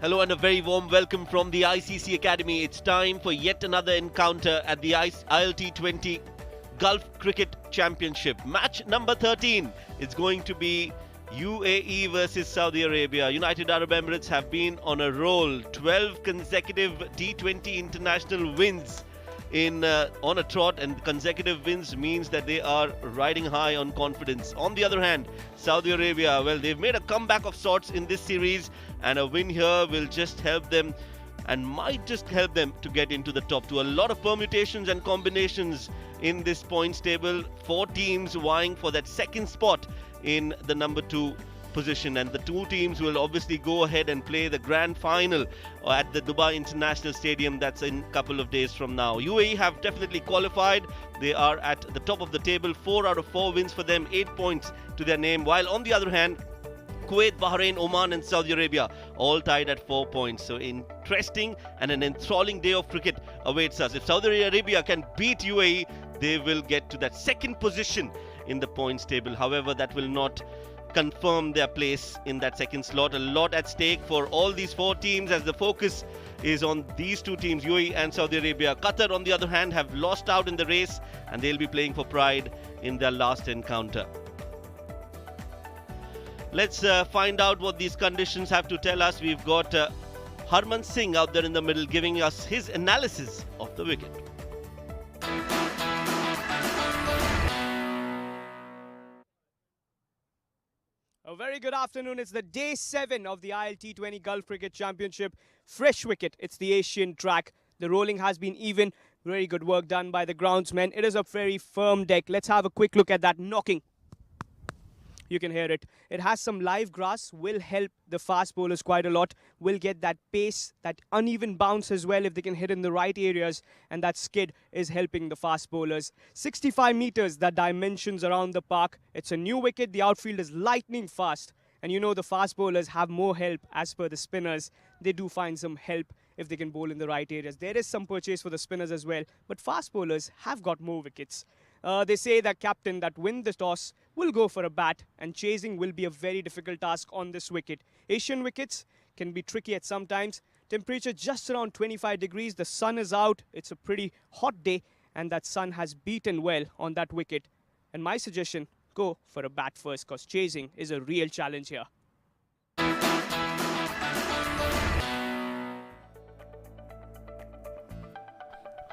Hello and a very warm welcome from the ICC Academy. It's time for yet another encounter at the ILT20 Gulf Cricket Championship. Match number 13. It's going to be UAE versus Saudi Arabia. United Arab Emirates have been on a roll. 12 consecutive T20 international wins on a trot, and consecutive wins means that they are riding high on confidence. On the other hand, Saudi Arabia, well, they've made a comeback of sorts in this series, and a win here will just help them and might just help them to get into the top two. A lot of permutations and combinations in this points table. 4 teams vying for that second spot in the number 2 position, and the 2 teams will obviously go ahead and play the grand final at the Dubai International Stadium. That's in a couple of days from now. UAE have definitely qualified. They are at the top of the table. 4 out of 4 wins for them, 8 points to their name, while on the other hand, Kuwait, Bahrain, Oman and Saudi Arabia all tied at 4 points. So interesting and an enthralling day of cricket awaits us. If Saudi Arabia can beat UAE, they will get to that second position in the points table. However, that will not confirm their place in that second slot. A lot at stake for all these 4 teams, as the focus is on these 2 teams, UAE and Saudi Arabia. Qatar, on the other hand, have lost out in the race, and they'll be playing for pride in their last encounter. Let's find out what these conditions have to tell us. We've got Harman Singh out there in the middle giving us his analysis of the wicket. A very good afternoon. It's the day 7 of the ILT20 Gulf Cricket Championship. Fresh wicket. It's the Asian track. The rolling has been even. Very good work done by the groundsmen. It is a very firm deck. Let's have a quick look at that knocking. You can hear it. It has some live grass, will help the fast bowlers quite a lot. Will get that pace, that uneven bounce as well if they can hit in the right areas. And that skid is helping the fast bowlers. 65 meters, the dimensions around the park. It's a new wicket. The outfield is lightning fast. And you know the fast bowlers have more help as per the spinners. They do find some help if they can bowl in the right areas. There is some purchase for the spinners as well. But fast bowlers have got more wickets. They say that captain that win the toss will go for a bat, and chasing will be a very difficult task on this wicket. Asian wickets can be tricky at some times. Temperature just around 25 degrees. The sun is out. It's a pretty hot day, and that sun has beaten well on that wicket. And my suggestion, go for a bat first, because chasing is a real challenge here.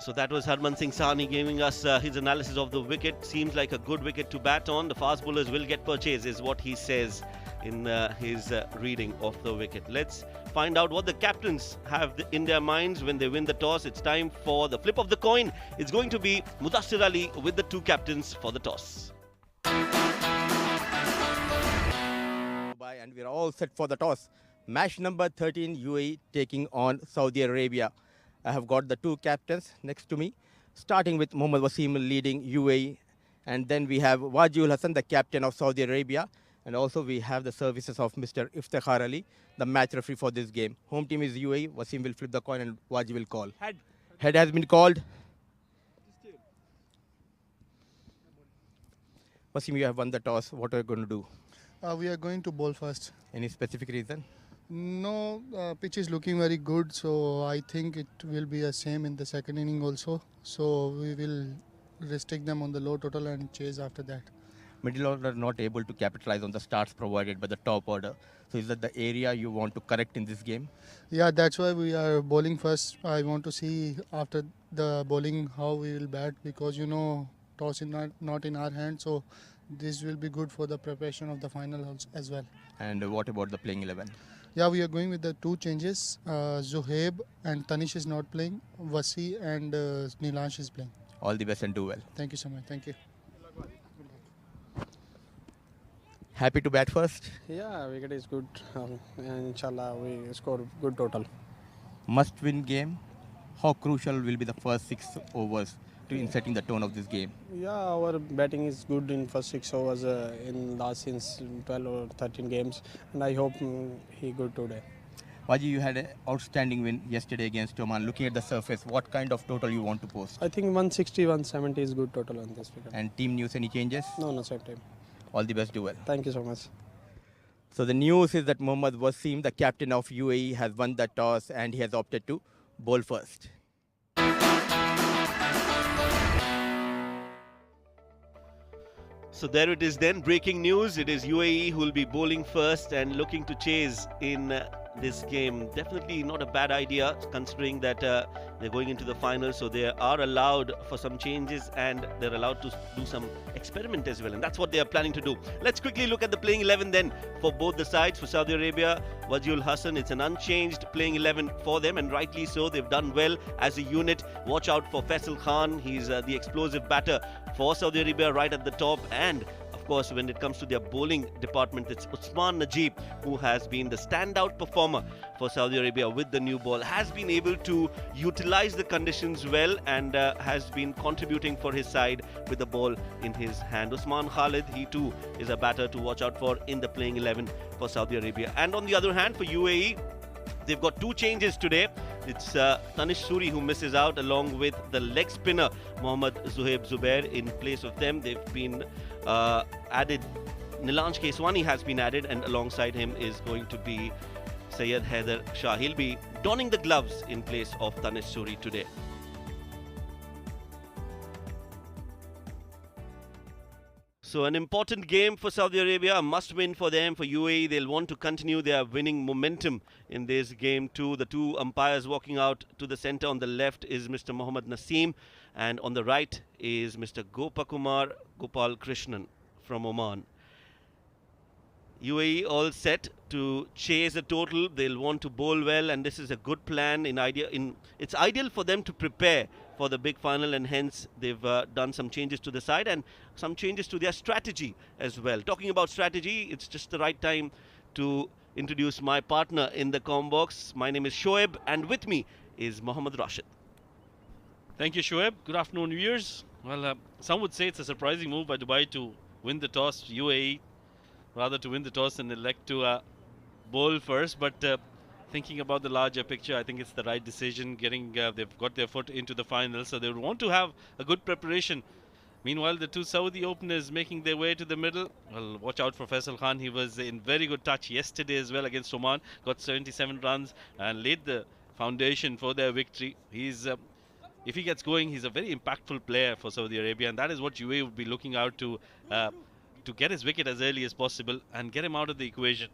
So that was Harman Singh Sahni giving us his analysis of the wicket. Seems like a good wicket to bat on. The fast bowlers will get purchase, is what he says in his reading of the wicket. Let's find out what the captains have in their minds when they win the toss. It's time for the flip of the coin. It's going to be Mudassir Ali with the 2 captains for the toss. And we're all set for the toss. Match number 13, UAE taking on Saudi Arabia. I have got the 2 captains next to me, starting with Mohammad Wasim leading UAE. And then we have Wajiul Hassan, the captain of Saudi Arabia. And also we have the services of Mr. Iftikhar Ali, the match referee for this game. Home team is UAE. Wasim will flip the coin and Waji will call. Head has been called. Wasim, you have won the toss. What are you going to do? We are going to bowl first. Any specific reason? No, pitch is looking very good, so I think it will be the same in the second inning also. So we will restrict them on the low total and chase after that. Middle order not able to capitalize on the starts provided by the top order. So is that the area you want to correct in this game? Yeah, that's why we are bowling first. I want to see after the bowling how we will bat, because you know toss is not in our hands. So this will be good for the preparation of the final as well. And what about the playing 11? Yeah, we are going with the 2 changes. Zohaib and Tanish is not playing. Wasi and Nilansh is playing. All the best and do well. Thank you so much. Thank you. Happy to bat first? Yeah, wicket is good. And inshallah, we score good total. Must-win game. How crucial will be the first 6 overs in setting the tone of this game? Yeah, our batting is good in first 6 overs in last since 12 or 13 games, and I hope he good today. Waji, you had an outstanding win yesterday against Oman. Looking at the surface, what kind of total you want to post? I think 160, 170 is good total on this wicket. And team news, any changes? No, same time. All the best, do well. Thank you so much. So the news is that Mohammad Wasim, the captain of UAE, has won the toss and he has opted to bowl first. So there it is then, breaking news. It is UAE who will be bowling first and looking to chase in this game. Definitely not a bad idea considering that they're going into the final, so they are allowed for some changes and they're allowed to do some experiment as well, and that's what they are planning to do. Let's quickly look at the playing 11 then for both the sides. For Saudi Arabia, Wajul Hassan, it's an unchanged playing 11 for them, and rightly so. They've done well as a unit. Watch out for Faisal Khan. He's the explosive batter for Saudi Arabia right at the top. And of course, when it comes to their bowling department, it's Usman Najib who has been the standout performer for Saudi Arabia with the new ball, has been able to utilize the conditions well and has been contributing for his side with the ball in his hand. Usman Khalid, he too is a batter to watch out for in the playing 11 for Saudi Arabia. And on the other hand, for UAE, they've got two changes today. It's Tanish Suri who misses out along with the leg spinner Mohammad Zuhaib Zubair. In place of them, they've been added. Nilanj Keswani has been added, and alongside him is going to be Syed Haider Shah. He'll be donning the gloves in place of Tanish Suri today. So an important game for Saudi Arabia, a must-win for them. For UAE, they'll want to continue their winning momentum in this game too. The two umpires walking out to the centre. On the left is Mr. Mohammad Naseem, and on the right is Mr. Gopakumar Gopal Krishnan from Oman. UAE all set to chase a total. They'll want to bowl well, and this is a good plan. It's ideal for them to prepare for the big final, and hence they've done some changes to the side and some changes to their strategy as well. Talking about strategy, it's just the right time to introduce my partner in the comm box. My name is Shoaib, and with me is Mohammad Rashid. Thank you, Shoaib. Good afternoon, viewers. Well, some would say it's a surprising move by Dubai to win the toss. UAE rather to win the toss and elect to bowl first, but thinking about the larger picture, I think it's the right decision. They've got their foot into the final, so they would want to have a good preparation. Meanwhile, the two Saudi openers making their way to the middle. Well, watch out for Faisal Khan. He was in very good touch yesterday as well against Oman. Got 77 runs and laid the foundation for their victory. If he gets going, he's a very impactful player for Saudi Arabia, and that is what UAE would be looking out to get his wicket as early as possible and get him out of the equation.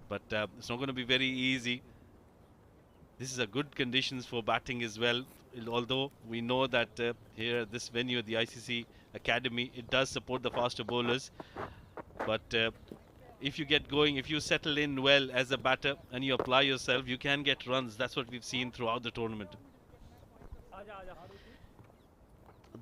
But it's not going to be very easy. This is a good conditions for batting as well, although we know that here at this venue at the ICC Academy, it does support the faster bowlers. But if you get going, if you settle in well as a batter and you apply yourself, you can get runs. That's what we've seen throughout the tournament.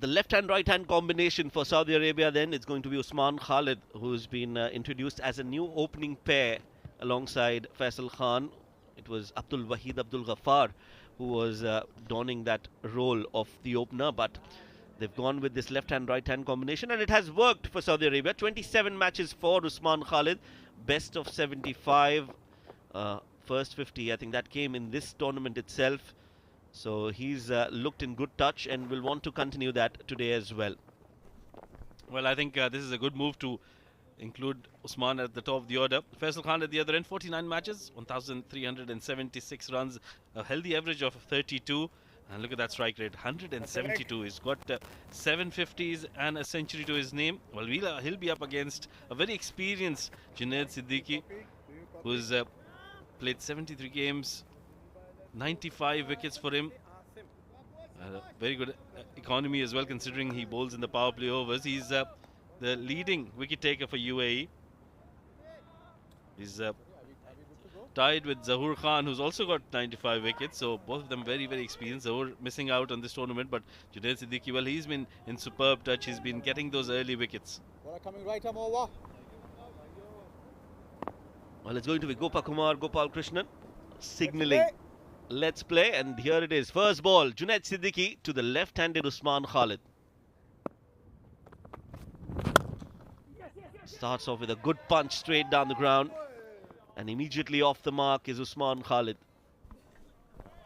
The left-hand, right-hand combination for Saudi Arabia then, it's going to be Usman Khalid, who's been introduced as a new opening pair alongside Faisal Khan. It was Abdul Wahid Abdul Ghaffar who was donning that role of the opener, but they've gone with this left-hand, right-hand combination, and it has worked for Saudi Arabia. 27 matches for Usman Khalid, best of 75, first 50. I think that came in this tournament itself. So he's looked in good touch and will want to continue that today as well. Well, I think this is a good move to include Usman at the top of the order. Faisal Khan at the other end, 49 matches, 1,376 runs, a healthy average of 32. And look at that strike rate, 172. He's got 750s and a century to his name. Well, he'll be up against a very experienced Junaid Siddiqui, who's played 73 games, 95 wickets for him. Very good economy as well, considering he bowls in the power play overs. He's the leading wicket taker for UAE. He's tied with Zahoor Khan, who's also got 95 wickets. So both of them very, very experienced. Zahoor missing out on this tournament, but Junaid Siddiqui, well, he's been in superb touch. He's been getting those early wickets. Well, it's going to be Gopakumar Gopal Krishnan signalling. Let's play, and here it is. First ball, Junaid Siddiqui to the left-handed Usman Khalid. Starts off with a good punch straight down the ground, and immediately off the mark is Usman Khalid.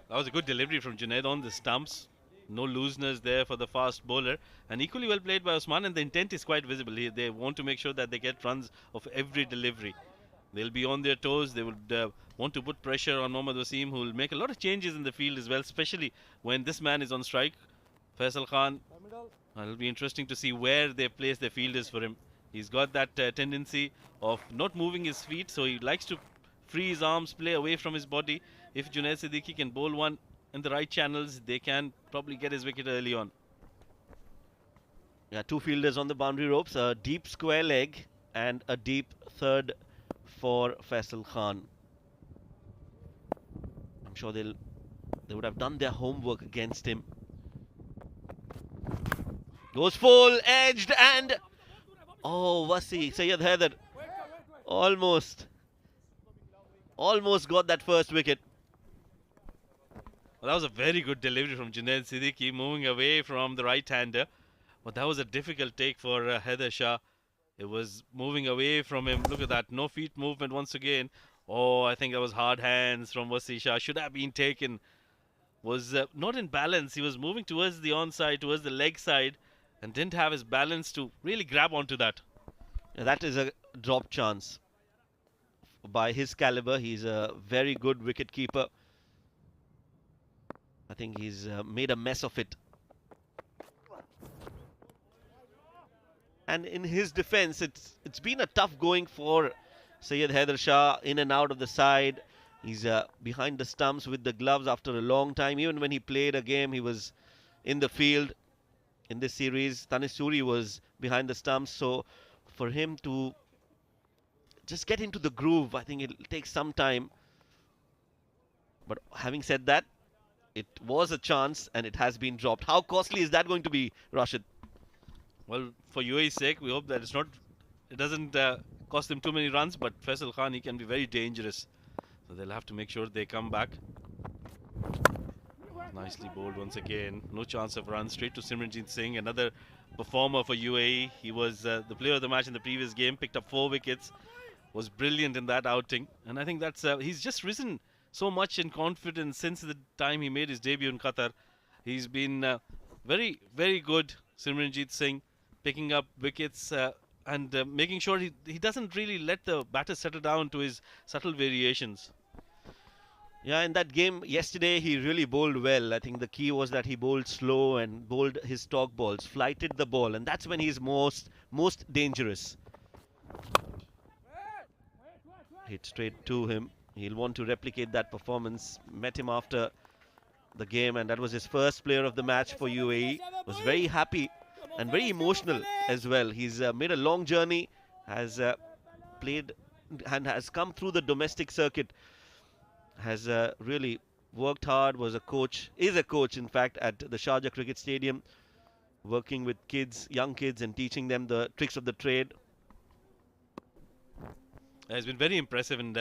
That was a good delivery from Junaid on the stumps. No looseners there for the fast bowler, and equally well played by Usman, and the intent is quite visible. They want to make sure that they get runs of every delivery. They'll be on their toes. They would want to put pressure on Mohammad Wasim, who will make a lot of changes in the field as well, especially when this man is on strike. Faisal Khan, it'll be interesting to see where they place their fielders for him. He's got that tendency of not moving his feet, so he likes to free his arms, play away from his body. If Junaid Siddiqui can bowl one in the right channels, they can probably get his wicket early on. Yeah, two fielders on the boundary ropes, a deep square leg and a deep third for Faisal Khan. I'm sure they would have done their homework against him. Goes full edged and oh, Wasi, Syed Haider almost got that first wicket. Well, that was a very good delivery from Junaid Siddiqui, moving away from the right-hander. But that was a difficult take for Haider Shah. It was moving away from him. Look at that, no feet movement once again. Oh, I think that was hard hands from Wasi Shah. Should have been taken. Was not in balance. He was moving towards the onside, towards the leg side, and didn't have his balance to really grab onto that. That is a drop chance. By his caliber, he's a very good wicket keeper. I think he's made a mess of it. And in his defense, it's been a tough going for Syed Haider Shah, in and out of the side. He's behind the stumps with the gloves after a long time. Even when he played a game, he was in the field. In this series, Tanis Suri was behind the stumps. So for him to just get into the groove, I think it'll take some time. But having said that, it was a chance and it has been dropped. How costly is that going to be, Rashid? Well, for UAE's sake, we hope that it doesn't cost them too many runs, but Faisal Khan, he can be very dangerous. So they'll have to make sure they come back. Nicely bowled once again. No chance of runs. Straight to Simranjeet Singh, another performer for UAE. He was the player of the match in the previous game, picked up 4 wickets, was brilliant in that outing. And I think that's he's just risen so much in confidence since the time he made his debut in Qatar. He's been very, very good, Simranjeet Singh, picking up wickets and making sure he doesn't really let the batter settle down to his subtle variations. Yeah, in that game yesterday, he really bowled well. I think the key was that he bowled slow and bowled his stock balls, flighted the ball, and that's when he's most dangerous. Hit straight to him. He'll want to replicate that performance. Met him after the game, and that was his first player of the match for UAE. Was very happy and very emotional as well. He's made a long journey, has played and has come through the domestic circuit. Has really worked hard, is a coach in fact at the Sharjah Cricket Stadium, working with young kids and teaching them the tricks of the trade. It's been very impressive, and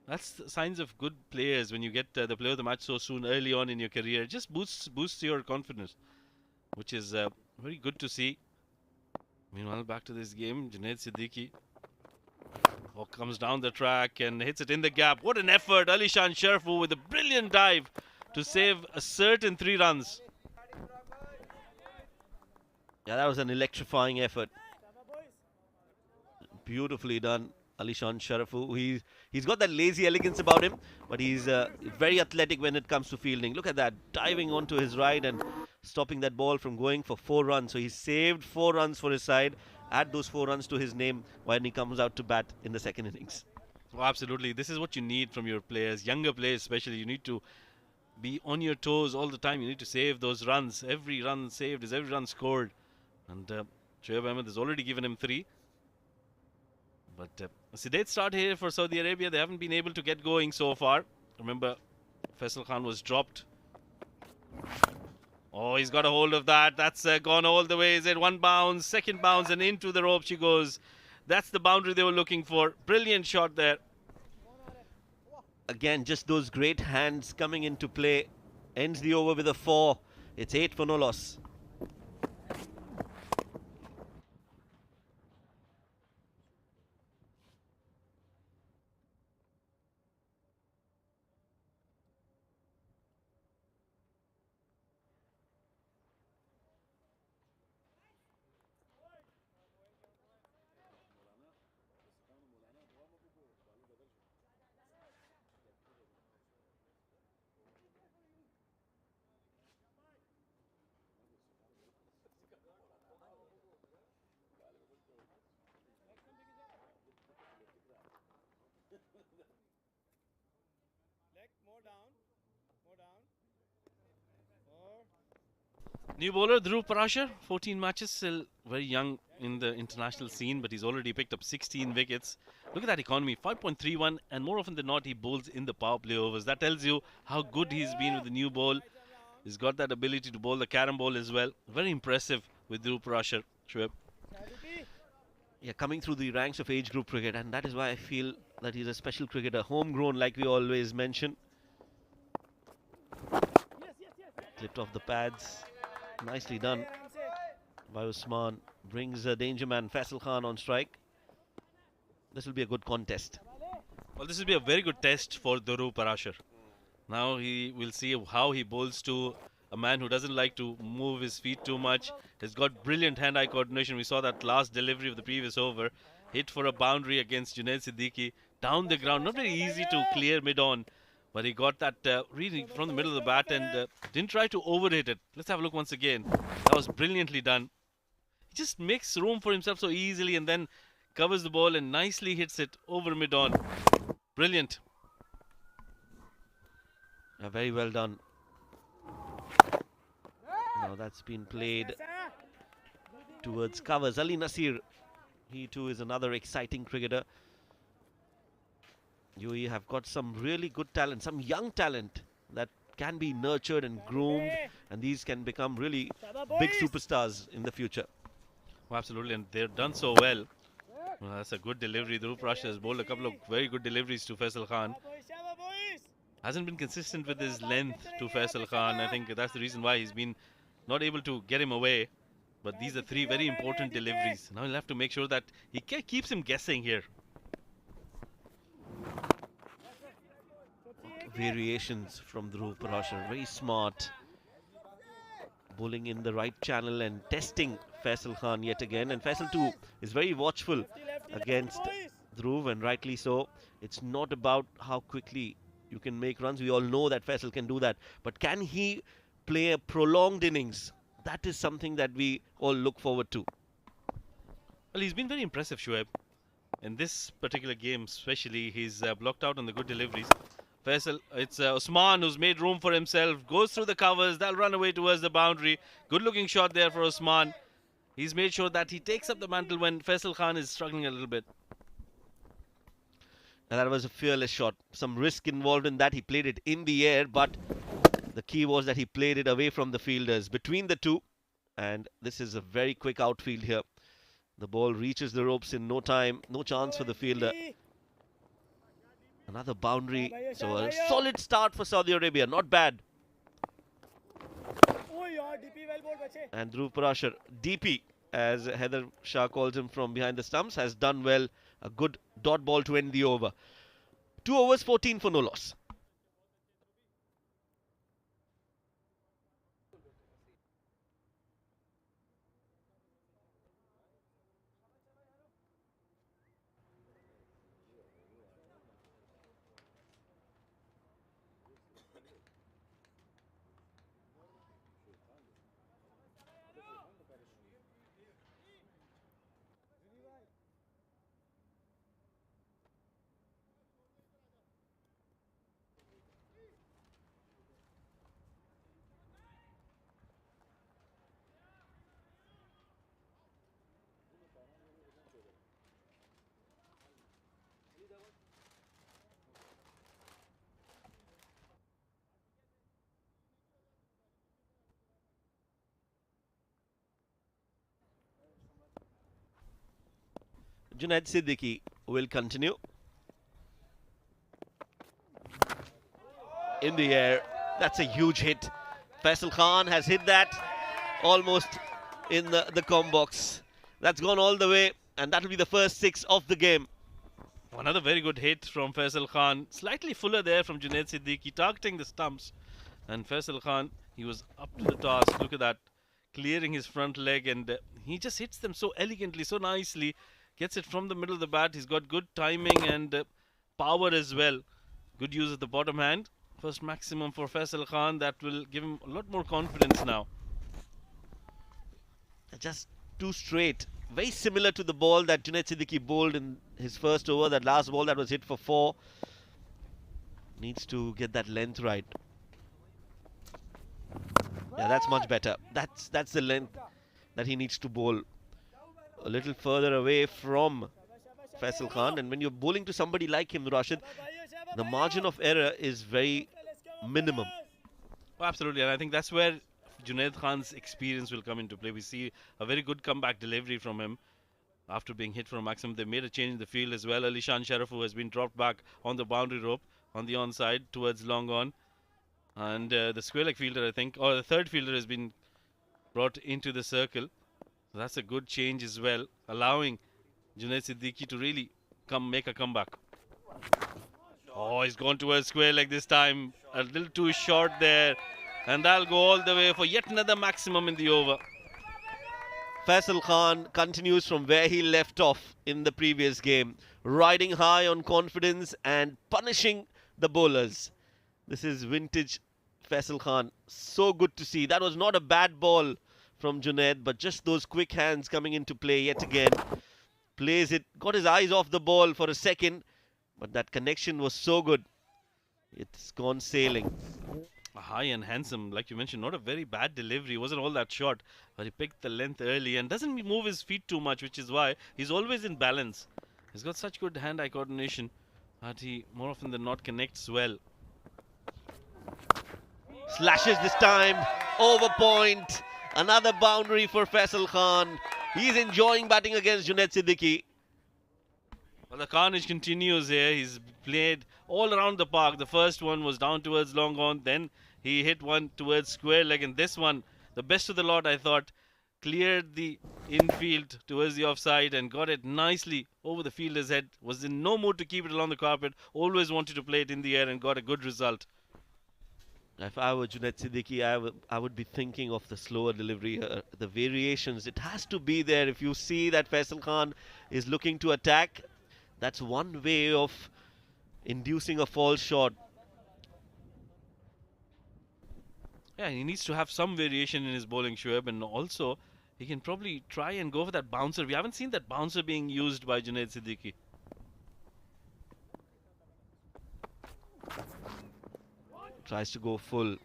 that's signs of good players when you get the player of the match so soon early on in your career. It just boosts your confidence, which is very good to see. Meanwhile, back to this game, Junaid Siddiqui comes down the track and hits it in the gap. What an effort! Alishan Sharfu with a brilliant dive to save a certain 3 runs. Yeah, that was an electrifying effort. Beautifully done, Alishan Sharafu. He's got that lazy elegance about him, but he's very athletic when it comes to fielding. Look at that, diving onto his right and stopping that ball from going for 4 runs. So he saved 4 runs for his side. Add those 4 runs to his name when he comes out to bat in the second innings. Oh, absolutely. This is what you need from your players, younger players especially. You need to be on your toes all the time. You need to save those runs. Every run saved is every run scored. And Shoaib Ahmed has already given him 3. But a sedate start here for Saudi Arabia. They haven't been able to get going so far. Remember, Faisal Khan was dropped. Oh, he's got a hold of that. That's gone all the way. Is it 1 bounce, 2nd bounce, and into the rope she goes. That's the boundary they were looking for. Brilliant shot there. Again, just those great hands coming into play. Ends the over with a 4. It's 8 for no loss. New bowler Dhruv Parashar, 14 matches, still very young in the international scene, but he's already picked up 16 wickets. Look at that economy, 5.31, and more often than not, he bowls in the power play overs. That tells you how good he's been with the new ball. He's got that ability to bowl the carom ball as well. Very impressive with Dhruv Parashar, Shoaib. Yeah, coming through the ranks of age group cricket, and that is why I feel that he's a special cricketer, homegrown like we always mention. Clipped off the pads, nicely done by Usman. Brings a danger man Faisal Khan on strike. This will be a good contest. Well, this will be a very good test for Dhruv Parashar. Now he will see how he bowls to a man who doesn't like to move his feet too much. He's got brilliant hand-eye coordination. We saw that last delivery of the previous over. Hit for a boundary against Junaid Siddiqui. Down the ground. Not very easy to clear mid-on. But he got that really from the middle of the bat and didn't try to overhit it. Let's have a look once again. That was brilliantly done. He just makes room for himself so easily and then covers the ball and nicely hits it over mid-on. Brilliant. Very well done. Now that's been played towards covers. Ali Nasir, he too is another exciting cricketer. UAE have got some really good talent, some young talent that can be nurtured and groomed, and these can become really big superstars in the future. Oh, absolutely, and they've done so well. Well, that's a good delivery. Dhruv Parashar has bowled a couple of very good deliveries to Faisal Khan. Hasn't been consistent with his length to Faisal Khan. I think that's the reason why he's been not able to get him away. But these are three very important deliveries. Now he'll have to make sure that he keeps him guessing here. Variations from Dhruv Parashar, very smart. Bowling in the right channel and testing Faisal Khan yet again. And Faisal too is very watchful against Dhruv, and rightly so. It's not about how quickly you can make runs. We all know that Faisal can do that. But can he play a prolonged innings? That is something that we all look forward to. Well, he's been very impressive, Shoaib. In this particular game especially, he's blocked out on the good deliveries. Faisal, it's Usman who's made room for himself, goes through the covers, they'll run away towards the boundary. Good looking shot there for Usman. He's made sure that he takes up the mantle when Faisal Khan is struggling a little bit. And that was a fearless shot. Some risk involved in that. He played it in the air, but the key was that he played it away from the fielders, between the two. And this is a very quick outfield here. The ball reaches the ropes in no time. No chance for the fielder. Another boundary. So a solid start for Saudi Arabia. Not bad. And Dhruv Parashar, DP, as Heather Shah calls him from behind the stumps, has done well. A good dot ball to end the over. 2 overs, 14 for no loss. Junaid Siddiqui will continue. In the air, that's a huge hit. Faisal Khan has hit that almost in the com box. That's gone all the way, and that will be the first 6 of the game. Another very good hit from Faisal Khan. Slightly fuller there from Junaid Siddiqui, targeting the stumps. And Faisal Khan, he was up to the task. Look at that, clearing his front leg, and he just hits them so elegantly, so nicely. Gets it from the middle of the bat. He's got good timing and power as well. Good use of the bottom hand. First maximum for Faisal Khan. That will give him a lot more confidence now. Just too straight. Very similar to the ball that Junaid Siddiqui bowled in his first over. That last ball that was hit for 4. Needs to get that length right. Yeah, that's much better. That's the length that he needs to bowl. A little further away from Faisal Khan. And when you're bowling to somebody like him, Rashid, the margin of error is very minimum. Oh, absolutely, and I think that's where Junaid Khan's experience will come into play. We see a very good comeback delivery from him after being hit for a maximum. They made a change in the field as well. Alishan Sharafu has been dropped back on the boundary rope on the onside towards long on. And the square leg fielder, I think, or the third fielder has been brought into the circle. So that's a good change as well, allowing Junaid Siddiqui to really make a comeback. Oh, he's gone towards square leg this time. A little too short there. And that'll go all the way for yet another maximum in the over. Faisal Khan continues from where he left off in the previous game, riding high on confidence and punishing the bowlers. This is vintage Faisal Khan. So good to see. That was not a bad ball from Junaid, but just those quick hands coming into play yet again. Plays it, got his eyes off the ball for a second, but that connection was so good. It's gone sailing. High and handsome, like you mentioned, not a very bad delivery. Wasn't all that short, but he picked the length early and doesn't move his feet too much, which is why he's always in balance. He's got such good hand-eye coordination that he more often than not connects well. Slashes this time, over point. Another boundary for Faisal Khan. He's enjoying batting against Junaid Siddiqui. Well, the carnage continues here. He's played all around the park. The first one was down towards long on, then he hit one towards square leg, and this one, the best of the lot, I thought, cleared the infield towards the offside and got it nicely over the fielder's head. Was in no mood to keep it along the carpet, always wanted to play it in the air and got a good result. If I were Junaid Siddiqui, I would be thinking of the slower delivery, the variations. It has to be there. If you see that Faisal Khan is looking to attack, that's one way of inducing a false shot. Yeah, he needs to have some variation in his bowling, Shoaib, and also he can probably try and go for that bouncer. We haven't seen that bouncer being used by Junaid Siddiqui. Tries to go full,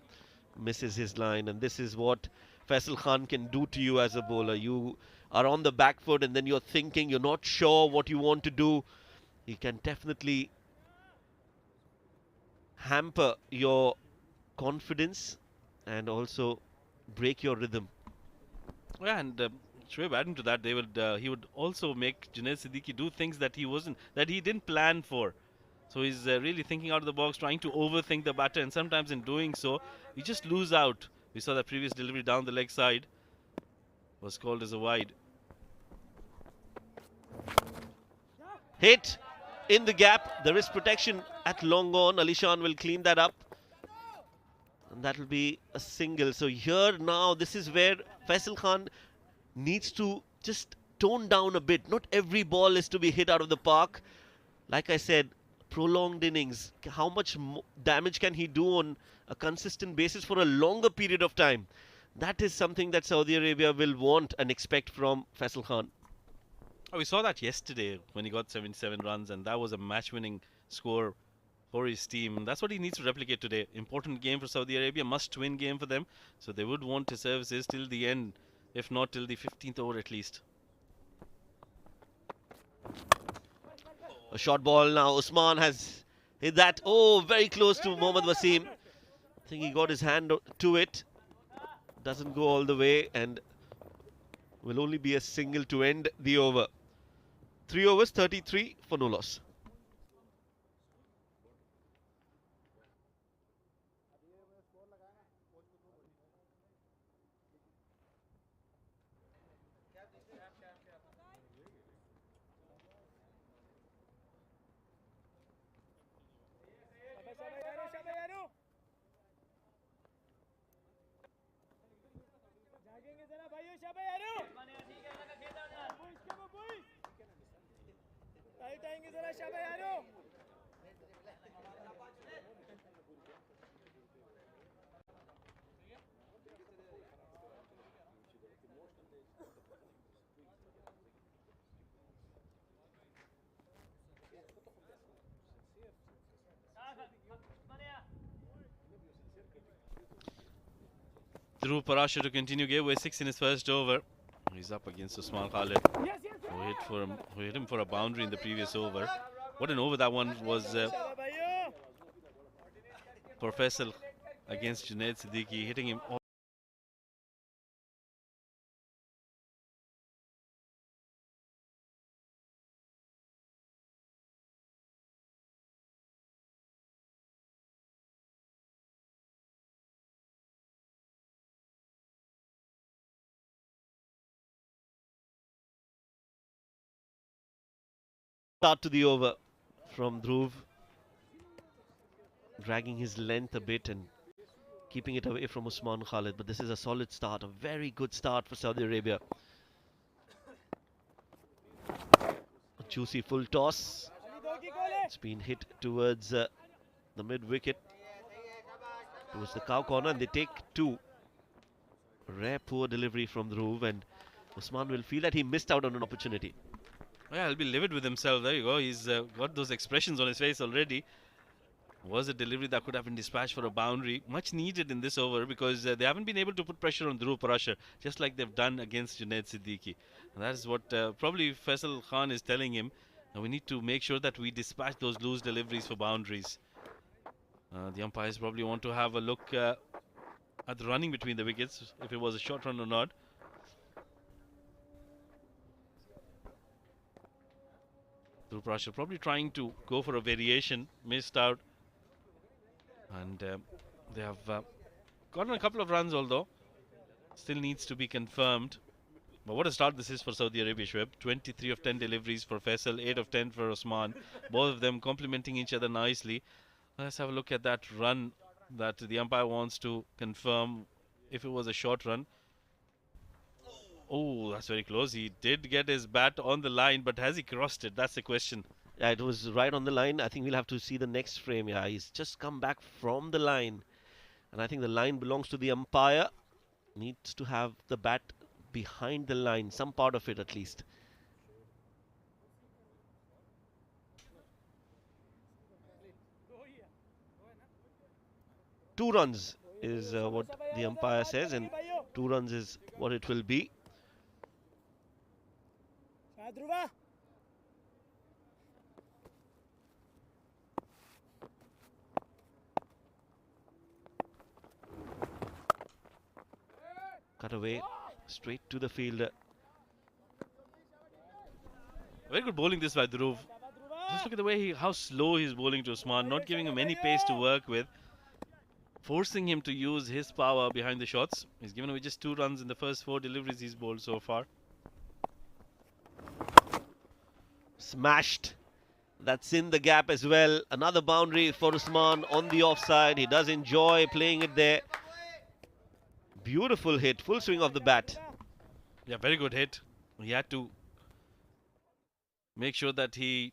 misses his line, and this is what Faisal Khan can do to you as a bowler. You are on the back foot and then you're thinking, you're not sure what you want to do. He can definitely hamper your confidence and also break your rhythm. Yeah, and Shoaib, adding to that, he would also make Junaid Siddiqui do things that he didn't plan for. So he's really thinking out of the box, trying to overthink the batter, and sometimes in doing so, you just lose out. We saw that previous delivery down the leg side was called as a wide. Hit in the gap. There is protection at long on. Alishan will clean that up. And that will be a single. So here now, this is where Faisal Khan needs to just tone down a bit. Not every ball is to be hit out of the park. Like I said, prolonged innings. How much damage can he do on a consistent basis for a longer period of time? That is something that Saudi Arabia will want and expect from Faisal Khan. Oh, we saw that yesterday when he got 77 runs, and that was a match-winning score for his team. That's what he needs to replicate today. Important game for Saudi Arabia, must-win game for them. So they would want his services till the end, if not till the 15th over at least. A short ball now. Usman has hit that. Oh, very close to Mohammad Wasim. I think he got his hand to it. Doesn't go all the way and will only be a single to end the over. 3 overs, 33 for no loss. Dhruv Parashar to continue. Gave away 6 in his first over. He's up against Usman Khalid, who hit him for a boundary in the previous over. What an over that one was for Faisal against Junaid Siddiqui, hitting him all. Start to the over from Dhruv, dragging his length a bit and keeping it away from Usman Khalid. But this is a solid start, a very good start for Saudi Arabia. A juicy full toss. It's been hit towards the mid wicket, towards the cow corner, and they take 2. Rare poor delivery from Dhruv, and Usman will feel that he missed out on an opportunity. Yeah, he'll be livid with himself. There you go. He's got those expressions on his face already. Was a delivery that could have been dispatched for a boundary. Much needed in this over because they haven't been able to put pressure on Dhruv Parashar, just like they've done against Junaid Siddiqui. And that is what probably Faisal Khan is telling him. Now we need to make sure that we dispatch those loose deliveries for boundaries. The umpires probably want to have a look at the running between the wickets, if it was a short run or not. Dhruv Parashar probably trying to go for a variation, missed out. And they have gotten a couple of runs, although still needs to be confirmed. But what a start this is for Saudi Arabia, Shoaib. 23 of 10 deliveries for Faisal, 8 of 10 for Osman. Both of them complementing each other nicely. Let's have a look at that run that the umpire wants to confirm if it was a short run. Oh, that's very close. He did get his bat on the line, but has he crossed it? That's the question. Yeah, it was right on the line. I think we'll have to see the next frame. Yeah, he's just come back from the line. And I think the line belongs to the umpire. Needs to have the bat behind the line, some part of it at least. Two runs is what the umpire says, and 2 runs is what it will be. Cut away, straight to the fielder. Very good bowling this by Dhruv. Just look at the way how slow he's bowling to Usman, not giving him any pace to work with, forcing him to use his power behind the shots. He's given away just 2 runs in the first 4 deliveries he's bowled so far. Smashed. That's in the gap as well. Another boundary for Usman on the offside. He does enjoy playing it there. Beautiful hit, full swing of the bat. Yeah, very good hit. He had to make sure that he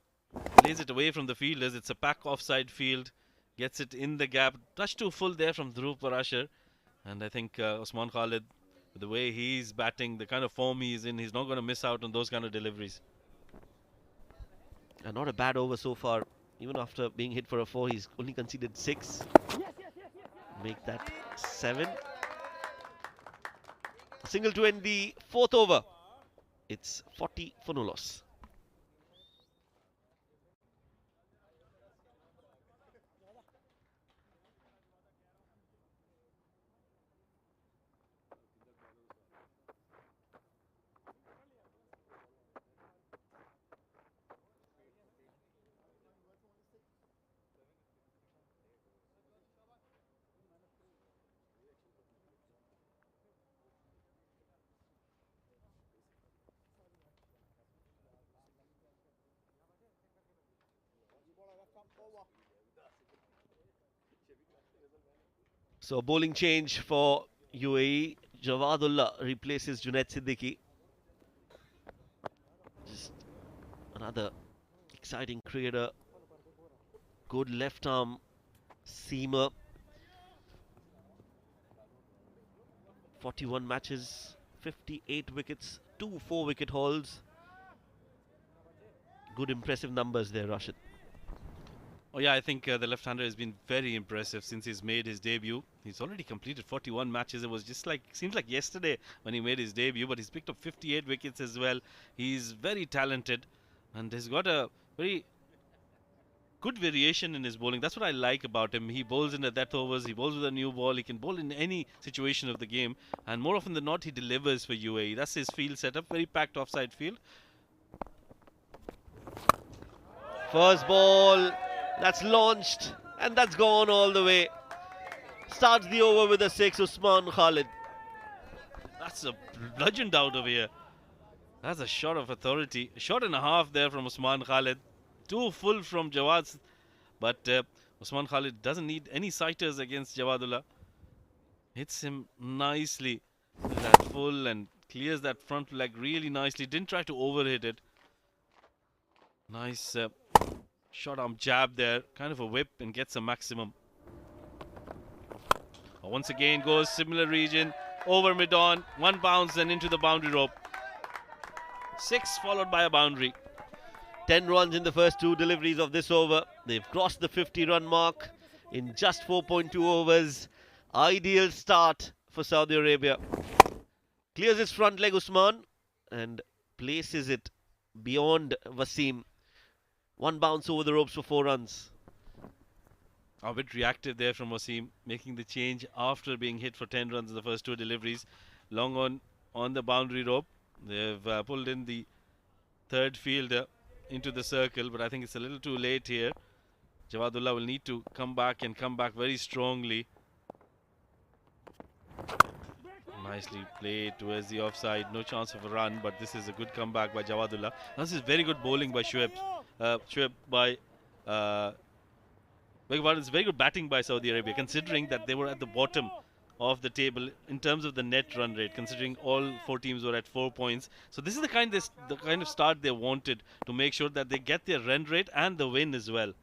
lays it away from the fielders. It's a pack offside field. Gets it in the gap. Touch too full there from Dhruv Parashar. And I think Usman Khalid, with the way he's batting, the kind of form he's in, he's not going to miss out on those kind of deliveries. And not a bad over so far. Even after being hit for a 4, he's only conceded 6. Make that 7. A single to end the 4th over. It's 40 for no loss. So a bowling change for UAE. Jawadullah replaces Junaid Siddiqui. Just another exciting creator. Good left arm seamer. 41 matches, 58 wickets, 2 4-wicket hauls. Good impressive numbers there, Rashid. Oh yeah, I think the left-hander has been very impressive since he's made his debut. He's already completed 41 matches. It was just like, seems like yesterday when he made his debut, but he's picked up 58 wickets as well. He's very talented and has got a very good variation in his bowling. That's what I like about him. He bowls in the death overs, he bowls with a new ball, he can bowl in any situation of the game, and more often than not, he delivers for UAE. That's his field setup, very packed offside field. First ball, that's launched, and that's gone all the way. Starts the over with a 6, Usman Khalid. That's a legend out of here. That's a shot of authority. A shot and a half there from Usman Khalid. Too full from Jawad, but Usman Khalid doesn't need any sighters against Jawadullah. Hits him nicely with that full and clears that front leg really nicely. Didn't try to overhit it. Nice short arm jab there, kind of a whip, and gets a maximum. Once again goes similar region, over mid-on, one bounce and into the boundary rope. 6 followed by a boundary. 10 runs in the first 2 deliveries of this over. They've crossed the 50-run mark in just 4.2 overs. Ideal start for Saudi Arabia. Clears his front leg, Usman, and places it beyond Wasim. One bounce over the ropes for 4 runs. A bit reactive there from Wasim, making the change after being hit for 10 runs in the first 2 deliveries. Long on the boundary rope. They've pulled in the third fielder into the circle, but I think it's a little too late here. Jawadullah will need to come back and come back very strongly. Nicely played towards the offside. No chance of a run, but this is a good comeback by Jawadullah. This is very good bowling by Shoaib. It's very good batting by Saudi Arabia, considering that they were at the bottom of the table in terms of the net run rate, considering all 4 teams were at 4 points. So this is the kind of start they wanted to make sure that they get their run rate and the win as well.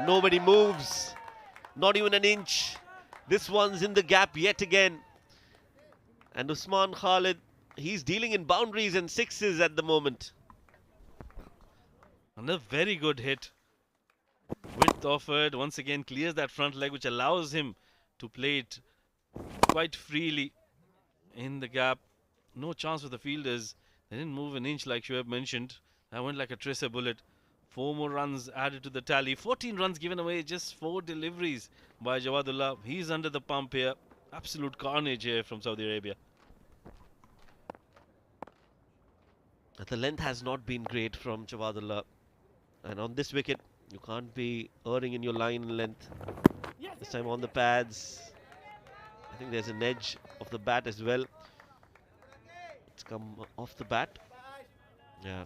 Nobody moves, not even an inch. This one's in the gap yet again. And Usman Khalid, he's dealing in boundaries and 6s at the moment. Another very good hit. Width offered, once again clears that front leg, which allows him to play it quite freely in the gap. No chance for the fielders. They didn't move an inch like Shoaib mentioned. That went like a tracer bullet. 4 more runs added to the tally. 14 runs given away, just 4 deliveries by Jawadullah. He's under the pump here. Absolute carnage here from Saudi Arabia. The length has not been great from Jawadullah. And on this wicket, you can't be erring in your line length. This time on the pads. I think there's an edge of the bat as well. It's come off the bat. Yeah.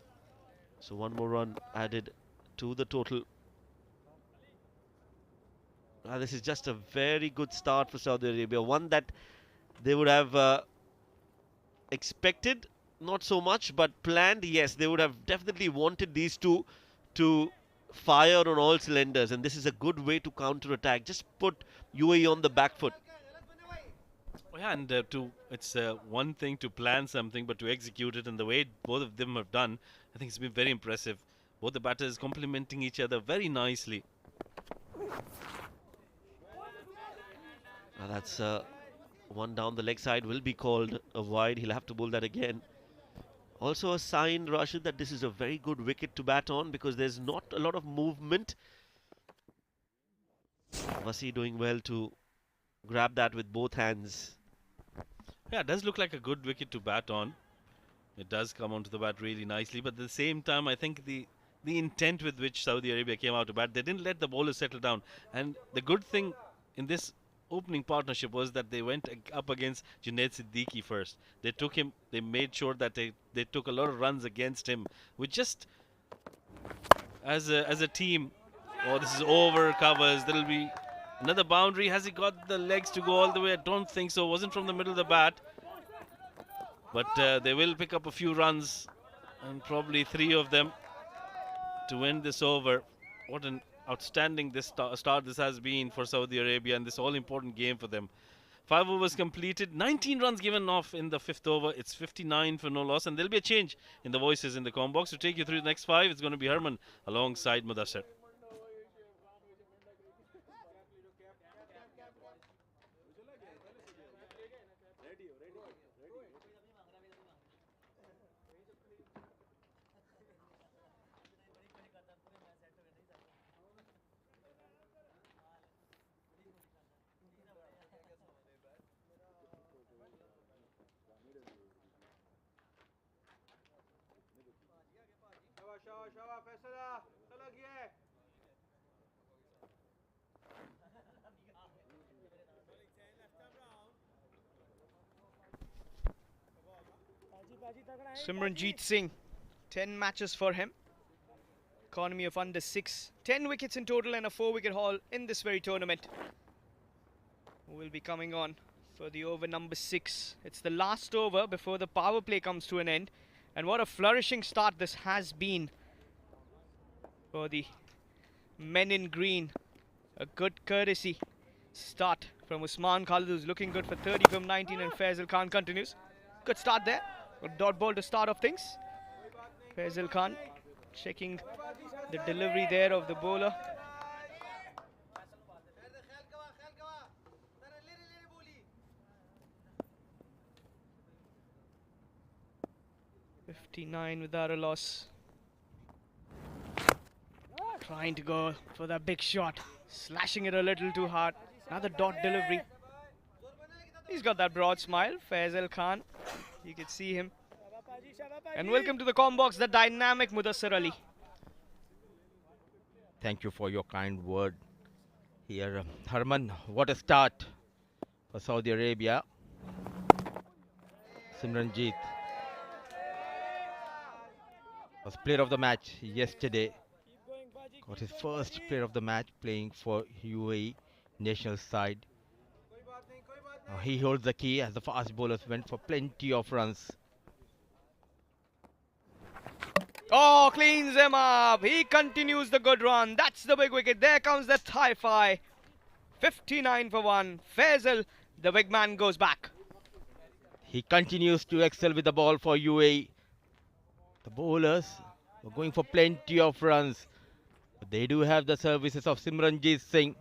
So 1 more run added to the total. This is just a very good start for Saudi Arabia. One that they would have expected, not so much, but planned. Yes, they would have definitely wanted these two to fire on all cylinders. And this is a good way to counter-attack. Just put UAE on the back foot. Yeah, and it's one thing to plan something, but to execute it, and the way both of them have done, I think it's been very impressive. Both the batters complementing each other very nicely. That's one down the leg side, will be called a wide. He'll have to bowl that again. Also a sign, Rashid, that this is a very good wicket to bat on because there's not a lot of movement. Wasi doing well to grab that with both hands. Yeah, it does look like a good wicket to bat on. It does come onto the bat really nicely, but at the same time, I think the intent with which Saudi Arabia came out to bat, they didn't let the bowlers settle down. And the good thing in this opening partnership was that they went up against Junaid Siddiqui first. They took him, they made sure that they took a lot of runs against him, which just as a team. Oh, this is over covers. There'll be another boundary. Has he got the legs to go all the way? I don't think so. Wasn't from the middle of the bat. But they will pick up a few runs, and probably 3 of them to win this over. What an outstanding start this has been for Saudi Arabia, and this all-important game for them. 5 overs completed, 19 runs given off in the 5th over. It's 59 for no loss, and there'll be a change in the voices in the com box. To take you through the next 5, it's going to be Herman alongside Mudassir. Simranjeet Singh, 10 matches for him. Economy of under 6. 10 wickets in total and a 4-wicket haul in this very tournament. Will be coming on for the over number 6. It's the last over before the power play comes to an end. And what a flourishing start this has been for the men in green. A good courtesy start from Usman Khalid, who's looking good for 30 from 19, and Faisal Khan continues. Good start there. A dot ball to start off things. Faisal Khan checking the delivery there of the bowler. .59 without a loss. Trying to go for that big shot. Slashing it a little too hard. Another dot delivery. He's got that broad smile. Faisal Khan. You can see him. And welcome to the com box, the dynamic Mudassir Ali. Thank you for your kind word here. Herman, what a start for Saudi Arabia. Simranjeet was player of the match yesterday. Got his first player of the match playing for UAE national side. Now he holds the key as the fast bowlers went for plenty of runs. Oh, cleans him up. He continues the good run. That's the big wicket. There comes the Thai-fi. 59 for 1. Faisal, the big man, goes back. He continues to excel with the ball for UAE. The bowlers were going for plenty of runs. But they do have the services of Simranjeet Singh.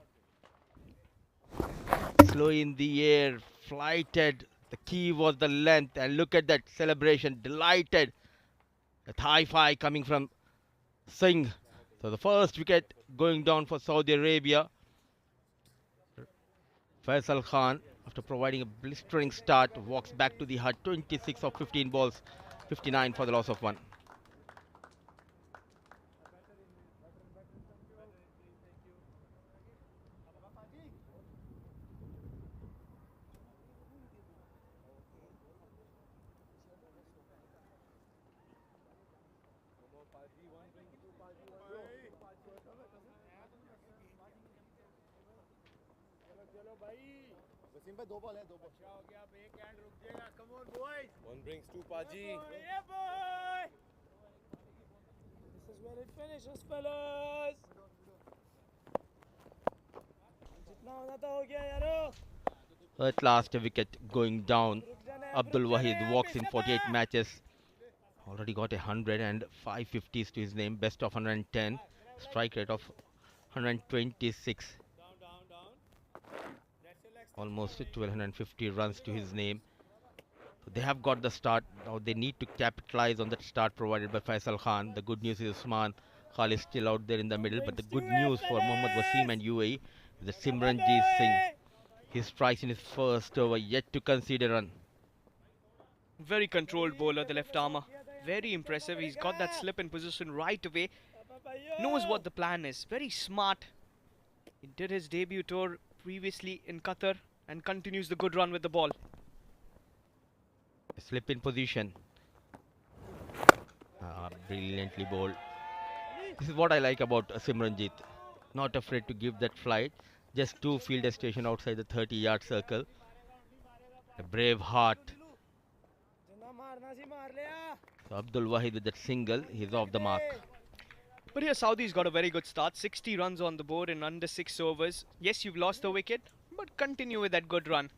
Slow in the air, flighted. The key was the length, and look at that celebration. Delighted. The Thai-fi coming from Singh. So the first wicket going down for Saudi Arabia. Faisal Khan, after providing a blistering start, walks back to the hut. 26 of 15 balls, 59 for the loss of 1. One brings two, Paji. This is where it finishes, fellas. At last, a wicket going down. Abdul Wahid walks in 48 matches. Already got 100 and 5 50s to his name. Best of 110. Strike rate of 126. Almost 1250 runs to his name. So they have got the start. Now they need to capitalize on that start provided by Faisal Khan. The good news is Usman Khan is still out there in the middle. But the good news for Mohammad Wasim and UAE is that Simranjeet Singh, he strikes in his first over, yet to concede a run. Very controlled bowler, the left armour. Very impressive. He's got that slip in position right away. Knows what the plan is. Very smart. He did his debut tour previously in Qatar and continues the good run with the ball. Slip in position. Brilliantly bowled. This is what I like about Simranjeet. Not afraid to give that flight. Just 2 fielder station outside the 30-yard circle. A brave heart. So Abdul Wahid with that single, he's off the mark. But here Saudi's got a very good start. 60 runs on the board in under 6 overs. Yes, you've lost the wicket, but continue with that good run.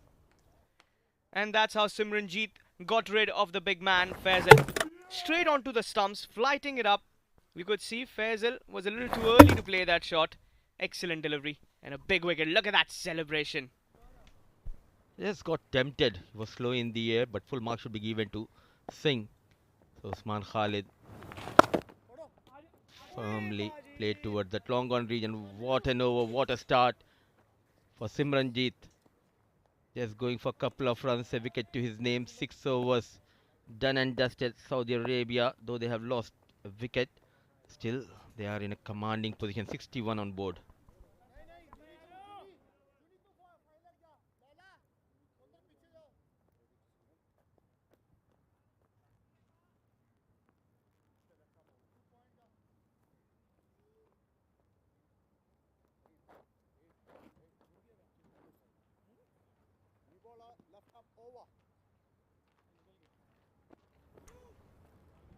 And that's how Simranjeet got rid of the big man, Faisal. Straight onto the stumps, flighting it up. We could see Faisal was a little too early to play that shot. Excellent delivery and a big wicket. Look at that celebration. Just got tempted. He was slow in the air, but full mark should be given to Singh. So Usman Khalid firmly played towards that long on region. What an over, what a start for Simranjeet. Just going for a couple of runs, a wicket to his name. 6 overs done and dusted. Saudi Arabia, though they have lost a wicket, still they are in a commanding position. 61 on board.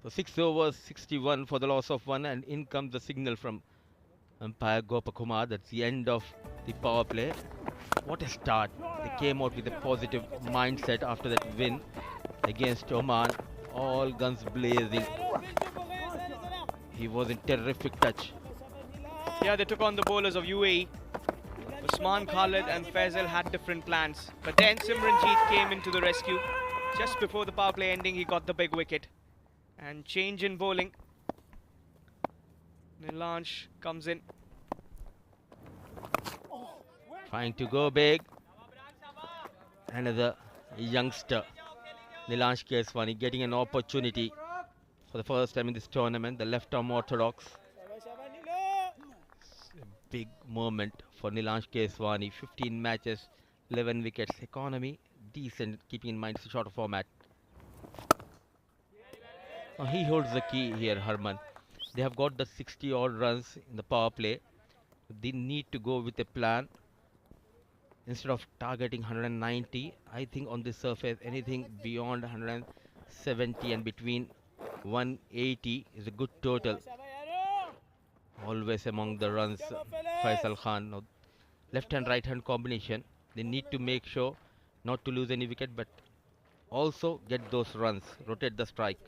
So 6 overs, 61 for the loss of 1, and in comes the signal from umpire Gopakumar. That's the end of the power play. What a start. They came out with a positive mindset after that win against Oman. All guns blazing. He was in terrific touch. Yeah, they took on the bowlers of UAE. Usman Khalid and Faisal had different plans. But then Simranjeet came into the rescue. Just before the power play ending, he got the big wicket. And change in bowling. Nilansh comes in. Trying to go big. Another youngster, Nilansh Keswani, getting an opportunity for the first time in this tournament. The left arm orthodox. A big moment for Nilansh Keswani. 15 matches, 11 wickets. Economy decent, keeping in mind it's a shorter format. Now he holds the key here, Harman. They have got the 60 odd runs in the power play. They need to go with a plan. Instead of targeting 190, I think on the surface anything beyond 170 and between 180 is a good total. Always among the runs, Faisal Khan. Now, left hand right hand combination. They need to make sure not to lose any wicket, but also get those runs, rotate the strike.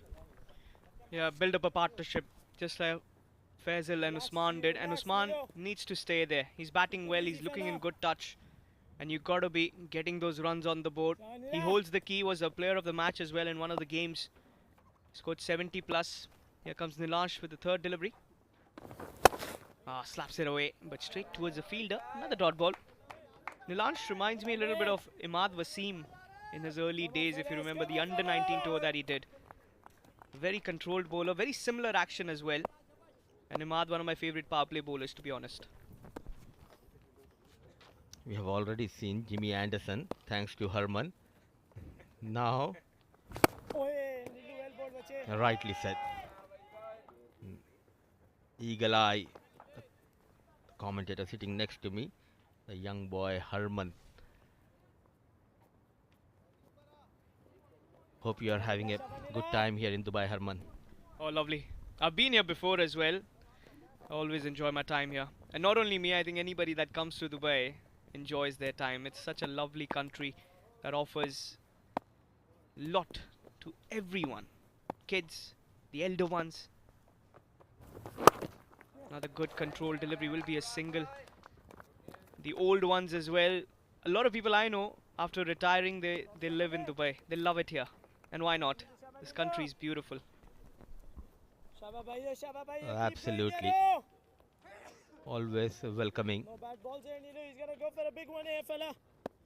Yeah, build up a partnership just like Faisal and Usman did. And Usman needs to stay there. He's batting well, he's looking in good touch. And you got to be getting those runs on the board. He holds the key, was a player of the match as well in one of the games. Scored 70 plus. Here comes Nilansh with the third delivery. Slaps it away, but straight towards the fielder. Another dot ball. Nilansh reminds me a little bit of Imad Wasim in his early days, if you remember the under-19 tour that he did. Very controlled bowler, very similar action as well. And Imad, one of my favorite power play bowlers, to be honest. We have already seen Jimmy Anderson, thanks to Harman. Now, rightly said. Eagle eye. The commentator sitting next to me, the young boy Harman. Hope you are having a good time here in Dubai, Harman. Oh, lovely. I've been here before as well. I always enjoy my time here. And not only me, I think anybody that comes to Dubai enjoys their time. It's such a lovely country that offers lot to everyone. Kids, the elder ones. Another good control delivery will be a single. The old ones as well. A lot of people I know, after retiring, they live in Dubai. They love it here. And why not? This country is beautiful. Absolutely. Always welcoming.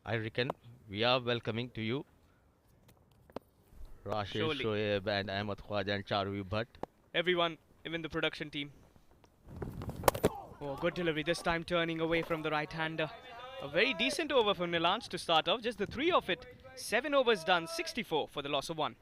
I reckon we are welcoming to you Rashid, Shoaib and Ahmed Khwaja and Charvi Bhatt. Everyone, even the production team. Oh, good delivery. This time turning away from the right-hander. A very decent over for Nilansh to start off. Just the 3 of it. 7 overs done. 64 for the loss of 1.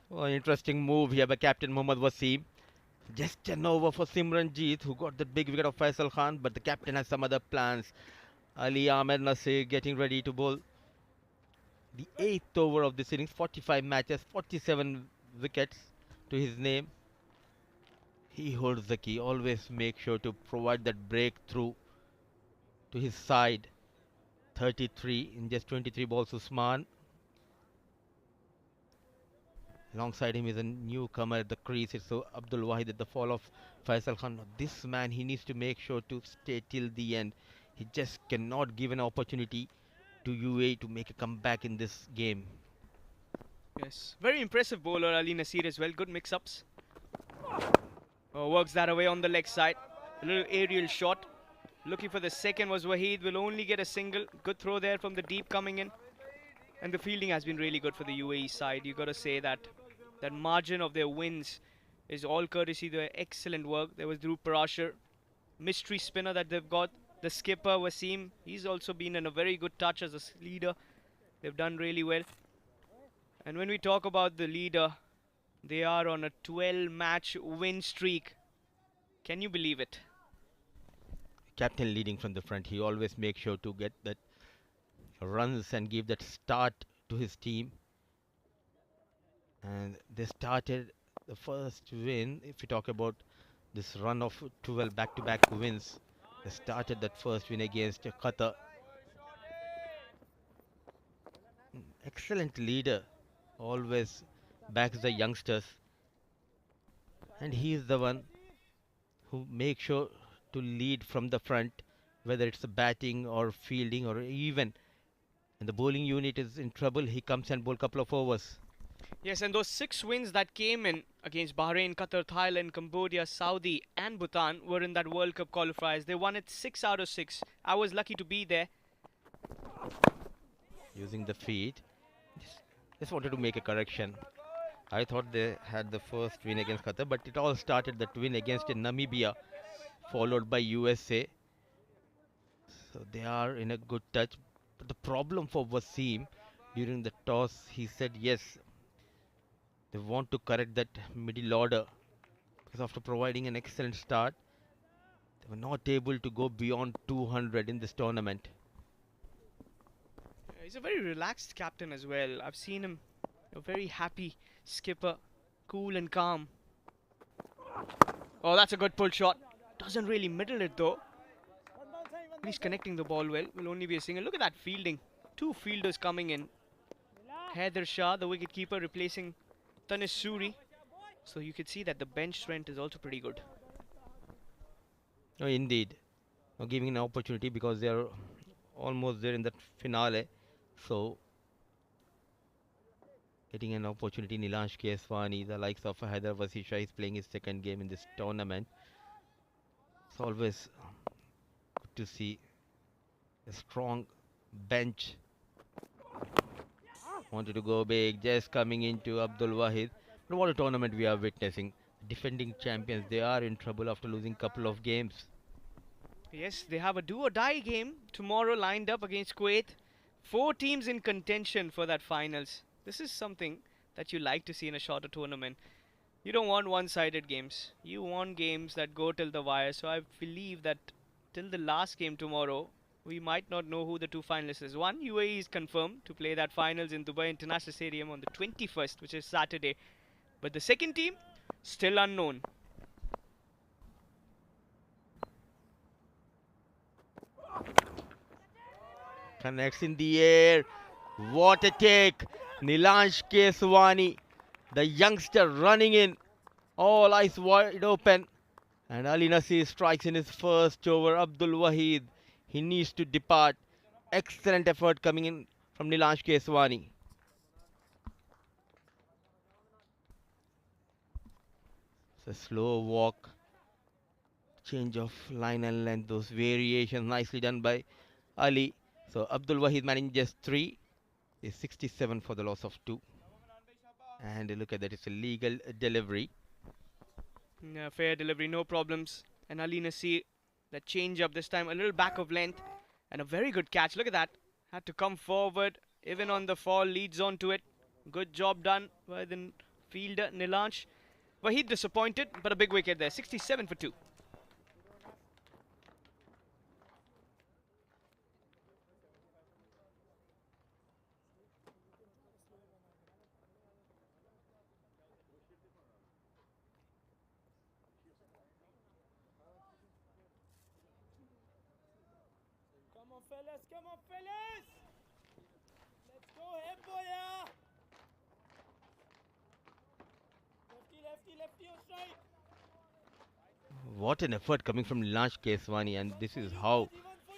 Oh, interesting move here by Captain Mohammad Wasim. Just an over for Simranjeet, who got the big wicket of Faisal Khan, but the captain has some other plans. Ali Ahmed Nasir getting ready to bowl the 8th over of this innings. 45 matches, 47 wickets to his name. He holds the key. Always make sure to provide that breakthrough to his side. 33 in just 23 balls. Usman. Alongside him is a newcomer at the crease. It's so Abdul Wahid at the fall of Faisal Khan. This man, he needs to make sure to stay till the end. He just cannot give an opportunity to UAE to make a comeback in this game. Yes, very impressive bowler Ali Nasir as well. Good mix-ups. Oh, works that away on the leg side. A little aerial shot. Looking for the second was Waheed. Will only get a single. Good throw there from the deep coming in. And the fielding has been really good for the UAE side. You got to say that that margin of their wins is all courtesy their excellent work. There was Dhruv Parashar, mystery spinner that they've got. The skipper Wasim, he's also been in a very good touch as a leader. They've done really well. And when we talk about the leader, they are on a 12-match win streak. Can you believe it? Captain leading from the front. He always makes sure to get that runs and give that start to his team. And they started the first win. If you talk about this run of 12 back-to-back wins, they started that first win against Qatar. Excellent leader. Always backs the youngsters. And he is the one who makes sure to lead from the front, whether it's the batting or fielding or even when the bowling unit is in trouble, he comes and bowl a couple of overs. Yes, and those 6 wins that came in against Bahrain, Qatar, Thailand, Cambodia, Saudi and Bhutan were in that World Cup qualifiers. They won it 6 out of 6. I was lucky to be there. Using the feet. Just wanted to make a correction. I thought they had the first win against Qatar, but it all started that win against Namibia, followed by USA. So they are in a good touch. But the problem for Wasim, during the toss, he said yes, they want to correct that middle order. Because after providing an excellent start, they were not able to go beyond 200 in this tournament. He's a very relaxed captain as well. I've seen him a very happy skipper, cool and calm. Oh, that's a good pull shot. Doesn't really middle it though. He's connecting the ball well. Will only be a single. Look at that fielding. 2 fielders coming in. Haider Shah, the wicketkeeper, replacing Tanis Suri. So you could see that the bench strength is also pretty good. Oh, indeed. Giving an opportunity because they are almost there in that finale. So, getting an opportunity, Nilansh Keswani, the likes of Haider Vasisha, is playing his second game in this tournament. It's always good to see a strong bench. Wanted to go big, just coming into Abdul Wahid. But what a tournament we are witnessing. Defending champions, they are in trouble after losing couple of games. Yes, they have a do-or-die game tomorrow lined up against Kuwait. 4 teams in contention for that finals. This is something that you like to see in a shorter tournament. You don't want one-sided games. You want games that go till the wire. So I believe that till the last game tomorrow, we might not know who the 2 finalists is. One, UAE is confirmed to play that finals in Dubai International Stadium on the 21st, which is Saturday. But the second team, still unknown. Connects in the air. What a take. Nilansh Keswani, the youngster running in. All eyes wide open. And Ali Nasir strikes in his first over. Abdul Wahid, he needs to depart. Excellent effort coming in from Nilansh Keswani. It's a slow walk. Change of line and length. Those variations nicely done by Ali. So Abdul Wahid managing just 3 is 67 for the loss of 2. And look at that, it's a legal delivery. Yeah, fair delivery, no problems. And Ali Nasir, that change up this time, a little back of length. And a very good catch, look at that. Had to come forward, even on the fall, leads on to it. Good job done by the fielder Nilansh. Wahid disappointed, but a big wicket there. 67 for 2. Come on, fellas! Let's go, head boya! Lefty or strike! What an effort coming from Nilansh Keswani, and this is how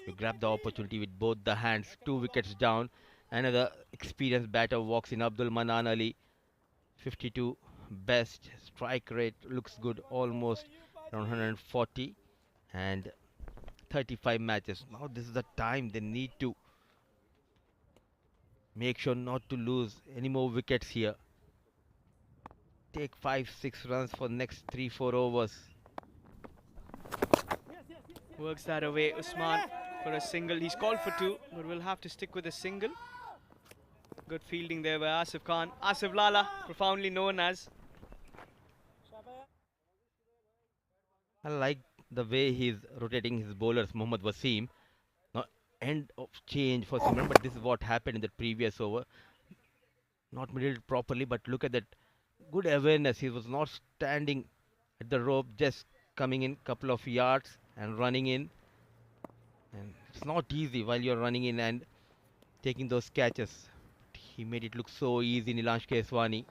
you grab the opportunity with both the hands. 2 wickets down. Another experienced batter walks in, Abdul Manan Ali. 52 best. Strike rate looks good, almost around 140. And 35 matches. Now this is the time they need to make sure not to lose any more wickets here. Take 5-6 runs for next 3-4 overs. Works that away, Usman, for a single. He's called for 2, but we'll have to stick with a single. Good fielding there by Asif Khan. Asif Lala, profoundly known as. I like the way he's rotating his bowlers, Mohammad Wasim. Now, end of change for Simran, but this is what happened in the previous over. Not middled properly, but look at that good awareness. He was not standing at the rope, just coming in couple of yards and running in. And it's not easy while you're running in and taking those catches. He made it look so easy, Nilansh Keswani.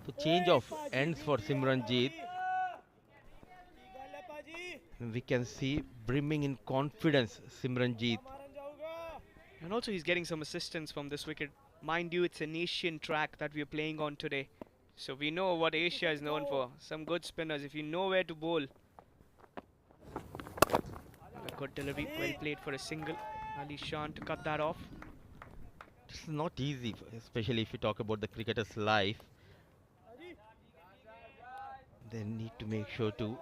So change of ends for Simranjeet. We can see brimming in confidence Simranjeet. And also he's getting some assistance from this wicket. Mind you, it's an Asian track that we're playing on today. So we know what Asia is known for. Some good spinners, if you know where to bowl. A good delivery, well played for a single. Ali Shan to cut that off. It's not easy, especially if you talk about the cricketer's life. They need to make sure to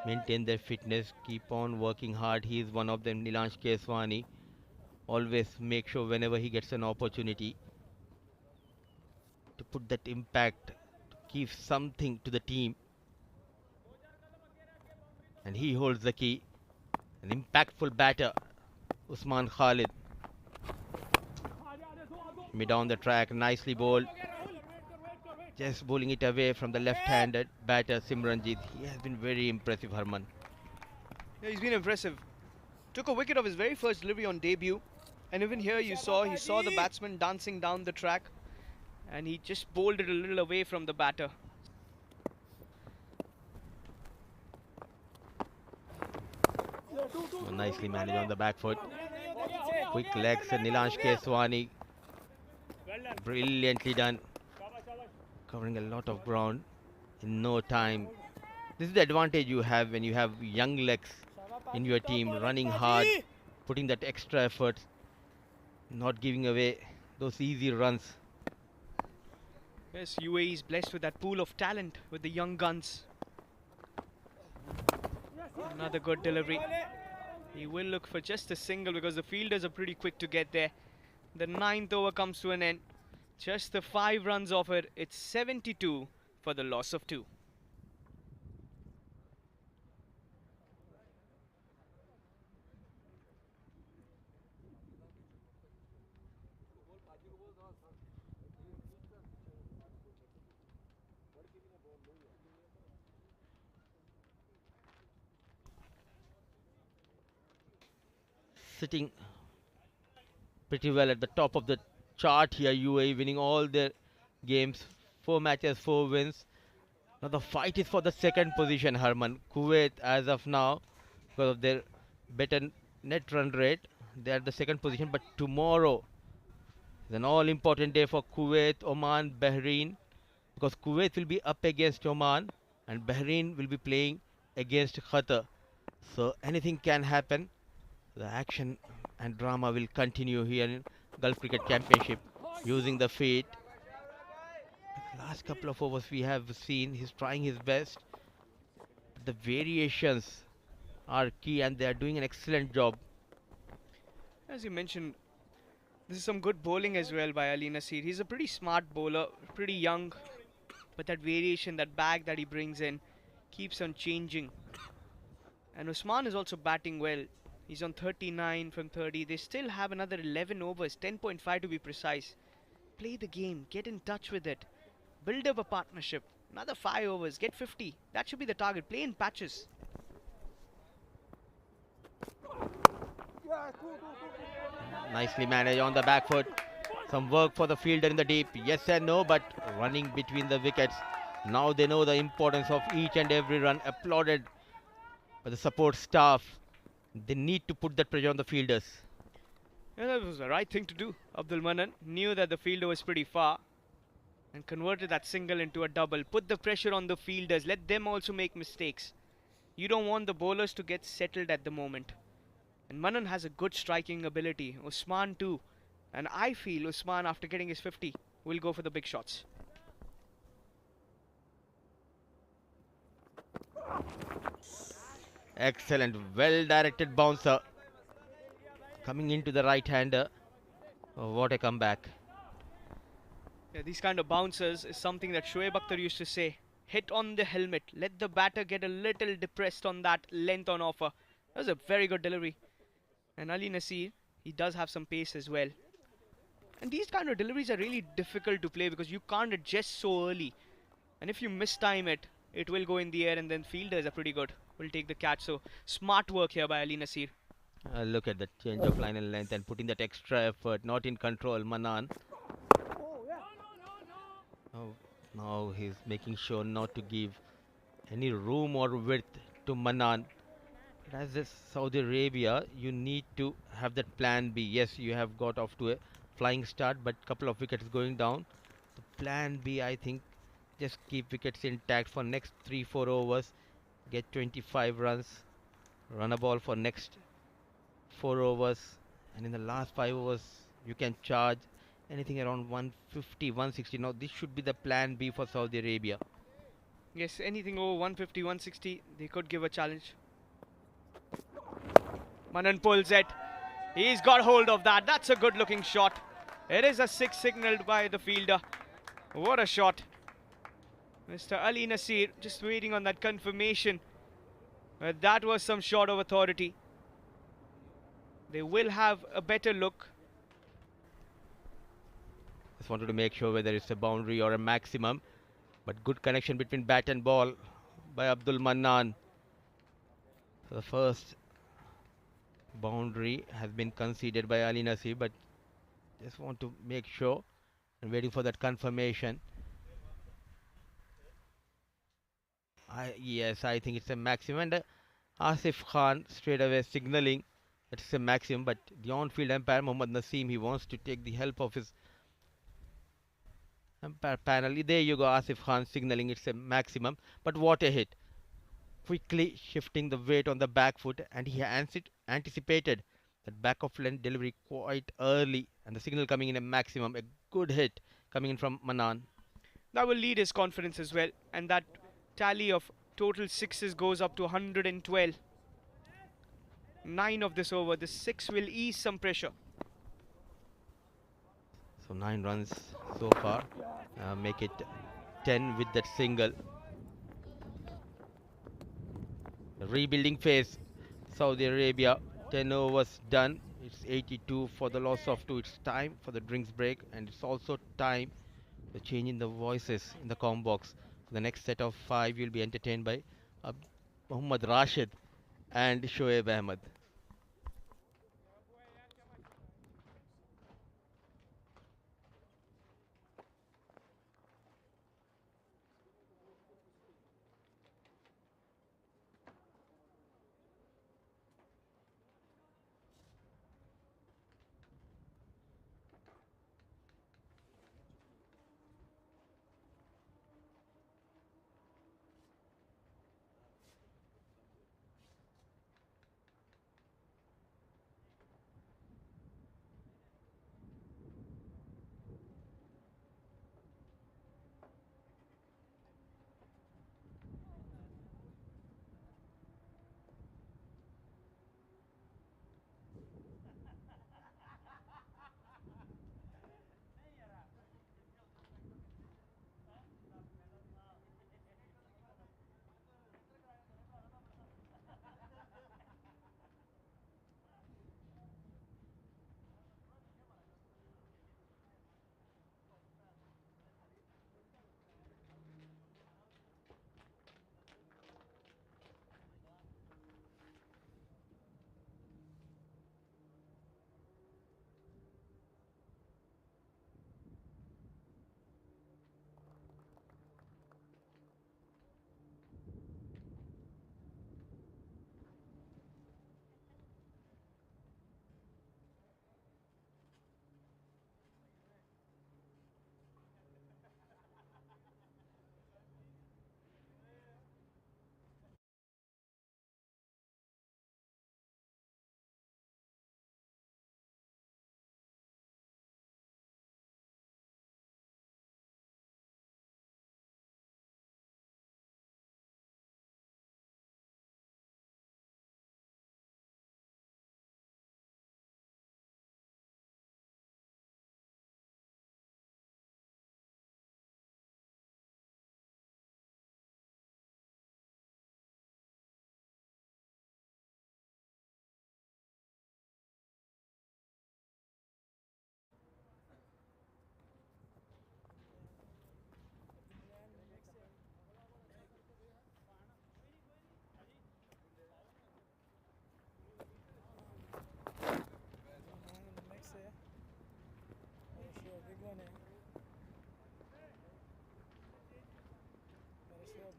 maintain their fitness, keep on working hard. He is one of them, Nilansh Keswani. Always make sure whenever he gets an opportunity to put that impact, to give something to the team. And he holds the key. An impactful batter, Usman Khalid. Mid on the track, nicely bowled. Just bowling it away from the left-handed batter Simranjeet. He has been very impressive, Harman. Yeah, he's been impressive. Took a wicket of his very first delivery on debut. And even here he saw the batsman dancing down the track. And he just bowled it a little away from the batter. Oh, nicely managed on the back foot. Quick legs and Nilansh Keswani. Brilliantly done. Covering a lot of ground in no time. This is the advantage you have when you have young legs in your team, running hard, putting that extra effort, not giving away those easy runs. Yes, UAE is blessed with that pool of talent with the young guns. Another good delivery. He will look for just a single because the fielders are pretty quick to get there. The 9th over comes to an end. Just the 5 runs off it. It's 72 for the loss of 2. Sitting pretty well at the top of the chart here. UAE winning all their games, 4 matches, 4 wins. Now the fight is for the second position, Harman. Kuwait, as of now, because of their better net run rate, they are the second position. But tomorrow is an all-important day for Kuwait, Oman, Bahrain, because Kuwait will be up against Oman and Bahrain will be playing against Qatar. So anything can happen. The action and drama will continue here in Gulf Cricket Championship using the feet. Last couple of overs we have seen he's trying his best. The variations are key and they are doing an excellent job. As you mentioned, this is some good bowling as well by Ali Nasir. He's a pretty smart bowler, pretty young. but that variation, that bag that he brings in, keeps on changing. And Usman is also batting well. He's on 39 from 30. They still have another 11 overs, 10.5 to be precise. Play the game, get in touch with it, build up a partnership. Another 5 overs, get 50. That should be the target. Play in patches. Nicely managed on the back foot. Some work for the fielder in the deep. Yes and no, but running between the wickets. Now they know the importance of each and every run. Applauded by the support staff. They need to put that pressure on the fielders. Yeah, that was the right thing to do. Abdul Manan knew that the fielder was pretty far and converted that single into a double. Put the pressure on the fielders. Let them also make mistakes. You don't want the bowlers to get settled at the moment. And Manan has a good striking ability. Usman too. And I feel Usman, after getting his 50, will go for the big shots. Excellent, well-directed bouncer. Coming into the right-hander. Oh, what a comeback. Yeah, these kind of bouncers is something that Shoaib Akhtar used to say. Hit on the helmet. Let the batter get a little depressed on that length on offer. That was a very good delivery. And Ali Nasir, he does have some pace as well. And these kind of deliveries are really difficult to play because you can't adjust so early. And if you mistime it, it will go in the air, and then fielders are pretty good. Will take the catch. So smart work here by Ali Nasir. Look at the change of line and length and putting that extra effort. Not in control, Manan. Oh, now he's making sure not to give any room or width to Manan. But as this Saudi Arabia, you need to have that plan B. Yes, you have got off to a flying start, but couple of wickets going down. The plan B, I think, just keep wickets intact for next 3-4 overs. Get 25 runs. Run a ball for next 4 overs. And in the last 5 overs, you can charge anything around 150, 160. Now, this should be the plan B for Saudi Arabia. Yes, anything over 150, 160, they could give a challenge. Manan pulls it. He's got hold of that. That's a good looking shot. It is a 6 signaled by the fielder. What a shot. Mr. Ali Nasir just waiting on that confirmation. That was some shot of authority. They will have a better look. Just wanted to make sure whether it's a boundary or a maximum. But good connection between bat and ball by Abdul Mannan. So the first boundary has been conceded by Ali Nasir, but just want to make sure and waiting for that confirmation. Yes, I think it's a maximum. And Asif Khan straight away signaling that it's a maximum, but the on-field umpire Mohammad Naseem, he wants to take the help of his umpire panel. There you go, Asif Khan signaling it's a maximum. But what a hit. Quickly shifting the weight on the back foot, and he anticipated that back of length delivery quite early, and the signal coming in a maximum. A good hit coming in from Manan. That will lead his confidence as well, and that tally of total 6s goes up to 112. 9 of this over. The 6 will ease some pressure. So 9 runs so far. Make it 10 with that single. The rebuilding phase. Saudi Arabia, 10 overs done. It's 82 for the loss of 2. It's time for the drinks break, and it's also time to change in the voices in the comm box. For the next set of 5, you'll be entertained by Muhammad Rashid and Shoaib Ahmed.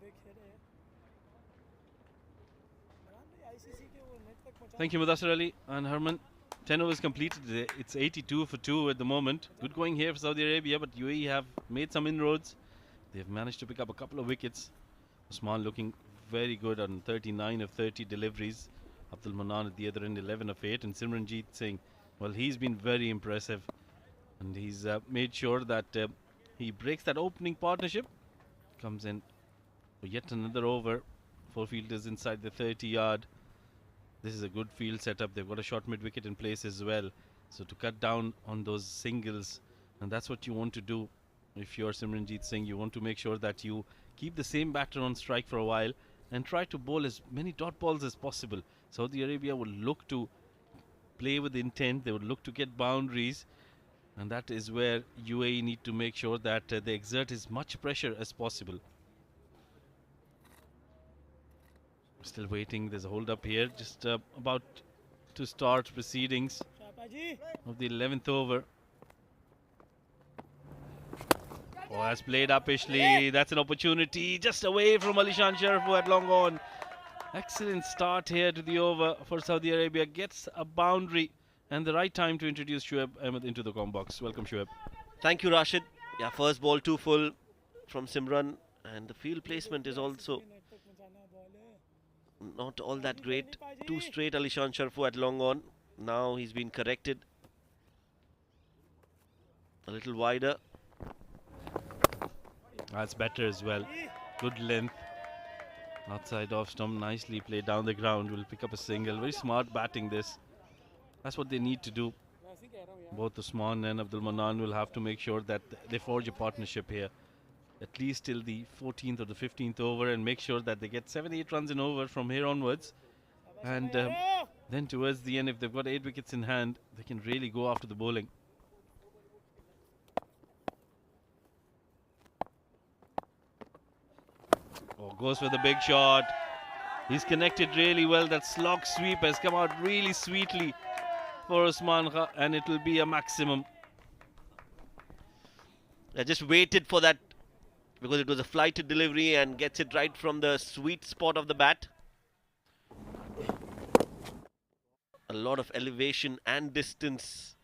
big hit है. ICC के वो net तक पहुंचा. Thank you, Mudassir Ali and Herman. 10 overs completed. It's 82 for 2 at the moment. Good going here for Saudi Arabia, but UAE have made some inroads. They've managed to pick up a couple of wickets. Usman looking very good on 39 of 30 deliveries. Abdul Manan at the other end, 11 of 8. And Simranjeet Singh, well, he's been very impressive. And he's made sure that he breaks that opening partnership. Comes in for yet another over. 4 fielders inside the 30-yard. This is a good field setup. They've got a short mid-wicket in place as well. So to cut down on those singles, and that's what you want to do. If you're Simranjeet Singh, you want to make sure that you keep the same batter on strike for a while and try to bowl as many dot balls as possible. Saudi Arabia will look to play with intent. They would look to get boundaries, and that is where UAE need to make sure that they exert as much pressure as possible. Still waiting. There's a hold up here. Just about to start proceedings of the 11th over. Oh, that's played up Ishley. That's an opportunity. Just away from Alishan Sharif, who had long on. Excellent start here to the over for Saudi Arabia. Gets a boundary and the right time to introduce Shoaib Ahmed into the comp box. Welcome, Shoaib. Thank you, Rashid. Yeah, first ball too full from Simran, and the field placement is also not all that great. Too straight Alishan Sharfu at long on. Now he's been corrected. A little wider. That's better as well. Good length. Outside off stump. Nicely played down the ground. Will pick up a single. Very smart batting this. That's what they need to do. Both Usman and Abdul Manan will have to make sure that they forge a partnership here. At least till the 14th or the 15th over, and make sure that they get 7-8 runs in over from here onwards. And then towards the end, if they've got 8 wickets in hand, they can really go after the bowling. Oh, goes for the big shot. He's connected really well. That slog sweep has come out really sweetly for Usman Khan, and it will be a maximum. I just waited for that, because it was a flighted delivery, and gets it right from the sweet spot of the bat. A lot of elevation and distance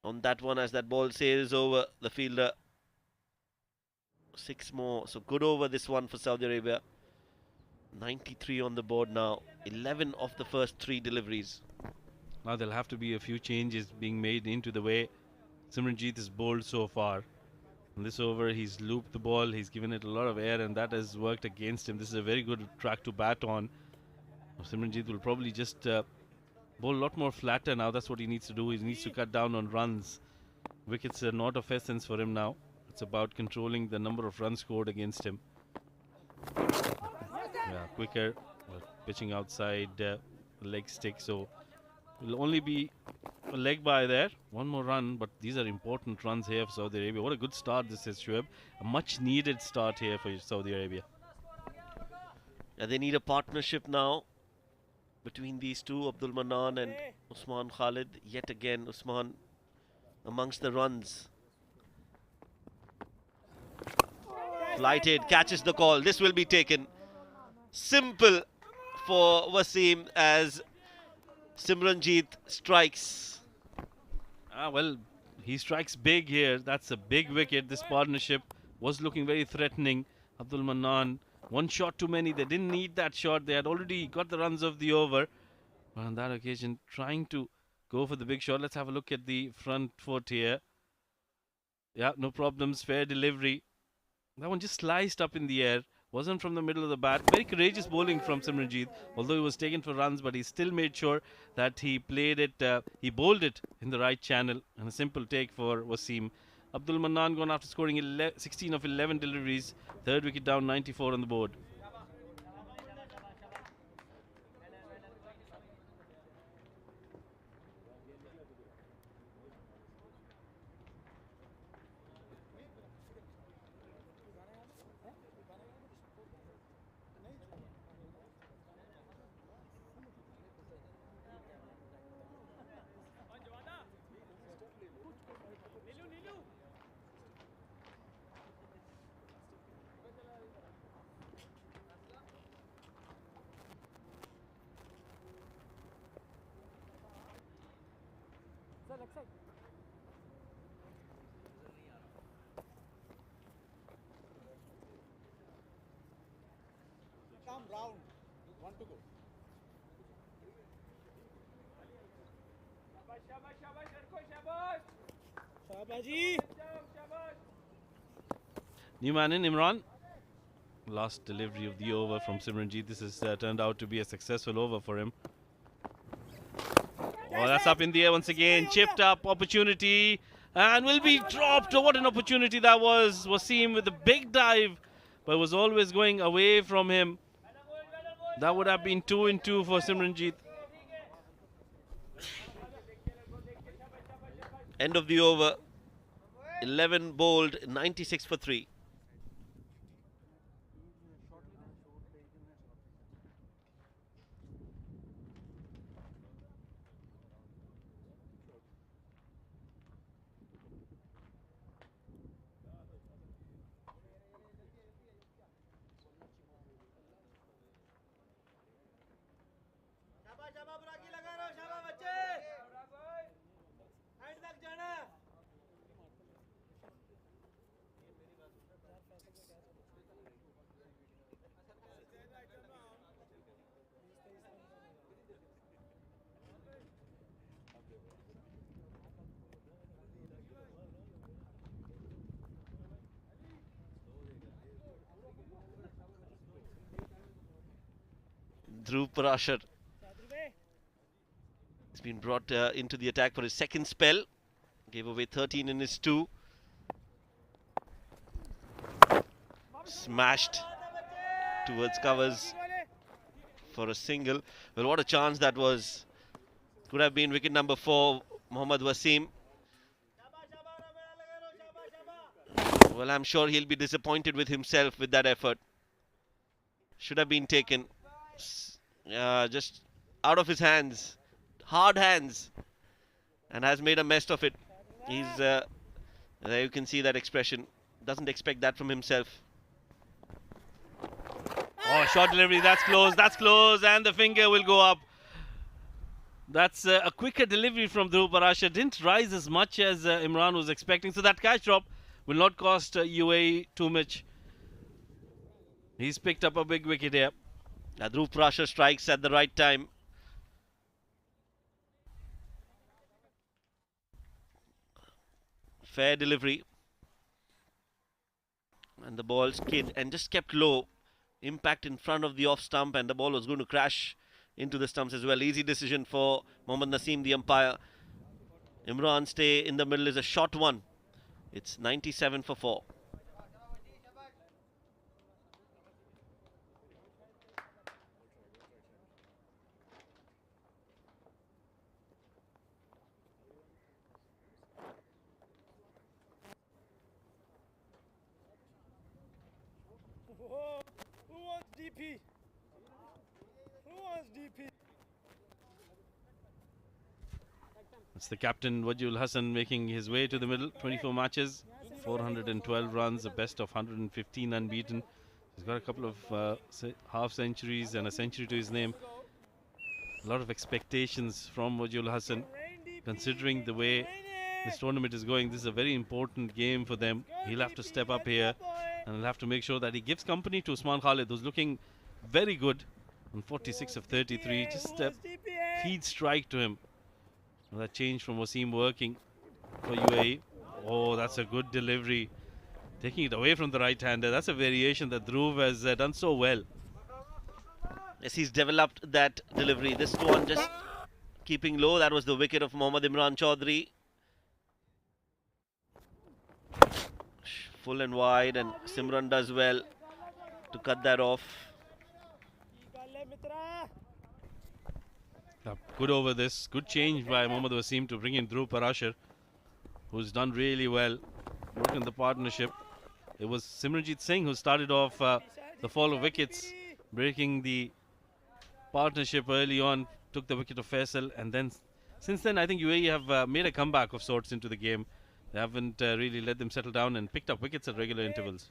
on that one as that ball sails over the fielder. 6 more, so good over this one for Saudi Arabia. 93 on the board now. 11 of the first 3 deliveries. Now there'll have to be a few changes being made into the way Simranjeet is bowled so far. In this over, he's looped the ball, he's given it a lot of air, and that has worked against him. This is a very good track to bat on. Simranjeet will probably just bowl a lot more flatter now. That's what he needs to do. He needs to cut down on runs. Wickets are not of essence for him now. It's about controlling the number of runs scored against him. Yeah, quicker, pitching outside leg stick, so will only be a leg by there. One more run, but these are important runs here for Saudi Arabia. What a good start this is, Shoaib. A much needed start here for Saudi Arabia. They need a partnership now between these two, Abdul Manan and Usman Khalid. Yet again, Usman amongst the runs. Flighted, catches the call. This will be taken. Simple for Wasim as Simranjeet strikes. Well, he strikes big here. That's a big wicket. This partnership was looking very threatening. Abdul Manan, one shot too many. They didn't need that shot. They had already got the runs of the over. But on that occasion, trying to go for the big shot. Let's have a look at the front foot here. Yeah, no problems. Fair delivery. That one just sliced up in the air. Wasn't from the middle of the bat. Very courageous bowling from Simranjeet. Although he was taken for runs, but he still made sure that he played it, he bowled it in the right channel. And a simple take for Wasim. Abdul Manan gone after scoring 16 of 11 deliveries. 3rd wicket down, 94 on the board. Come round. One to go. Shabaji. New man in, Imran. Last delivery of the over from Simranjeet. This has turned out to be a successful over for him. Oh, that's up in the air once again. Chipped up, opportunity, and will be dropped. Oh, what an opportunity that was. Wasim with a big dive, but was always going away from him. That would have been 2 in 2 for Simranjeet. End of the over. 11 bowled, 96 for 3. Dhruv Parashar has been brought into the attack for his second spell. Gave away 13 in his 2. Smashed towards covers for a single. Well, what a chance that was. Could have been wicket number 4, Mohammad Wasim. Well, I'm sure he'll be disappointed with himself with that effort. Should have been taken. Just out of his hands. Hard hands. And has made a mess of it. He's there, you can see that expression. Doesn't expect that from himself. Oh, short delivery. That's close, and the finger will go up. That's a quicker delivery from Dhruv Parashar. Didn't rise as much as Imran was expecting. So that catch drop will not cost UAE too much. He's picked up a big wicket here. Dhruv Parashar strikes at the right time. Fair delivery. And the ball skid and just kept low. Impact in front of the off stump, and the ball was going to crash into the stumps as well. Easy decision for Mohammad Naseem, the umpire. Imran stay in the middle is a short one. It's 97 for 4. Who wants DP? Who wants DP? It's the captain Wajul Hassan making his way to the middle. 24 matches, 412 runs, a best of 115 unbeaten. He's got a couple of half centuries and a century to his name. A lot of expectations from Wajul Hassan. Considering the way this tournament is going, this is a very important game for them. He'll have to step up here, and he'll have to make sure that he gives company to Usman Khalid, who's looking very good on 46 of 33. Just a feed strike to him. That change from Wasim working for UAE. Oh, that's a good delivery. Taking it away from the right-hander. That's a variation that Dhruv has done so well. Yes, he's developed that delivery. This one just keeping low. That was the wicket of Mohammad Imran Chaudhry. Full and wide, and Simran does well to cut that off. Good over this. Good change by Mohammad Wasim to bring in Dhruv Parashar, who's done really well. Work in the partnership. It was Simranjeet Singh who started off the fall of wickets, breaking the partnership early on, took the wicket of Faisal, and then since then I think UAE have made a comeback of sorts into the game. They haven't really let them settle down and picked up wickets at regular intervals.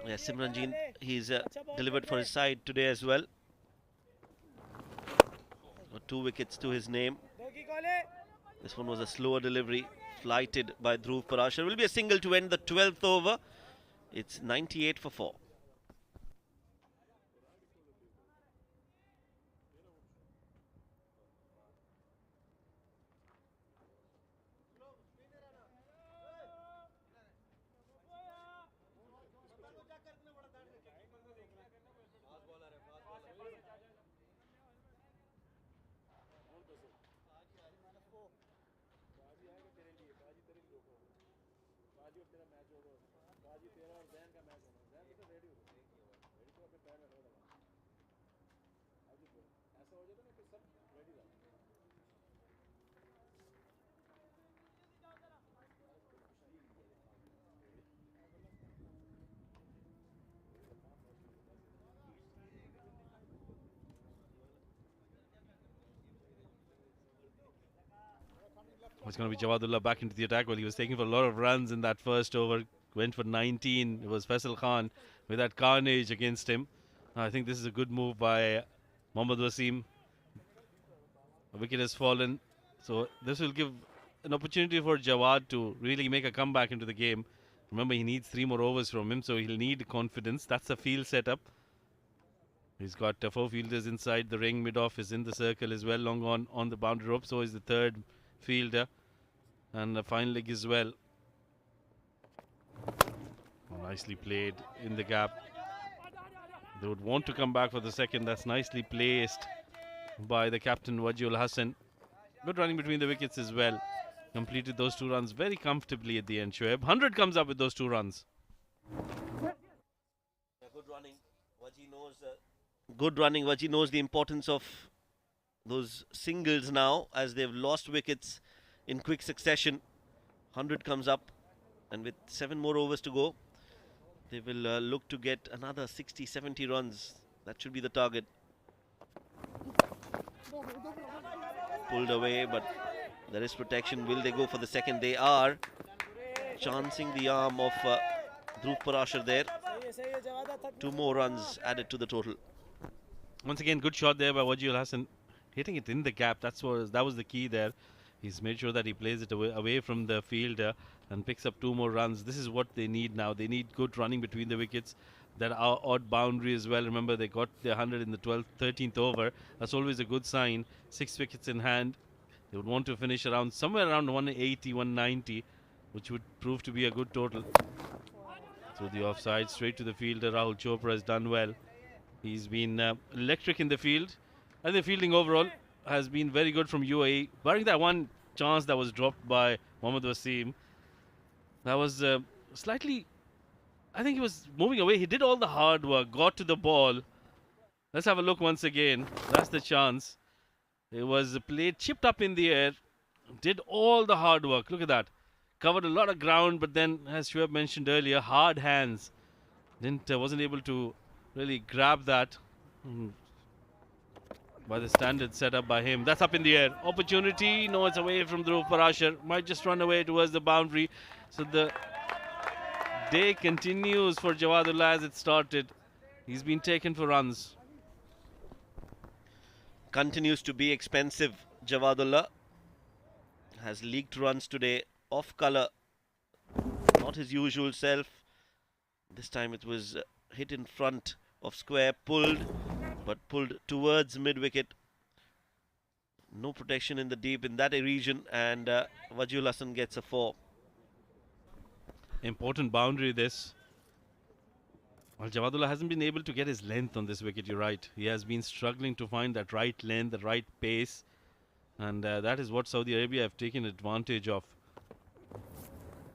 Yeah, Simranjeet, he's delivered for his side today as well. 2 wickets to his name. This one was a slower delivery, flighted by Dhruv Parashar. Will be a single to end the 12th over. It's 98 for 4. It's going to be Jawadullah back into the attack. Well, he was taking for a lot of runs in that first over. Went for 19. It was Faisal Khan with that carnage against him. I think this is a good move by Mohammad Wasim. A wicket has fallen. So this will give an opportunity for Jawad to really make a comeback into the game. Remember, he needs 3 more overs from him, so he'll need confidence. That's the field setup. He's got 4 fielders inside the ring. Mid-off is in the circle as well, long on the boundary rope. So is the third fielder. And the fine leg as well. Oh, nicely played in the gap. They would want to come back for the second. That's nicely placed by the captain Wajiul Hassan. Good running between the wickets as well. Completed those 2 runs very comfortably at the end. Shoaib 100 comes up with those 2 runs. Good running. Good running. Waji knows the importance of those singles now, as they've lost wickets in quick succession. 100 comes up, and with 7 more overs to go, they will look to get another 60-70 runs. That should be the target. Pulled away, but there is protection. Will they go for the second? They are. Chancing the arm of Dhruv Parashar there. 2 more runs added to the total. Once again, good shot there by Wajiul Hassan. Hitting it in the gap. That was the key there. He's made sure that he plays it away from the fielder and picks up 2 more runs. This is what they need now. They need good running between the wickets. That odd boundary as well. Remember, they got their 100 in the 13th over. That's always a good sign. 6 wickets in hand. They would want to finish around somewhere around 180, 190, which would prove to be a good total. Through the offside, straight to the fielder. Rahul Chopra has done well. He's been electric in the field. And the fielding overall has been very good from UAE. Barring that one chance that was dropped by Mohammad Wasim. That was slightly... I think he was moving away. He did all the hard work, got to the ball. Let's have a look once again. That's the chance. It was played, chipped up in the air. Did all the hard work. Look at that. Covered a lot of ground, but then, as Shoaib mentioned earlier, hard hands. Wasn't able to really grab that by the standard set up by him. That's up in the air. Opportunity. No, it's away from Dhruv Parashar. Might just run away towards the boundary. So the day continues for Jawadullah as it started. He's been taken for runs. Continues to be expensive. Jawadullah has leaked runs today. Off colour. Not his usual self. This time it was hit in front of square. Pulled. But pulled towards mid-wicket. No protection in the deep in that region, and Wajiul Hassan gets a 4. Important boundary this. Well, Jawadullah hasn't been able to get his length on this wicket, you're right. He has been struggling to find that right length, the right pace, and that is what Saudi Arabia have taken advantage of.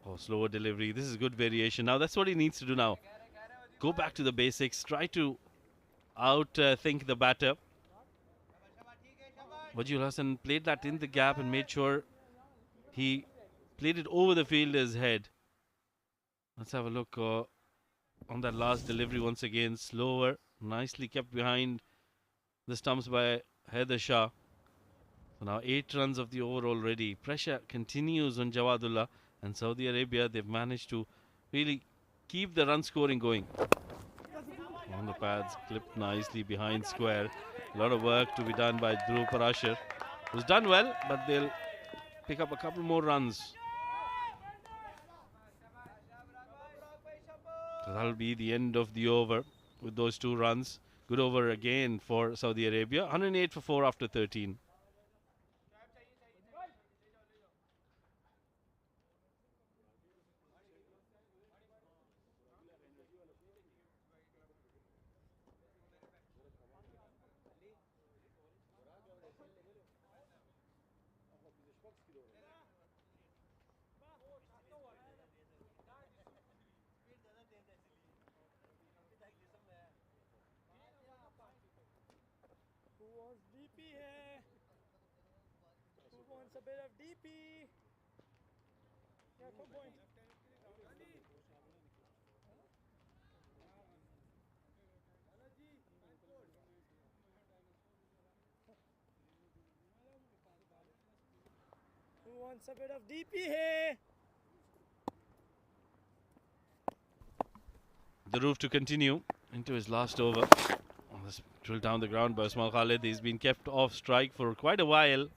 Oh, slower delivery. This is good variation. Now that's what he needs to do now. Go back to the basics. Try to think the batter. Wajiul Hassan played that in the gap and made sure he played it over the fielder's head. Let's have a look on that last delivery once again. Slower, nicely kept behind the stumps by Haider Shah. So now 8 runs of the over already. Pressure continues on Jawadullah, and Saudi Arabia, they've managed to really keep the run scoring going. On the pads, clipped nicely behind square. A lot of work to be done by Dhruv Parashar. It was done well, but they'll pick up a couple more runs. So that'll be the end of the over with those 2 runs. Good over again for Saudi Arabia. 108 for 4 after 13. Who wants DP here? Who wants a bit of DP? Yeah, come point. Who wants a bit of DP here? The Roof to continue into his last over. This drilled down the ground by Usman Khalid. He's been kept off strike for quite a while.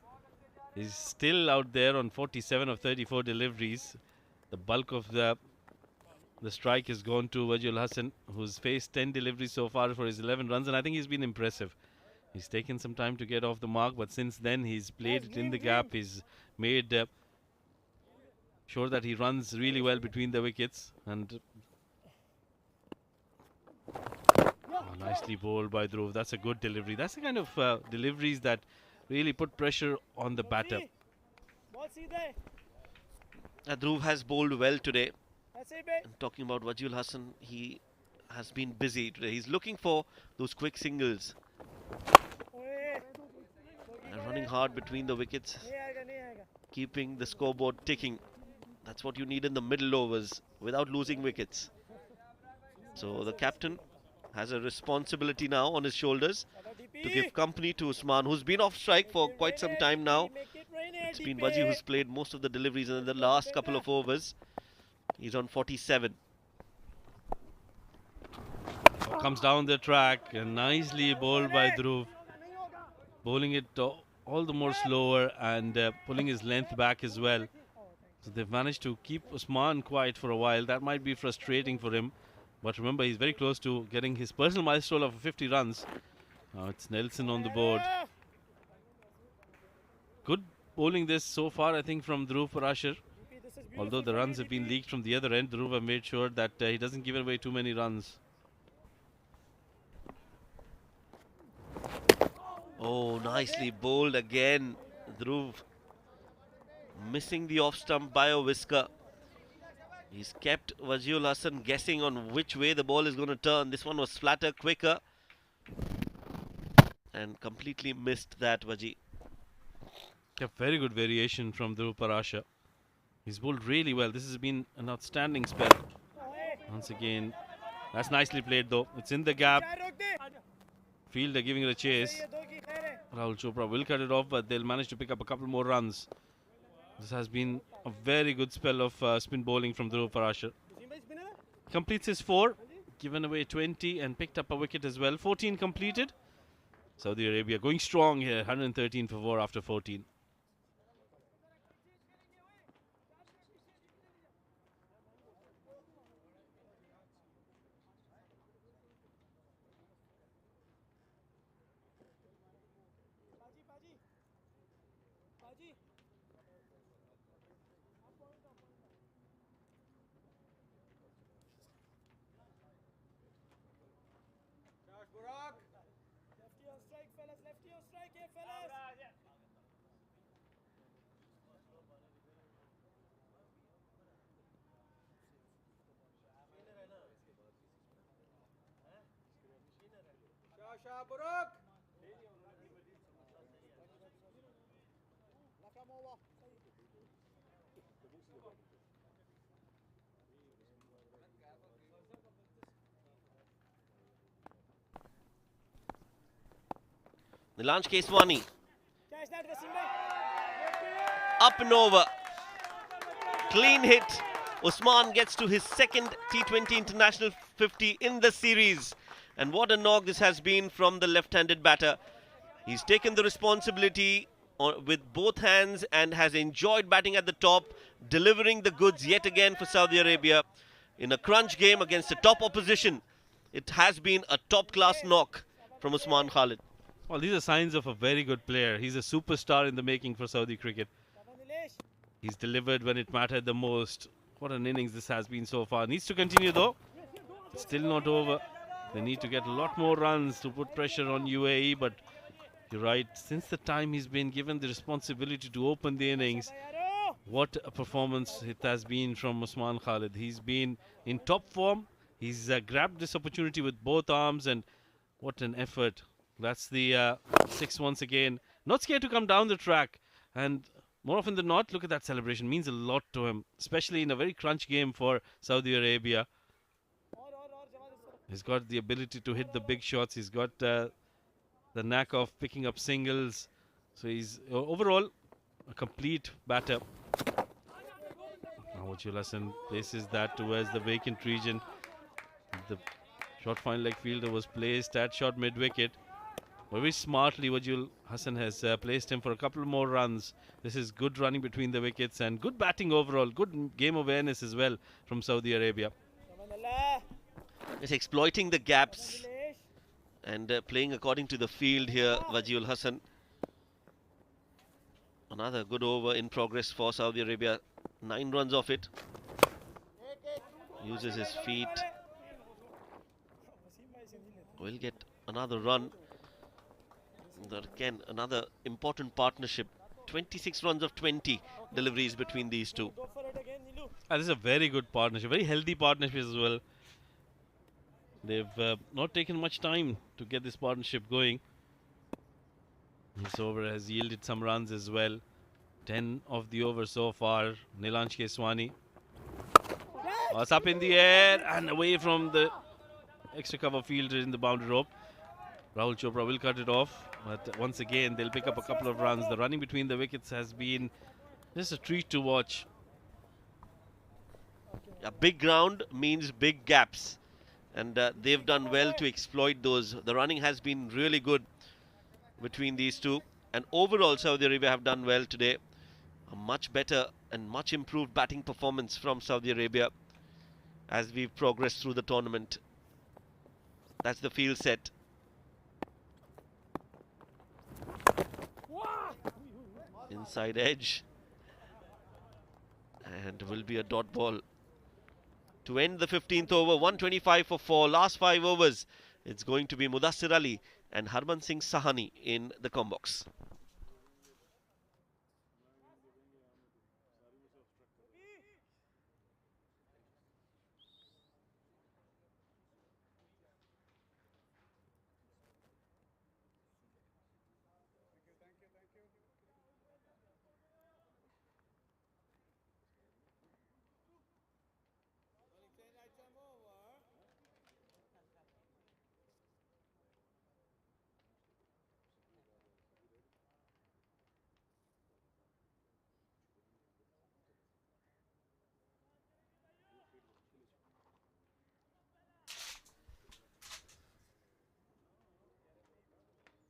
He's still out there on 47 of 34 deliveries. The bulk of the strike has gone to Wajul Hassan, who's faced 10 deliveries so far for his 11 runs, and I think he's been impressive. He's taken some time to get off the mark, but since then he's played it in the gap. He's made sure that he runs really well between the wickets, and nicely bowled by Dhruv. That's a good delivery. That's the kind of deliveries that really put pressure on the batter. Dhruv has bowled well today. And talking about Wajul Hassan, he has been busy today. He's looking for those quick singles. And running hard between the wickets, keeping the scoreboard ticking. That's what you need in the middle overs without losing wickets. So the captain has a responsibility now on his shoulders to give company to Usman, who's been off strike for quite some time now. It's been Waji who's played most of the deliveries in the last couple of overs. He's on 47. Comes down the track and nicely bowled by Dhruv. Bowling it all the more slower and pulling his length back as well. So they've managed to keep Usman quiet for a while. That might be frustrating for him. But remember, he's very close to getting his personal milestone of 50 runs. Now it's Nelson on the board. Good bowling this so far, I think, from Dhruv Parashar. Although the runs have been leaked from the other end, Dhruv have made sure that he doesn't give away too many runs. Oh, nicely bowled again. Dhruv missing the off stump by a whisker. He's kept Wajul Hassan guessing on which way the ball is going to turn. This one was flatter, quicker. And completely missed that, Waji. A very good variation from Dhruv Parashar. He's bowled really well. This has been an outstanding spell. Once again, that's nicely played though. It's in the gap. Fielder giving it a chase. Rahul Chopra will cut it off, but they'll manage to pick up a couple more runs. This has been a very good spell of spin bowling from Dhruv Parashar. Completes his 4, given away 20 and picked up a wicket as well. 14 completed. Saudi Arabia going strong here, 113 for 4 after 14. Lefty on strike, fellas. Lefty on strike here, fellas. Nilanj Keswani. Up and over. Clean hit. Usman gets to his second T20 international 50 in the series. And what a knock this has been from the left-handed batter. He's taken the responsibility with both hands and has enjoyed batting at the top, delivering the goods yet again for Saudi Arabia in a crunch game against a top opposition. It has been a top-class knock from Usman Khalid. Well, these are signs of a very good player. He's a superstar in the making for Saudi cricket. He's delivered when it mattered the most. What an innings this has been so far. Needs to continue though. It's still not over. They need to get a lot more runs to put pressure on UAE, but you're right. Since the time he's been given the responsibility to open the innings, what a performance it has been from Usman Khalid. He's been in top form. He's grabbed this opportunity with both arms, and what an effort. That's the 6 once again. Not scared to come down the track, and more often than not, look at that celebration. Means a lot to him, especially in a very crunch game for Saudi Arabia. He's got the ability to hit the big shots. He's got the knack of picking up singles. So he's overall a complete batter. Now Wajul Hassan places that towards the vacant region. The short fine leg fielder was placed at short mid-wicket. Very smartly, Wajul Hassan has placed him for a couple more runs. This is good running between the wickets and good batting overall. Good game awareness as well from Saudi Arabia. It's exploiting the gaps and playing according to the field here, Wajul Hassan. Another good over in progress for Saudi Arabia. 9 runs off it. Uses his feet. Will get another run. Again, another important partnership. 26 runs of 20 deliveries between these two. This is a very good partnership, very healthy partnership as well. They've not taken much time to get this partnership going. This over has yielded some runs as well. 10 of the over so far. Nilansh Keswani. It's up in the air and away from the extra cover fielder in the boundary rope. Rahul Chopra will cut it off, but once again they'll pick up a couple of runs. The running between the wickets has been just a treat to watch. A big ground means big gaps, and they've done well to exploit those. The running has been really good between these two, and overall Saudi Arabia have done well today. A much better and much improved batting performance from Saudi Arabia as we've progressed through the tournament. That's the field set. Inside edge, and will be a dot ball to end the 15th over. 125 for 4. Last 5 overs. It's going to be Mudassir Ali and Harman Singh Sahani in the combox.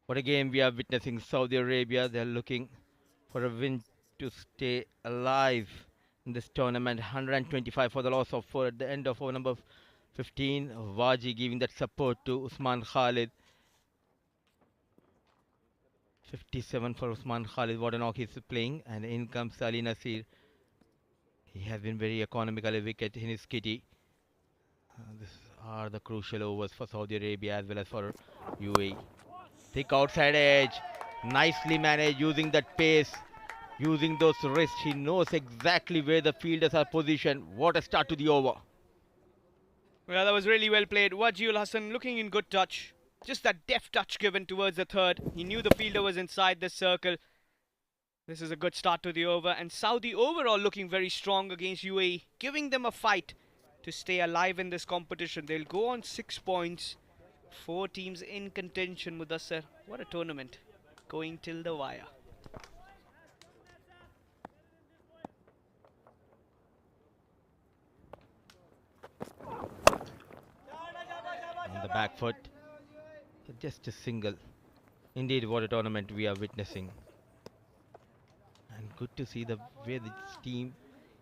What a game we are witnessing. Saudi Arabia, they're looking for a win to stay alive in this tournament. 125 for the loss of 4 at the end of over number 15. Waji giving that support to Usman Khalid. 57 for Usman Khalid. What a knock he's playing. And in comes Ali Nasir. He has been very economical a wicket in his kitty. These are the crucial overs for Saudi Arabia as well as for UAE. Thick outside edge, nicely managed, using that pace, using those wrists. He knows exactly where the fielders are positioned. What a start to the over. Well, that was really well played. Wajul Hassan looking in good touch. Just that deft touch given towards the third. He knew the fielder was inside the circle. This is a good start to the over. And Saudi overall looking very strong against UAE, giving them a fight to stay alive in this competition. They'll go on 6 points. 4 teams in contention, Mudassir. What a tournament. Going till the wire. On the back foot. Just a single. Indeed, what a tournament we are witnessing. Good to see the way this team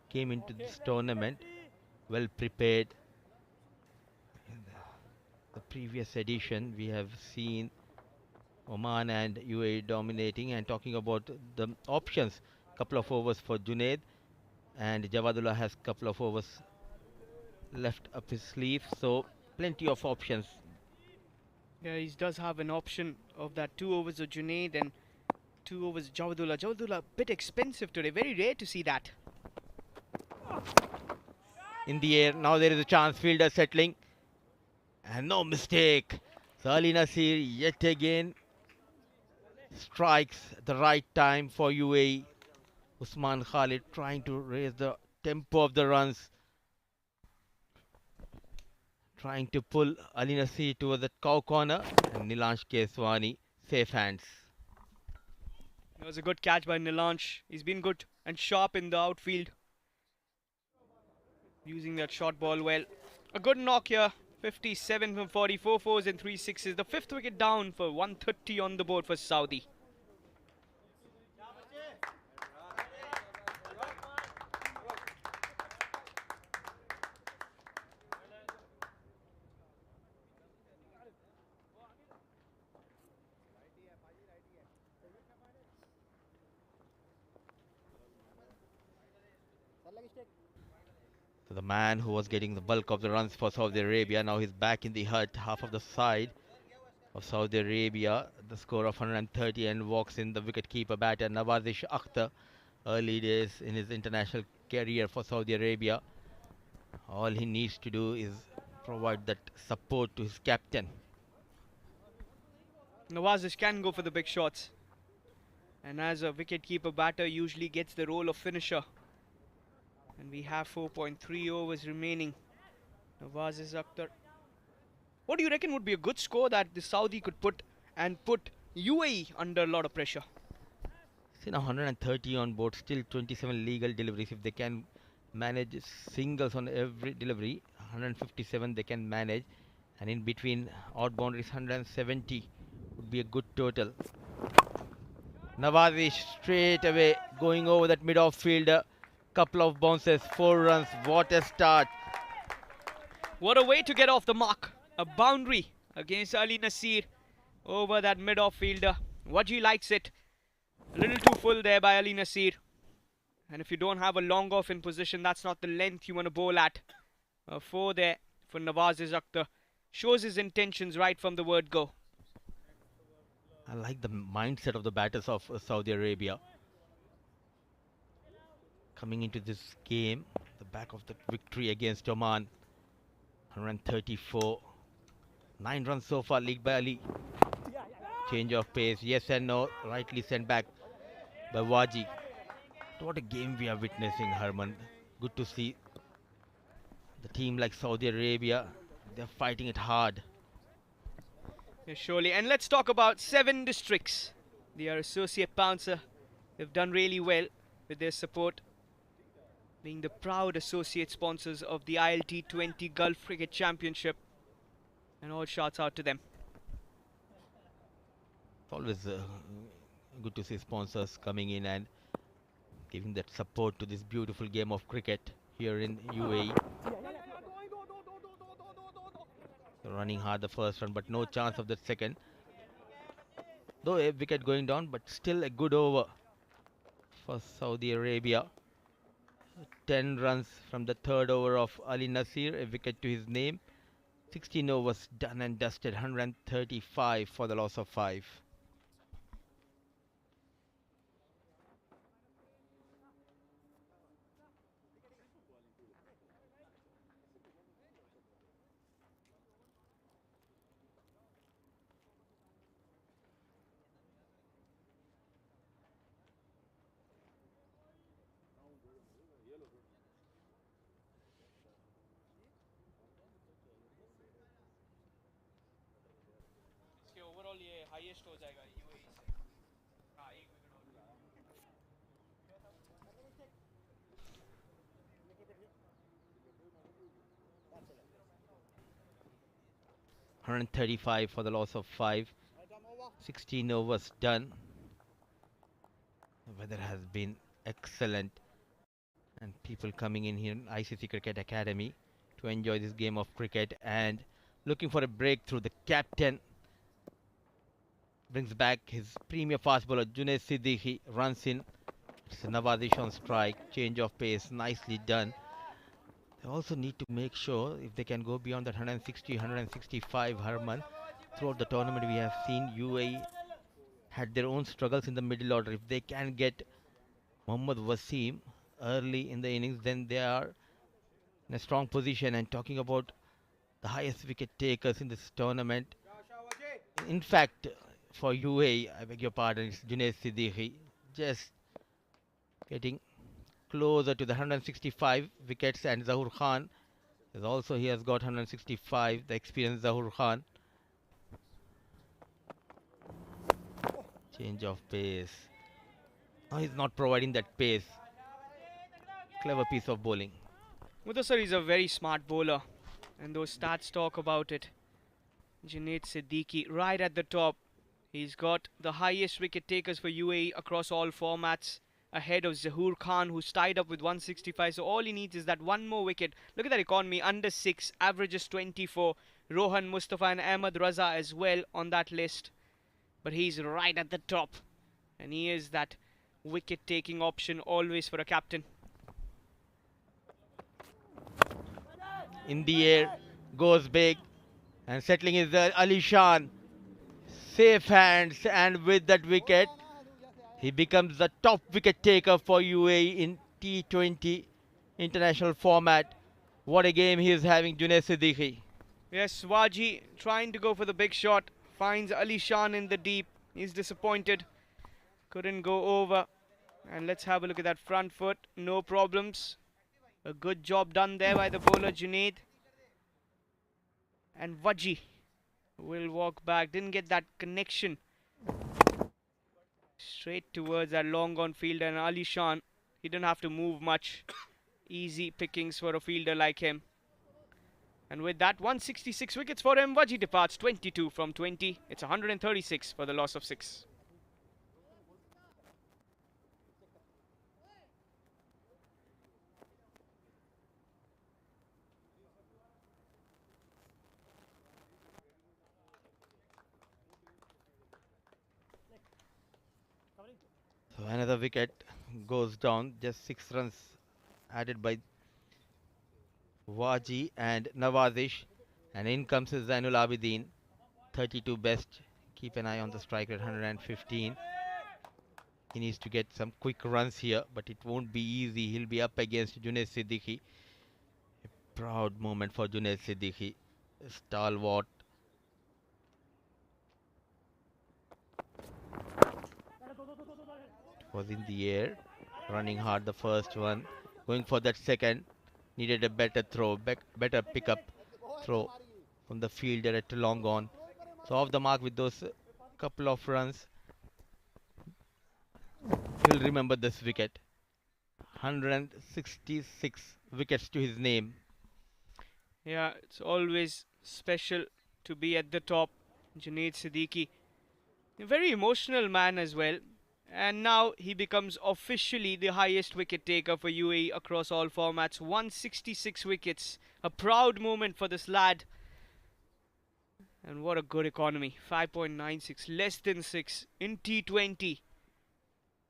came into this tournament, well prepared. In the previous edition, we have seen Oman and UAE dominating, and talking about the options, couple of overs for Junaid, and Javadullah has couple of overs left up his sleeve, so plenty of options. Yeah, he does have an option of that 2 overs of Junaid and 2 overs Javadullah. Javadullah a bit expensive today, very rare to see that. In the air, now there is a chance, fielder settling, and no mistake. So Ali Nasir yet again strikes at the right time for UAE. Usman Khalid trying to raise the tempo of the runs, trying to pull Ali Nasir towards the cow corner, and Nilansh Keswani safe hands. It was a good catch by Nilansh. He's been good and sharp in the outfield, using that short ball well. A good knock here. 57 from 44 fours and 3 sixes. The 5th wicket down for 130 on the board for Saudi. So the man who was getting the bulk of the runs for Saudi Arabia, now he's back in the hut, half of the side of Saudi Arabia. The score of 130, and walks in the wicket-keeper batter Nawazish Akhtar. Early days in his international career for Saudi Arabia. All he needs to do is provide that support to his captain. Nawazish can go for the big shots, and as a wicket-keeper batter usually gets the role of finisher. And we have 4.3 overs remaining. Nawazish Akhtar. What do you reckon would be a good score that the Saudi could put UAE under a lot of pressure? See, now 130 on board, still 27 legal deliveries. If they can manage singles on every delivery, 157 they can manage, and in between odd boundaries 170 would be a good total. Nawazish straight away going over that mid-off fielder. Couple of bounces, 4 runs. What a start! What a way to get off the mark. A boundary against Ali Nasir over that mid-off fielder. Waji likes it. A little too full there by Ali Nasir. And if you don't have a long off in position, that's not the length you want to bowl at. A 4 there for Nawazish Akhtar. Shows his intentions right from the word go. I like the mindset of the batters of Saudi Arabia. Coming into this game, the back of the victory against Oman. 134. 9 runs so far, leagued by Ali. Change of pace, yes and no, rightly sent back by Waji. What a game we are witnessing, Harman. Good to see the team like Saudi Arabia. They're fighting it hard. Yes, surely. And let's talk about 7 districts. They are associate bouncer. They've done really well with their support, being the proud associate sponsors of the ILT20 Gulf Cricket Championship. And all shouts out to them. It's always good to see sponsors coming in and giving that support to this beautiful game of cricket here in UAE. Running hard the first run, but no chance of the second. Though a wicket going down, but still a good over for Saudi Arabia. 10 runs from the 3rd over of Ali Nasir, a wicket to his name. 16 overs done and dusted, 135 for the loss of 5. Overall ये highest हो जाएगा UAE से। हाँ, एक wicket और। 135 for the loss of 5. 16 overs done. The weather has been excellent. And people coming in here in ICC Cricket Academy to enjoy this game of cricket and looking for a breakthrough. The captain brings back his premier fast bowler Junaid Siddiqui, runs in. It's a Nawazish on strike, change of pace, nicely done. They also need to make sure if they can go beyond that 160, 165 Harman. Throughout the tournament we have seen UAE had their own struggles in the middle order. If they can get Mohammad Wasim early in the innings, then they are in a strong position. And talking about the highest wicket takers in this tournament, in fact, for UAE, I beg your pardon, it's Junaid Siddiqui, just getting closer to the 165 wickets, and Zahur Khan is also, he has got 165, the experienced Zahur Khan. Change of pace. Oh, he's not providing that pace. Clever piece of bowling. Mudassar is a very smart bowler, and those stats talk about it. Junaid Siddiqui right at the top. He's got the highest wicket takers for UAE across all formats, ahead of Zahur Khan, who's tied up with 165. So all he needs is that one more wicket. Look at that economy, under 6, averages 24. Rohan, Mustafa and Ahmed Raza as well on that list. But he's right at the top, and he is that wicket-taking option always for a captain. In the air, goes big, and settling is Ali Shan. Safe hands, and with that wicket, he becomes the top wicket taker for UAE in T20 international format. What a game he is having, Junaid Siddiqui. Yes, Waji trying to go for the big shot, finds Ali Shan in the deep. He's disappointed, couldn't go over. And let's have a look at that front foot, no problems. A good job done there by the bowler Junaid. And Waji will walk back, didn't get that connection. Straight towards that long on fielder, and Ali Shan, he didn't have to move much. Easy pickings for a fielder like him. And with that, 166 wickets for him. Waji departs 22 from 20. It's 136 for the loss of 6. So another wicket goes down, just 6 runs added by Waji and Nawazish, and in comes Zainul Abidin, 32 best. Keep an eye on the strike rate, 115. He needs to get some quick runs here, but it won't be easy. He'll be up against Junaid Siddiqui. A proud moment for Junaid Siddiqui, stalwart. Was in the air, running hard the first one, going for that second. Needed a better throw, better pickup throw from the fielder at long on. So off the mark with those couple of runs. He'll remember this wicket. 166 wickets to his name. Yeah, it's always special to be at the top. Junaid Siddiqui, a very emotional man as well. And now he becomes officially the highest wicket taker for UAE across all formats. 166 wickets. A proud moment for this lad. And what a good economy. 5.96, less than 6 in T20.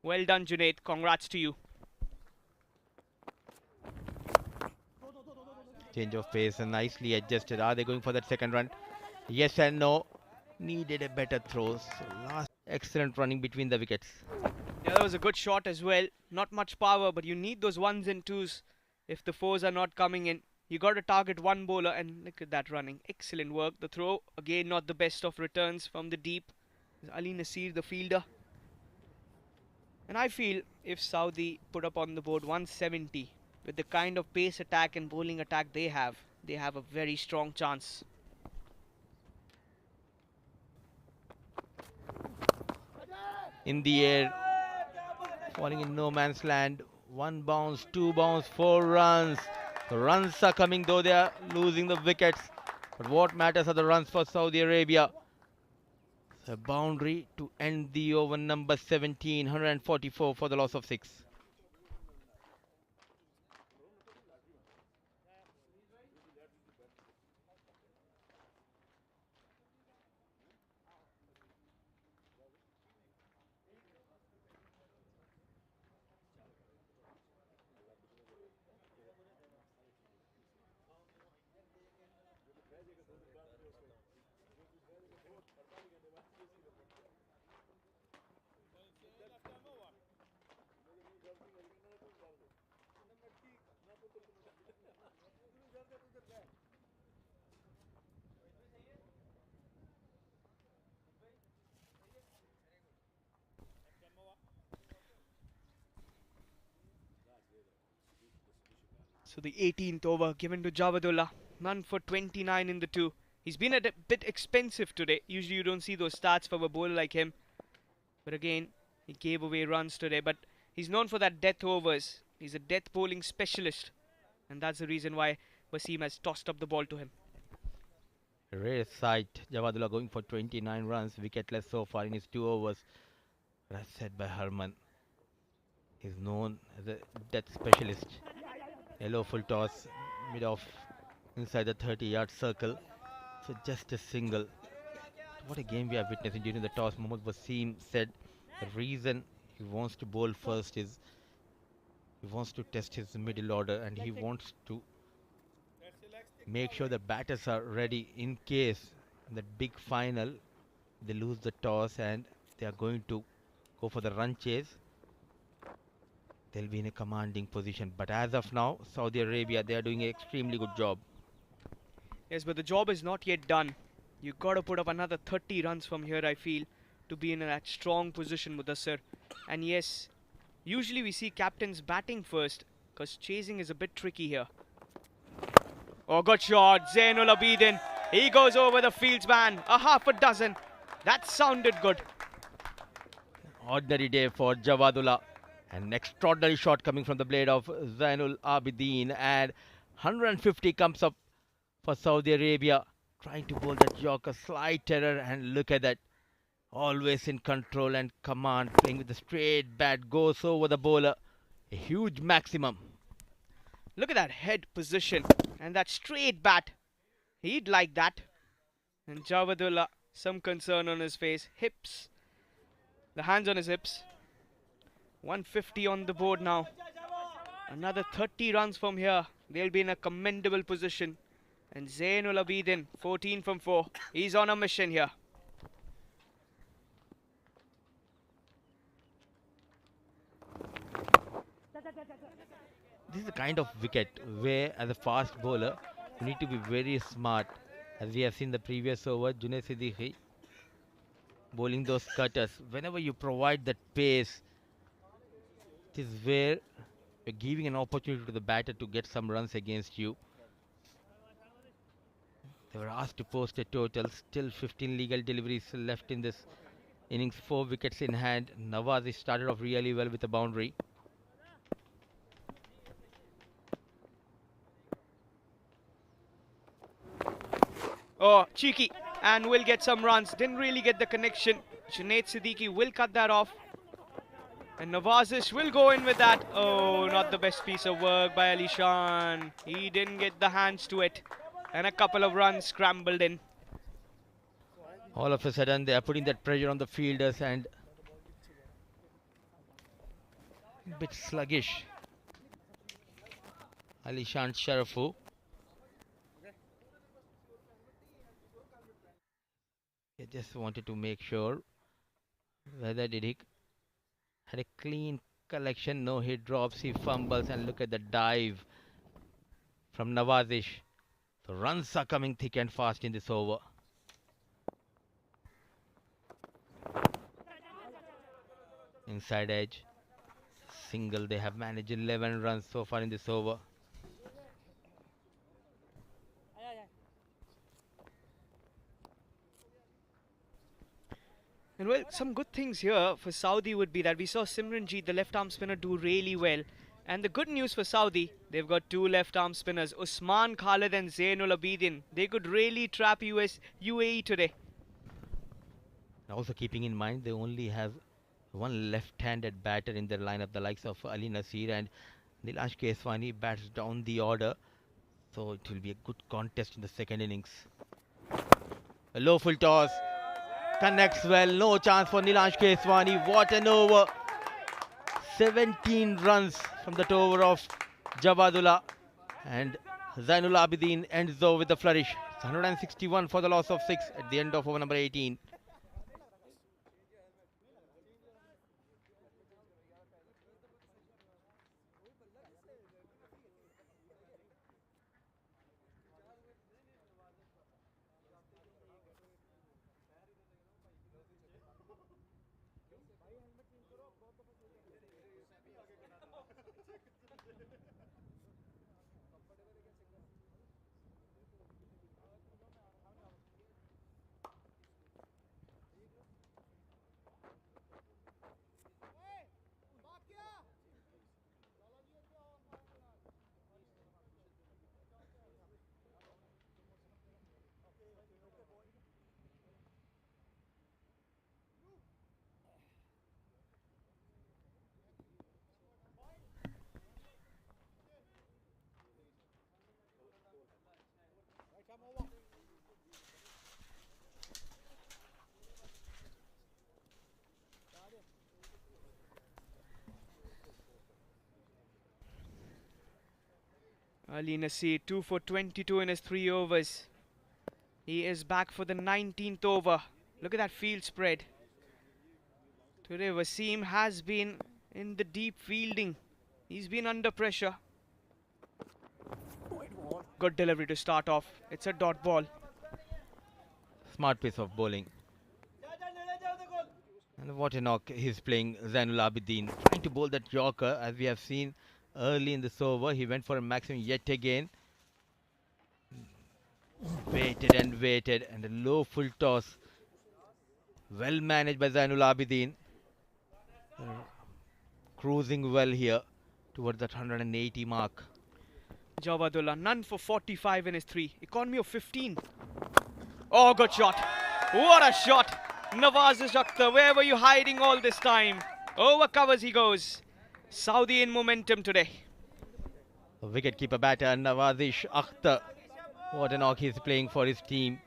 Well done, Junaid. Congrats to you. Change of pace and nicely adjusted. Are they going for that second run? Yes and no. Needed a better throw. So last excellent running between the wickets. Yeah, that was a good shot as well. Not much power, but you need those ones and twos if the fours are not coming in. You got to target one bowler, and look at that running. Excellent work. The throw, again, not the best of returns from the deep. Ali Nasir, the fielder. And I feel if Saudi put up on the board 170 with the kind of pace attack and bowling attack they have a very strong chance. In the air, falling in no man's land. 1 bounce, 2 bounce, 4 runs. The runs are coming, though they are losing the wickets. But what matters are the runs for Saudi Arabia. The boundary to end the over, number 17, 144 for the loss of 6. So the 18th over given to Javadullah. None for 29 in the two. He's been a bit expensive today. Usually you don't see those stats from a bowler like him. But again, he gave away runs today. But he's known for that death overs. He's a death bowling specialist. And that's the reason why Wasim has tossed up the ball to him. Rare sight. Javadullah going for 29 runs, wicketless so far in his 2 overs. As said by Harman, he's known as a death specialist. Yellow full toss, mid off inside the 30-yard circle. So just a single. What a game we are witnessing during the toss. Mohammad Wasim said the reason he wants to bowl first is he wants to test his middle order and he wants to make sure the batters are ready in case in that big final they lose the toss and they are going to go for the run chase. They'll be in a commanding position. But as of now, Saudi Arabia, they are doing an extremely good job. Yes, but the job is not yet done. You've got to put up another 30 runs from here, I feel, to be in that strong position, Mudassir. And yes, usually we see captains batting first, because chasing is a bit tricky here. Oh, good shot. Zainul Abidin. He goes over the fieldsman. A half a dozen. That sounded good. Ordinary day for Javadullah. An extraordinary shot coming from the blade of Zainul Abidin. And 150 comes up for Saudi Arabia. Trying to bowl that Yorker. Slight error. And look at that. Always in control and command. Playing with the straight bat. Goes over the bowler. A huge maximum. Look at that head position. And that straight bat. He'd like that. And Javadullah, some concern on his face. Hips. The hands on his hips. 150 on the board now. Another 30 runs from here. They'll be in a commendable position. And Zainul Abidin, 14 from 4. He's on a mission here. This is the kind of wicket where, as a fast bowler, you need to be very smart. As we have seen the previous over, Junaid Siddiqui bowling those cutters. Whenever you provide that pace, it is where you're giving an opportunity to the batter to get some runs against you. They were asked to post a total. Still 15 legal deliveries left in this innings. 4 wickets in hand. Nawazi started off really well with a boundary. Oh, cheeky. And will get some runs. Didn't really get the connection. Junaid Siddiqui will cut that off. And Nawazish will go in with that. Oh, not the best piece of work by Ali Shan. He didn't get the hands to it. And a couple of runs scrambled in. All of a sudden, they are putting that pressure on the fielders and a bit sluggish. Ali Shan Sharafu. He just wanted to make sure whether did he had a clean collection. No, he drops, he fumbles, and look at the dive from Nawazish. The runs are coming thick and fast in this over. Inside edge. Single. They have managed 11 runs so far in this over. And well, some good things here for Saudi would be that we saw Simranjeet, the left-arm spinner, do really well. And the good news for Saudi, they've got 2 left-arm spinners, Usman Khalid and Zainul Abidin. They could really trap UAE today. Also keeping in mind, they only have one left-handed batter in their lineup, the likes of Ali Nasir, and Nilansh Keswani bats down the order. So it will be a good contest in the second innings. A low full toss. Connects well. No chance for Nilansh Keswani. What an over. 17 runs from that over of Javadullah. And Zainul Abidin ends over with a flourish. It's 161 for the loss of 6 at the end of over number 18. Ali Nasir 2 for 22 in his 3 overs. He is back for the 19th over. Look at that field spread. Today Wasim has been in the deep fielding. He's been under pressure. Good delivery to start off. It's a dot ball. Smart piece of bowling. And what a knock he's playing, Zainul Abidin. Trying to bowl that Yorker, as we have seen early in this over. He went for a maximum yet again. Waited, and a low full toss. Well managed by Zainul Abidin. Cruising well here towards that 180 mark. Jawadullah, none for 45 in his 3. Economy of 15. Oh, good shot. What a shot. Nawazish Akhtar, where were you hiding all this time? Over covers he goes. Saudi in momentum today. Wicket-keeper batter Nawazish Akhtar. What a knock he's playing for his team.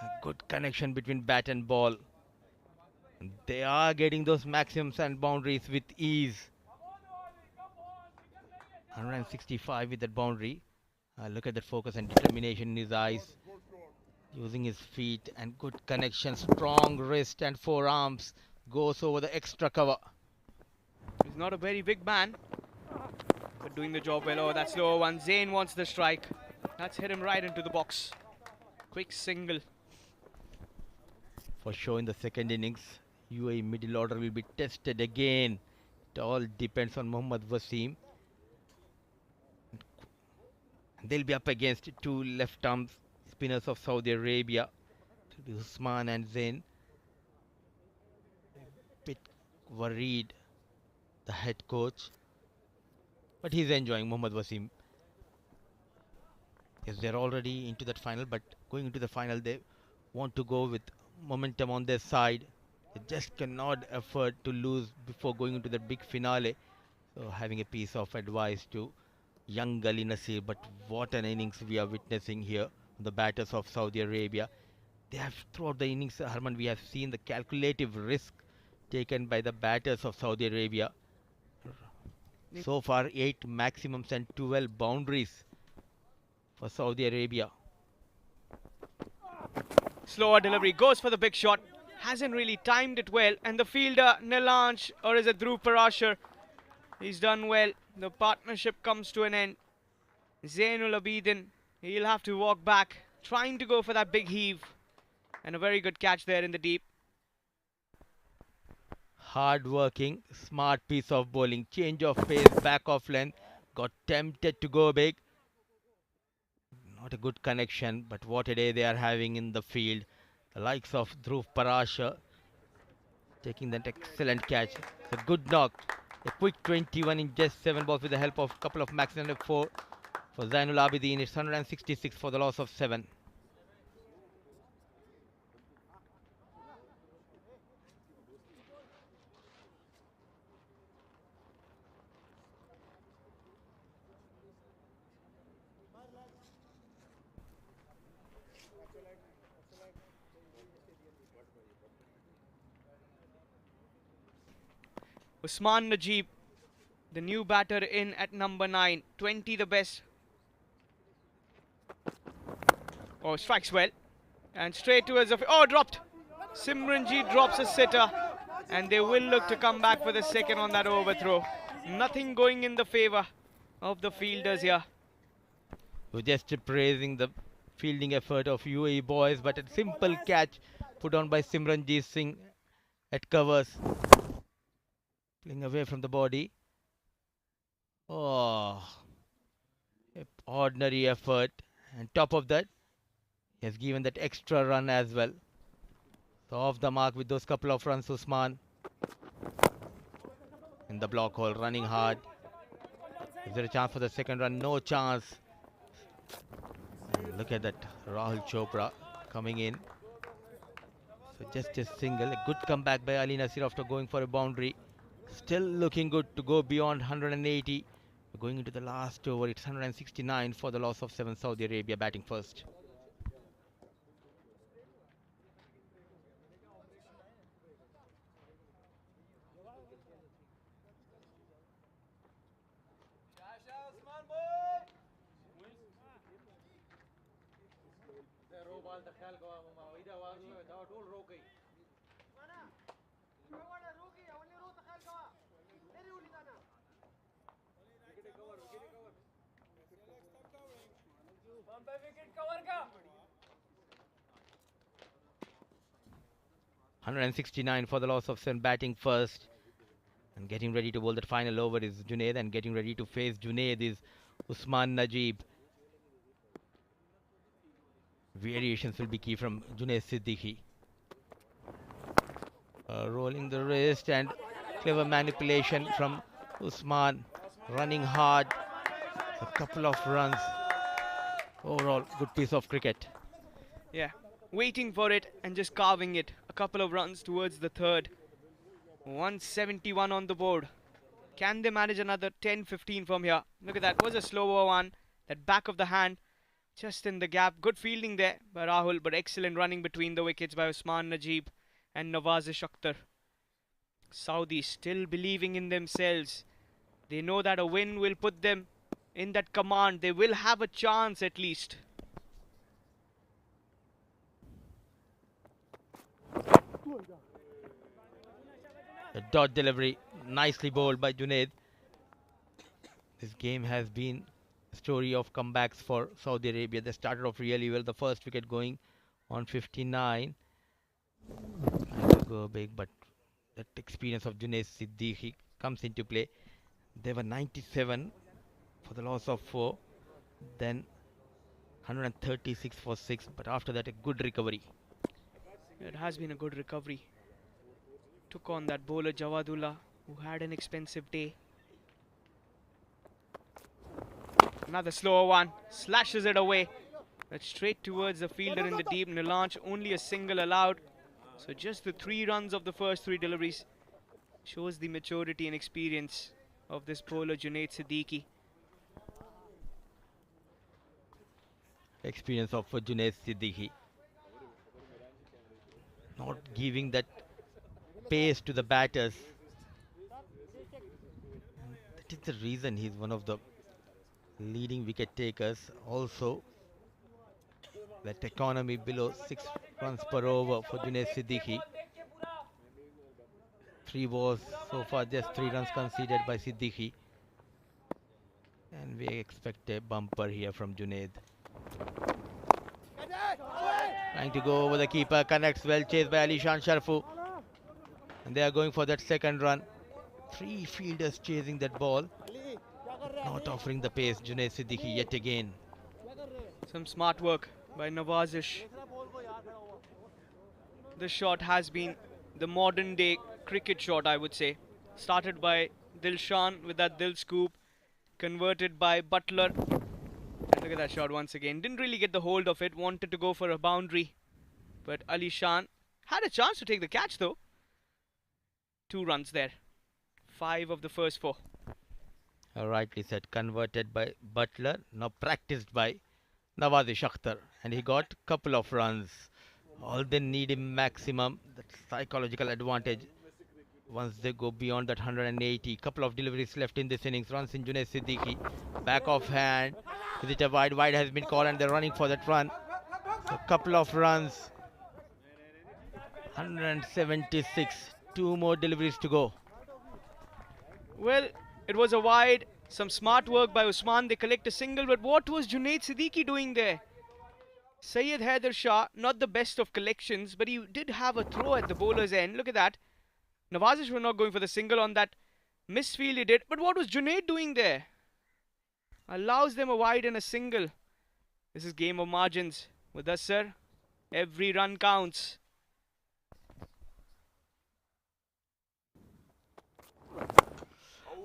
A good connection between bat and ball. They are getting those maximums and boundaries with ease. 165 with that boundary. Look at that focus and determination in his eyes. Using his feet and good connection. Strong wrist and forearms. Goes over the extra cover. He's not a very big man, but doing the job well. Oh, that's low one. Zain wants the strike. That's hit him right into the box. Quick single. For sure in the second innings, UAE middle order will be tested again. It all depends on Mohammad Wasim. They'll be up against two left-arm spinners of Saudi Arabia, Usman and Zain. Bit worried, the head coach, but he's enjoying Mohammad Wasim. Yes, they're already into that final, but going into the final, they want to go with momentum on their side. They just cannot afford to lose before going into the big finale. So having a piece of advice to young Ali Nasir, but what an innings we are witnessing here. The batters of Saudi Arabia. They have, throughout the innings, Harman, we have seen the calculative risk taken by the batters of Saudi Arabia. So far, 8 maximums and 12 boundaries for Saudi Arabia. Slower delivery, goes for the big shot. Hasn't really timed it well. And the fielder, Nilansh, or is it Dhruv Parashar? He's done well. The partnership comes to an end. Zainul Abidin, he'll have to walk back, trying to go for that big heave. And a very good catch there in the deep. Hard working, smart piece of bowling. Change of pace, back of length. Got tempted to go big. Not a good connection, but what a day they are having in the field. The likes of Dhruv Parashar taking that excellent catch. It's a good knock. A quick 21 in just 7 balls with the help of a couple of max and a 4 for Zainul Abidin. It's 166 for the loss of 7. Usman Najib, the new batter in at number 9. 20 the best. Oh, strikes well. And straight towards the... Oh, dropped. Simranjeet drops a sitter. And they will look to come back for the second on that overthrow. Nothing going in the favour of the fielders here. We're just praising the fielding effort of UAE boys, but a simple catch put on by Simranjeet Singh at covers. Playing away from the body. Oh, ordinary effort. And top of that, he has given that extra run as well. So off the mark with those couple of runs, Usman. In the block hole, running hard. Is there a chance for the second run? No chance. And look at that, Rahul Chopra coming in. So just a single, a good comeback by Ali Nasir after going for a boundary. Still looking good to go beyond 180. We're going into the last over. It's 169 for the loss of 7. Saudi Arabia batting first. Wicket cover ka. 169 for the loss of Sen, batting first. And getting ready to bowl that final over is Junaid, and getting ready to face Junaid is Usman Najib. Variations will be key from Junaid Siddiqui. Rolling the wrist and clever manipulation from Usman. Running hard. A couple of runs. Overall, good piece of cricket. Yeah, waiting for it and just carving it. A couple of runs towards the third. 171 on the board. Can they manage another 10-15 from here? Look at that. Was a slower one. That back of the hand just in the gap. Good fielding there by Rahul, but excellent running between the wickets by Usman Najib and Nawazish Akhtar. Saudis still believing in themselves. They know that a win will put them in that command. They will have a chance at least. A dot delivery, nicely bowled by Junaid. This game has been a story of comebacks for Saudi Arabia. They started off really well. The first wicket going on 59. Trying to go big, but that experience of Junaid Siddiqui comes into play. They were 97 for the loss of 4. Then 136 for 6. But after that, a good recovery. It has been a good recovery. Took on that bowler Jawadullah, who had an expensive day. Another slower one. Slashes it away. That's straight towards the fielder in the deep. Nilanj, only a single allowed. So just the 3 runs of the first 3 deliveries shows the maturity and experience of this bowler Junaid Siddiqui. Experience of Junaid Siddiqui. Not giving that pace to the batters. That is the reason he's one of the leading wicket takers. Also, that economy below 6 runs per over for Junaid Siddiqui. 3 balls so far, just 3 runs conceded by Siddiqui. And we expect a bumper here from Junaid. Trying to go over the keeper, connects well, chased by Alishan Sharfu. And they are going for that second run. 3 fielders chasing that ball. Not offering the pace, Junaid Siddiqui yet again. Some smart work by Nawazish. This shot has been the modern day cricket shot, I would say. Started by Dilshan with that Dil scoop. Converted by Butler. And look at that shot once again. Didn't really get the hold of it. Wanted to go for a boundary. But Alishan had a chance to take the catch though. 2 runs there. 5 of the first 4. Rightly said, converted by Butler, now practiced by Nawazish Akhtar, and he got couple of runs. All they need is maximum, that psychological advantage. Once they go beyond that 180, couple of deliveries left in this innings. Runs in Junaid Siddiqui, back of hand. Is it a wide? Wide has been called, and they're running for that run. A couple of runs. 176. 2 more deliveries to go. Well, it was a wide. Some smart work by Usman. They collect a single. But what was Junaid Siddiqui doing there? Syed Haider Shah, not the best of collections, but he did have a throw at the bowler's end. Look at that. Nawazish were not going for the single on that misfield he did. But what was Junaid doing there? Allows them a wide and a single. This is game of margins. With us, sir, every run counts.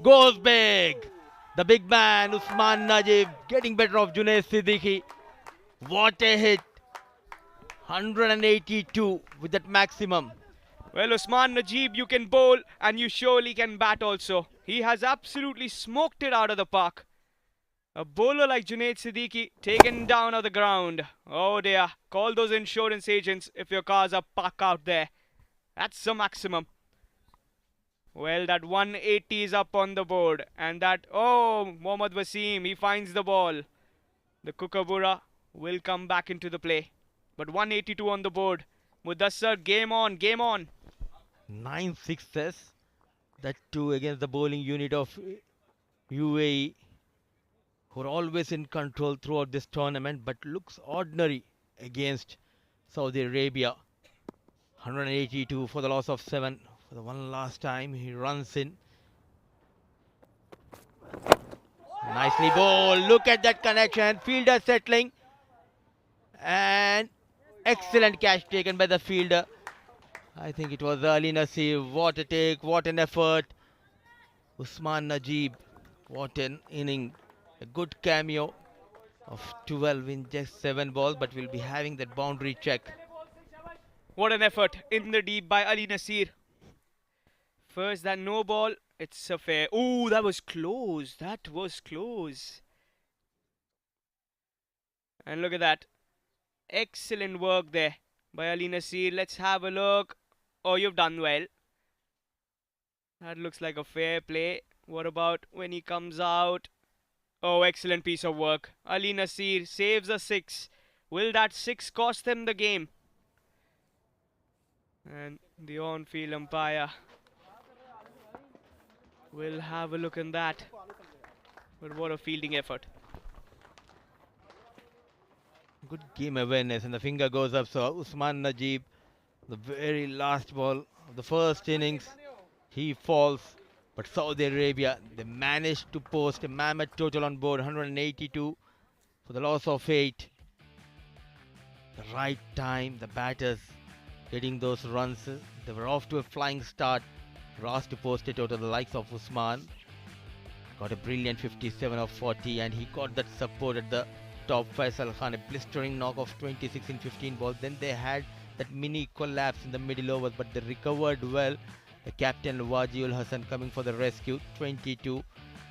Goes big. The big man, Usman Najib, getting better of Junaid Siddiqui. What a hit. 182 with that maximum. Well, Usman Najib, you can bowl and you surely can bat also. He has absolutely smoked it out of the park. A bowler like Junaid Siddiqui taken down on the ground. Oh dear. Call those insurance agents if your cars are parked out there. That's the maximum. Well, that 180 is up on the board. And that, oh, Mohammad Wasim, he finds the ball. The Kookaburra will come back into the play. But 182 on the board. Mudassar, game on, game on. 9 sixes. That too against the bowling unit of UAE, who are always in control throughout this tournament, but looks ordinary against Saudi Arabia. 182 for the loss of 7. For the one last time, he runs in. Nicely bowled. Look at that connection. Fielder settling. And excellent catch taken by the fielder. I think it was Ali Nasir. What a take, what an effort. Usman Najib, what an inning. A good cameo of 12 in just 7 balls, but we'll be having that boundary check. What an effort in the deep by Ali Nasir. First, that no ball. It's a fair. Oh, that was close. That was close. And look at that. Excellent work there by Ali Nasir. Let's have a look. Oh, you've done well. That looks like a fair play. What about when he comes out? Oh, excellent piece of work. Ali Nasir saves a 6. Will that 6 cost them the game? And the on-field umpire will have a look in that. But what a fielding effort. Good game awareness, and the finger goes up. So Usman Najib, the very last ball of the first innings, he falls. But Saudi Arabia, they managed to post a mammoth total on board, 182 for the loss of 8. The right time, the batters getting those runs. They were off to a flying start. Were asked to post a total, the likes of Usman. Got a brilliant 57 of 40, and he got that support at the top. Faisal Khan, a blistering knock of 26 in 15 balls. Then they had that mini collapse in the middle overs, but they recovered well. The captain Wajiul Hassan coming for the rescue. 22.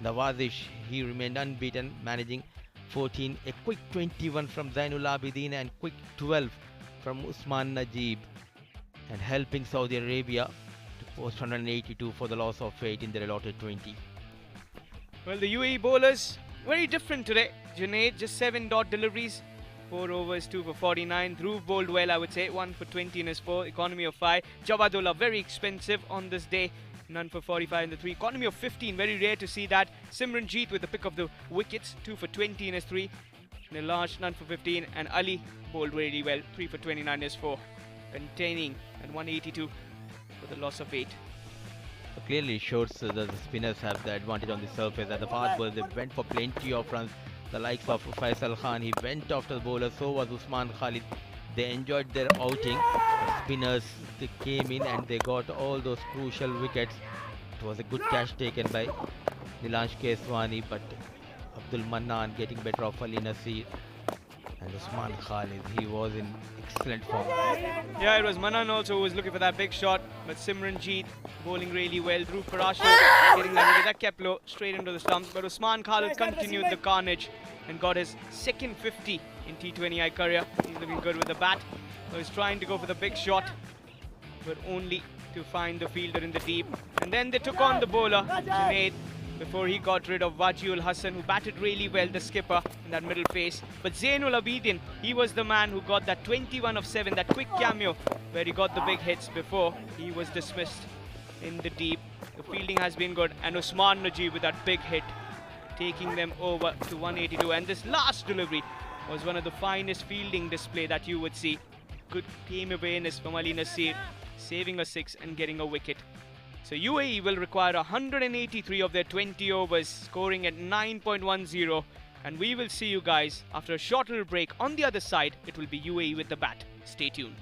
Nawazish, he remained unbeaten, managing 14. A quick 21 from Zainul Abidin and quick 12 from Usman Najib, and helping Saudi Arabia to post 182 for the loss of 8 in their allotted 20. Well, the UAE bowlers, very different today. Junaid, just 7 dot deliveries. 4 overs, 2 for 49. Dhruv bowled well, I would say. 1 for 20 in his 4. Economy of 5. Jawabullah, very expensive on this day. None for 45 in the 3. Economy of 15, very rare to see that. Simranjeet with the pick of the wickets. 2 for 20 in his 3. Nilaj, none for 15. And Ali bowled really well. 3 for 29 in his 4. Containing at 182 for the loss of 8. So clearly shows that the spinners have the advantage on the surface. At the fast bowlers, they went for plenty of runs. The likes of Faisal Khan, he went after the bowler, so was Usman Khalid. They enjoyed their outing. The spinners, they came in and they got all those crucial wickets. It was a good catch taken by Nilansh Keswani, but Abdul Mannan getting better of Ali Nasir. And Usman Khalid, he was in excellent form. Yeah, it was Manan also who was looking for that big shot, but Simranjeet bowling really well. Dhruv Parashar getting that kept low straight into the stumps, but Usman Khalid continued the carnage and got his second 50 in T20i career. He's looking good with the bat. So he's trying to go for the big shot, but only to find the fielder in the deep. And then they took on the bowler, Junaid, before he got rid of Wajiul Hassan, who batted really well, the skipper, in that middle pace. But Zainul Abidin, he was the man who got that 21 of 7, that quick cameo, where he got the big hits before he was dismissed in the deep. The fielding has been good, and Usman Najib with that big hit, taking them over to 182. And this last delivery was one of the finest fielding display that you would see. Good game awareness from Ali Nasir, saving a 6 and getting a wicket. So UAE will require 183 of their 20 overs, scoring at 9.10. And we will see you guys after a short little break. On the other side, it will be UAE with the bat. Stay tuned.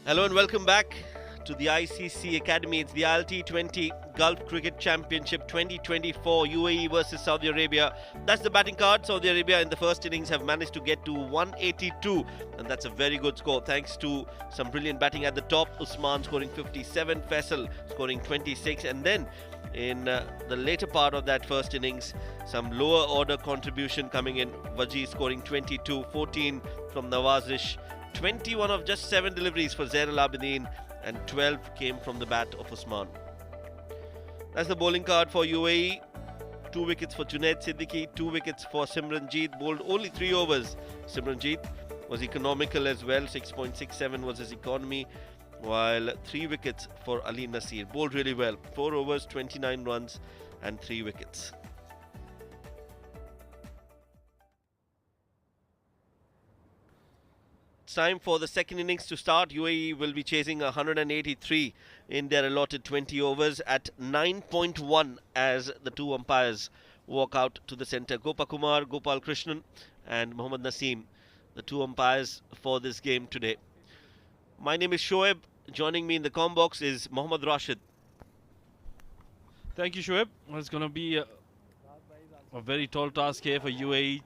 Hello and welcome back to the ICC Academy. It's the ILT20 Gulf Cricket Championship 2024, UAE versus Saudi Arabia. That's the batting card. Saudi Arabia in the first innings have managed to get to 182, and that's a very good score thanks to some brilliant batting at the top. Usman scoring 57, Faisal scoring 26, and then in the later part of that first innings, some lower order contribution coming in. Wajid scoring 22, 14 from Nawazish, 21 of just 7 deliveries for Zain Al-Abidin, and 12 came from the bat of Usman. That's the bowling card for UAE. 2 wickets for Junaid Siddiqui, 2 wickets for Simranjeet, bowled only 3 overs. Simranjeet was economical as well, 6.67 was his economy, while 3 wickets for Ali Nasir, bowled really well. 4 overs, 29 runs and 3 wickets. Time for the second innings to start. UAE will be chasing 183 in their allotted 20 overs at 9.1 as the 2 umpires walk out to the centre. Gopakumar, Gopal Krishnan and Mohammad Naseem, the 2 umpires for this game today. My name is Shoaib. Joining me in the comm box is Mohammad Rashid. Thank you, Shoaib. Well, it's going to be a very tall task here for UAE.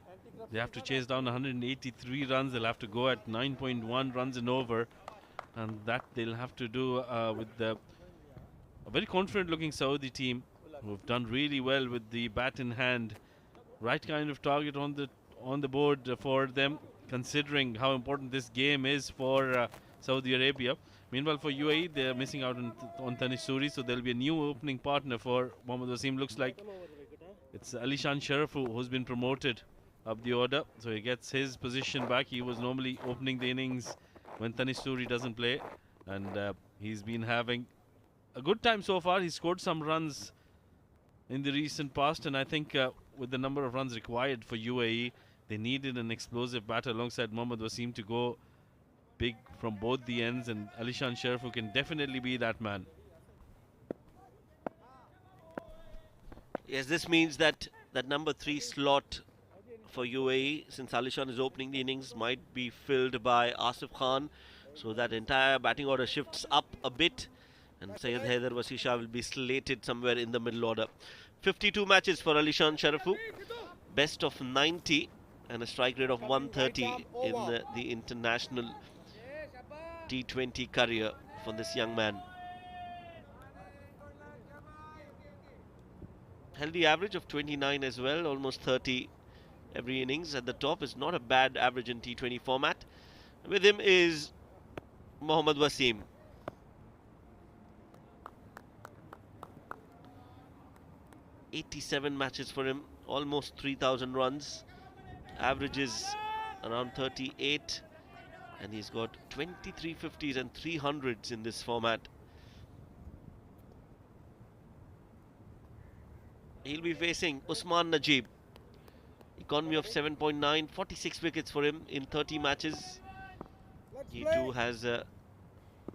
They have to chase down 183 runs. They'll have to go at 9.1 runs and over. And that they'll have to do with a very confident looking Saudi team who've done really well with the bat in hand. Right kind of target on the board for them, considering how important this game is for Saudi Arabia. Meanwhile, for UAE, they're missing out on Tanish Suri, so there'll be a new opening partner for Mohammad Wasim. Looks like it's Alishan Sharafu who's been promoted up the order, so he gets his position back. He was normally opening the innings when Tanish Suri doesn't play, and he's been having a good time so far. He scored some runs in the recent past, and I think with the number of runs required for UAE, they needed an explosive batter alongside Mohammad Wasim to go big from both the ends, and Alishan Sharafu can definitely be that man. Yes, this means that number 3 slot for UAE, since Alishan is opening the innings, might be filled by Asif Khan, so that entire batting order shifts up a bit, and Syed Haider Wasisha will be slated somewhere in the middle order. 52 matches for Alishan Sharafu, best of 90 and a strike rate of 130 in the international T20 career for this young man. Healthy average of 29 as well, almost 30 every innings at the top is not a bad average in T20 format. With him is Mohammad Wasim. "87 matches for him, almost 3,000 runs, averages around 38, and he's got 23 50s and 300s in this format. He'll be facing Usman Najib. Economy of 7.9, 46 wickets for him in 30 matches. He too has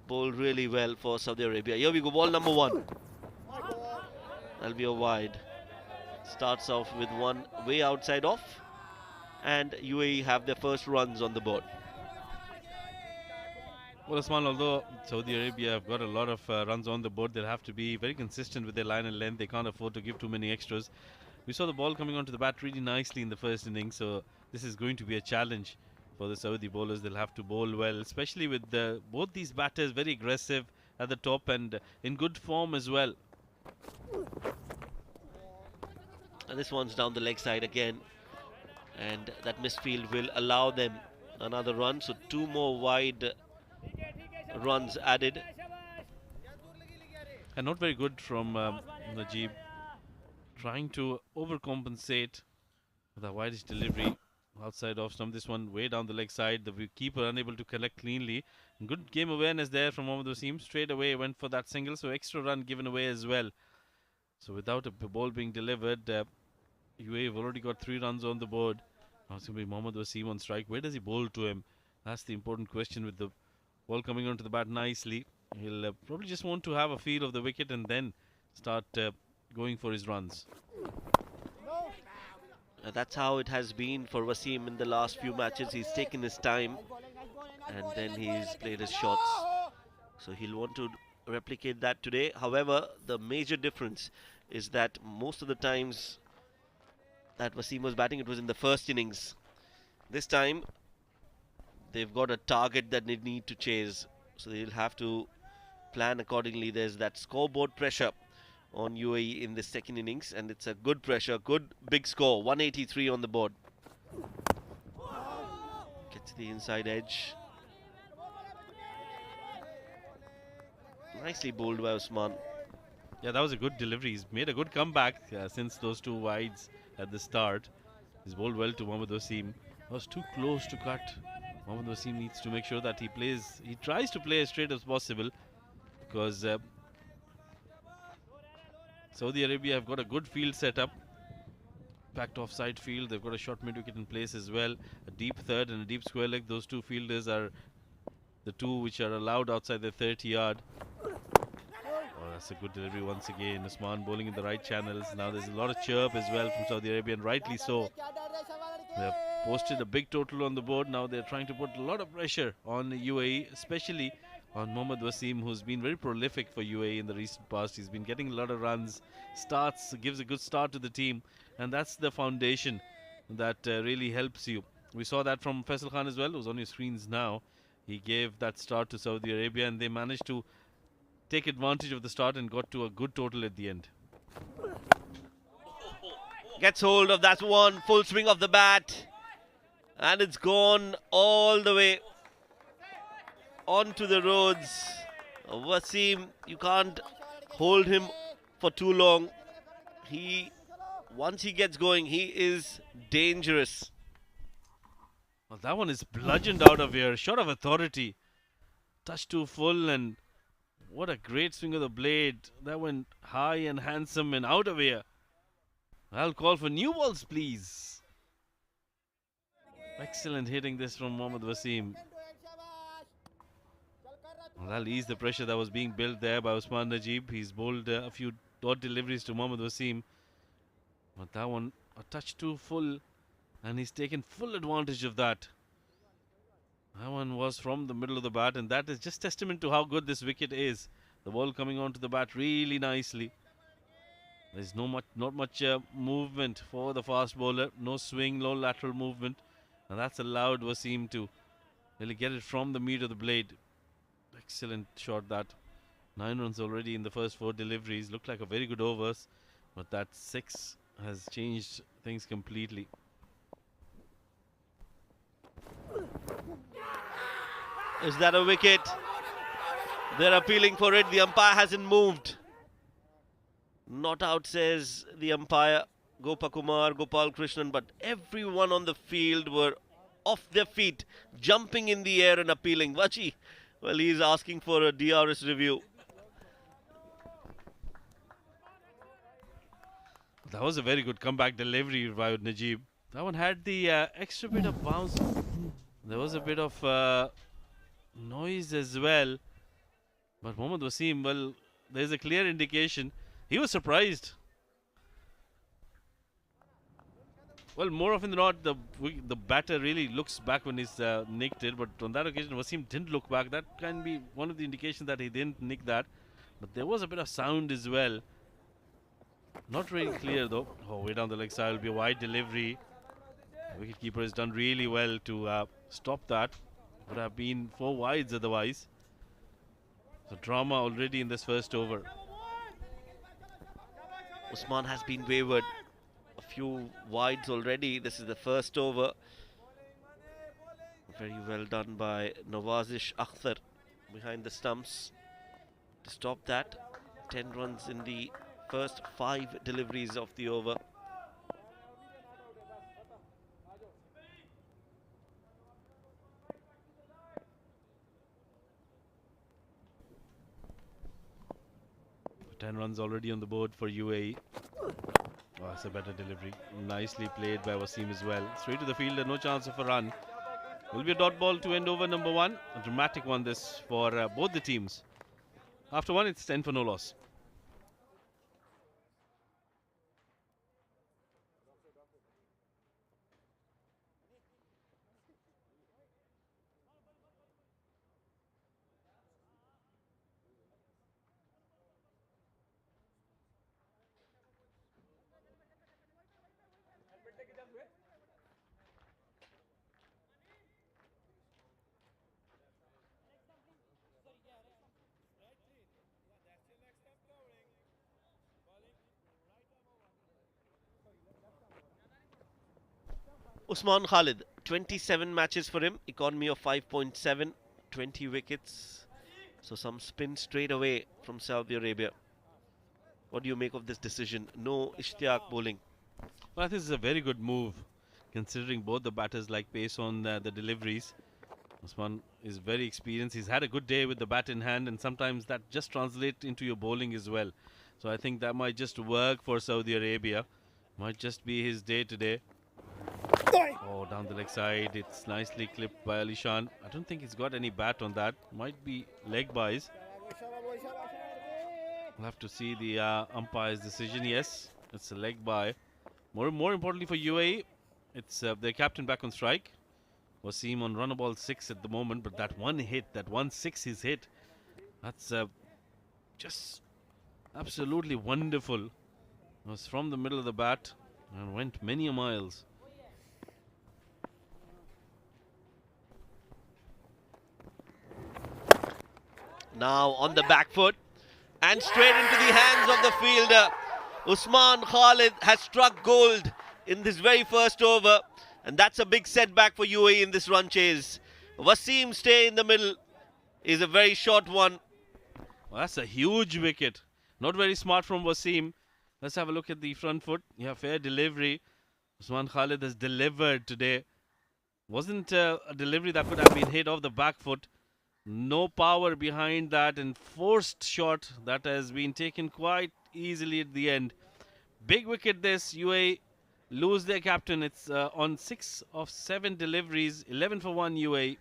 bowled really well for Saudi Arabia. Here we go, ball number 1. That'll be a wide. Starts off with one way outside off, and UAE have their first runs on the board. Well, Usman, although Saudi Arabia have got a lot of runs on the board, they'll have to be very consistent with their line and length. They can't afford to give too many extras. We saw the ball coming onto the bat really nicely in the first innings, so this is going to be a challenge for the Saudi bowlers. They'll have to bowl well, especially with both these batters very aggressive at the top and in good form as well. And this one's down the leg side again, and that misfield will allow them another run, so 2 more wide runs added. And not very good from Najib, trying to overcompensate with a widest delivery outside off stump. This one way down the leg side, the keeper unable to collect cleanly. And good game awareness there from Mohammad Wasim. Straight away went for that single, so extra run given away as well. So without a ball being delivered, UAE have already got 3 runs on the board. Now it's going to be Mohammad Wasim on strike. Where does he bowl to him? That's the important question. With the ball coming onto the bat nicely, he'll probably just want to have a feel of the wicket and then start going for his runs. That's how it has been for Wasim in the last few matches. He's taken his time and then he's played his shots. So he'll want to replicate that today. However, the major difference is that most of the times that Wasim was batting, it was in the first innings. This time, they've got a target that they need to chase. So they'll have to plan accordingly. There's that scoreboard pressure on UAE in the second innings, and it's a good pressure, good big score, 183 on the board. Gets the inside edge. Nicely bowled by Usman. Yeah, that was a good delivery. He's made a good comeback since those two wides at the start. He's bowled well to Mohammad Wasim. Was too close to cut. Mohammad Wasim needs to make sure that he tries to play as straight as possible, because Saudi Arabia have got a good field set up. Packed offside field. They've got a short mid wicket in place as well. A deep third and a deep square leg. Those two fielders are the two which are allowed outside the 30-yard. Oh, that's a good delivery once again. Usman bowling in the right channels. Now there's a lot of chirp as well from Saudi Arabia, and rightly so. They've posted a big total on the board. Now they're trying to put a lot of pressure on UAE, especially on Mohammad Wasim, who's been very prolific for UAE in the recent past. He's been getting a lot of runs, gives a good start to the team, and that's the foundation that really helps you. We saw that from Faisal Khan as well, who's on your screens now. He gave that start to Saudi Arabia, and they managed to take advantage of the start and got to a good total at the end. Gets hold of that one, full swing of the bat, and it's gone all the way onto the roads. Wasim, you can't hold him for too long. Once he gets going, he is dangerous. Well, that one is bludgeoned out of here. Shot of authority. Touch too full, and what a great swing of the blade. That went high and handsome and out of here. I'll call for new balls, please. Excellent hitting this from Mohammad Wasim. Well, that'll ease the pressure that was being built there by Usman Najib. He's bowled a few dot deliveries to Mohammad Wasim. But that one, a touch too full, and he's taken full advantage of that. That one was from the middle of the bat, and that is just testament to how good this wicket is. The ball coming onto the bat really nicely. There's not much movement for the fast bowler. No swing, no lateral movement. And that's allowed Wasim to really get it from the meat of the blade. Excellent shot that. 9 runs already in the first 4 deliveries. Looked like a very good overs. But that 6 has changed things completely. Is that a wicket? They're appealing for it. The umpire hasn't moved. Not out, says the umpire, Gopakumar, Gopal Krishnan, but everyone on the field were off their feet, jumping in the air and appealing. Vachi, well, he's asking for a DRS review. That was a very good comeback delivery by Najib. That one had the extra bit of bounce. There was a bit of noise as well. But Mohammad Wasim, well, there's a clear indication. He was surprised. Well, more often than not, the batter really looks back when he's nicked it. But on that occasion, Wasim didn't look back. That can be one of the indications that he didn't nick that. But there was a bit of sound as well. Not really clear though. Oh, way down the leg side will be a wide delivery. The wicketkeeper has done really well to stop that. Would have been 4 wides otherwise. So drama already in this first over. Usman has been wayward. A few wides already. This is the first over. Very well done by Nawazish Akhtar behind the stumps to stop that. 10 runs in the first 5 deliveries of the over. Ten runs already on the board for UAE. Oh, that's a better delivery. Nicely played by Wasim as well. Straight to the fielder, no chance of a run. Will be a dot ball to end over number 1. A dramatic one this for both the teams. After 1, it's 10 for no loss. Usman Khalid, 27 matches for him, economy of 5.7, 20 wickets. So some spin straight away from Saudi Arabia. What do you make of this decision? No Ishtiaq bowling. Well, this is a very good move, considering both the batters like pace on the deliveries. Usman is very experienced. He's had a good day with the bat in hand, and sometimes that just translates into your bowling as well. So I think that might just work for Saudi Arabia. Might just be his day today. Oh, down the leg side. It's nicely clipped by Ali Shan. I don't think he's got any bat on that. Might be leg buys. We'll have to see the umpire's decision. Yes, it's a leg by. More importantly for UAE, it's their captain back on strike. Wasim on run ball 6 at the moment, but that one hit, that 1-6 he's hit, that's just absolutely wonderful. It was from the middle of the bat and went many miles. Now on the back foot and straight into the hands of the fielder. Usman Khalid has struck gold in this very first over, and that's a big setback for UAE in this run chase. Wasim stay in the middle is a very short one. Well, that's a huge wicket. Not very smart from Wasim. Let's have a look at the front foot. Yeah, fair delivery. Usman Khalid has delivered today. Wasn't a delivery that could have been hit off the back foot. No power behind that, and forced shot that has been taken quite easily at the end. Big wicket this. UAE lose their captain. It's on 6 of 7 deliveries. 11 for 1 UAE.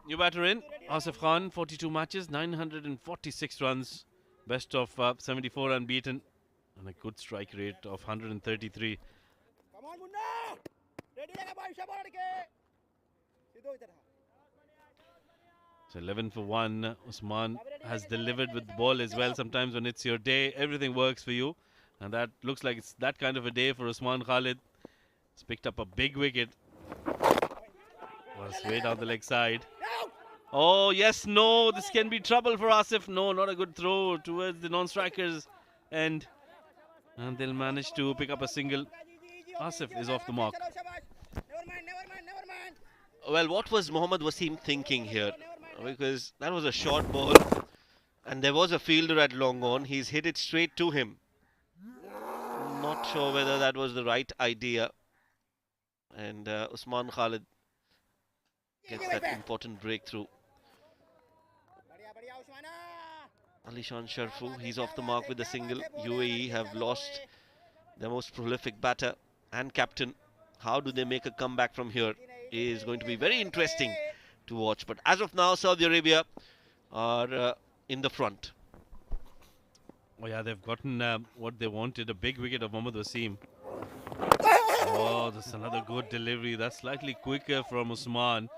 New batter in. Asif Khan, 42 matches, 946 runs. Best of 74 unbeaten. And a good strike rate of 133. So 11 for 1. Usman has delivered with the ball as well. Sometimes when it's your day, everything works for you. And that looks like it's that kind of a day for Usman Khalid. He's picked up a big wicket. Was way down the leg side. Oh, yes, no. This can be trouble for Asif. No, not a good throw towards the non-strikers. And they'll manage to pick up a single. Asif is off the mark. Well, what was Mohammad Wasim thinking here? Because that was a short ball and there was a fielder at long on. He's hit it straight to him. Not sure whether that was the right idea. And Usman Khalid gets that important breakthrough. Alishan Sharfu, he's off the mark with a single. UAE have lost their most prolific batter and captain. How do they make a comeback from here is going to be very interesting to watch. But as of now, Saudi Arabia are in the front. Oh yeah, they've gotten what they wanted, a big wicket of Mohammad Wasim. Oh, that's another good delivery. That's slightly quicker from Usman.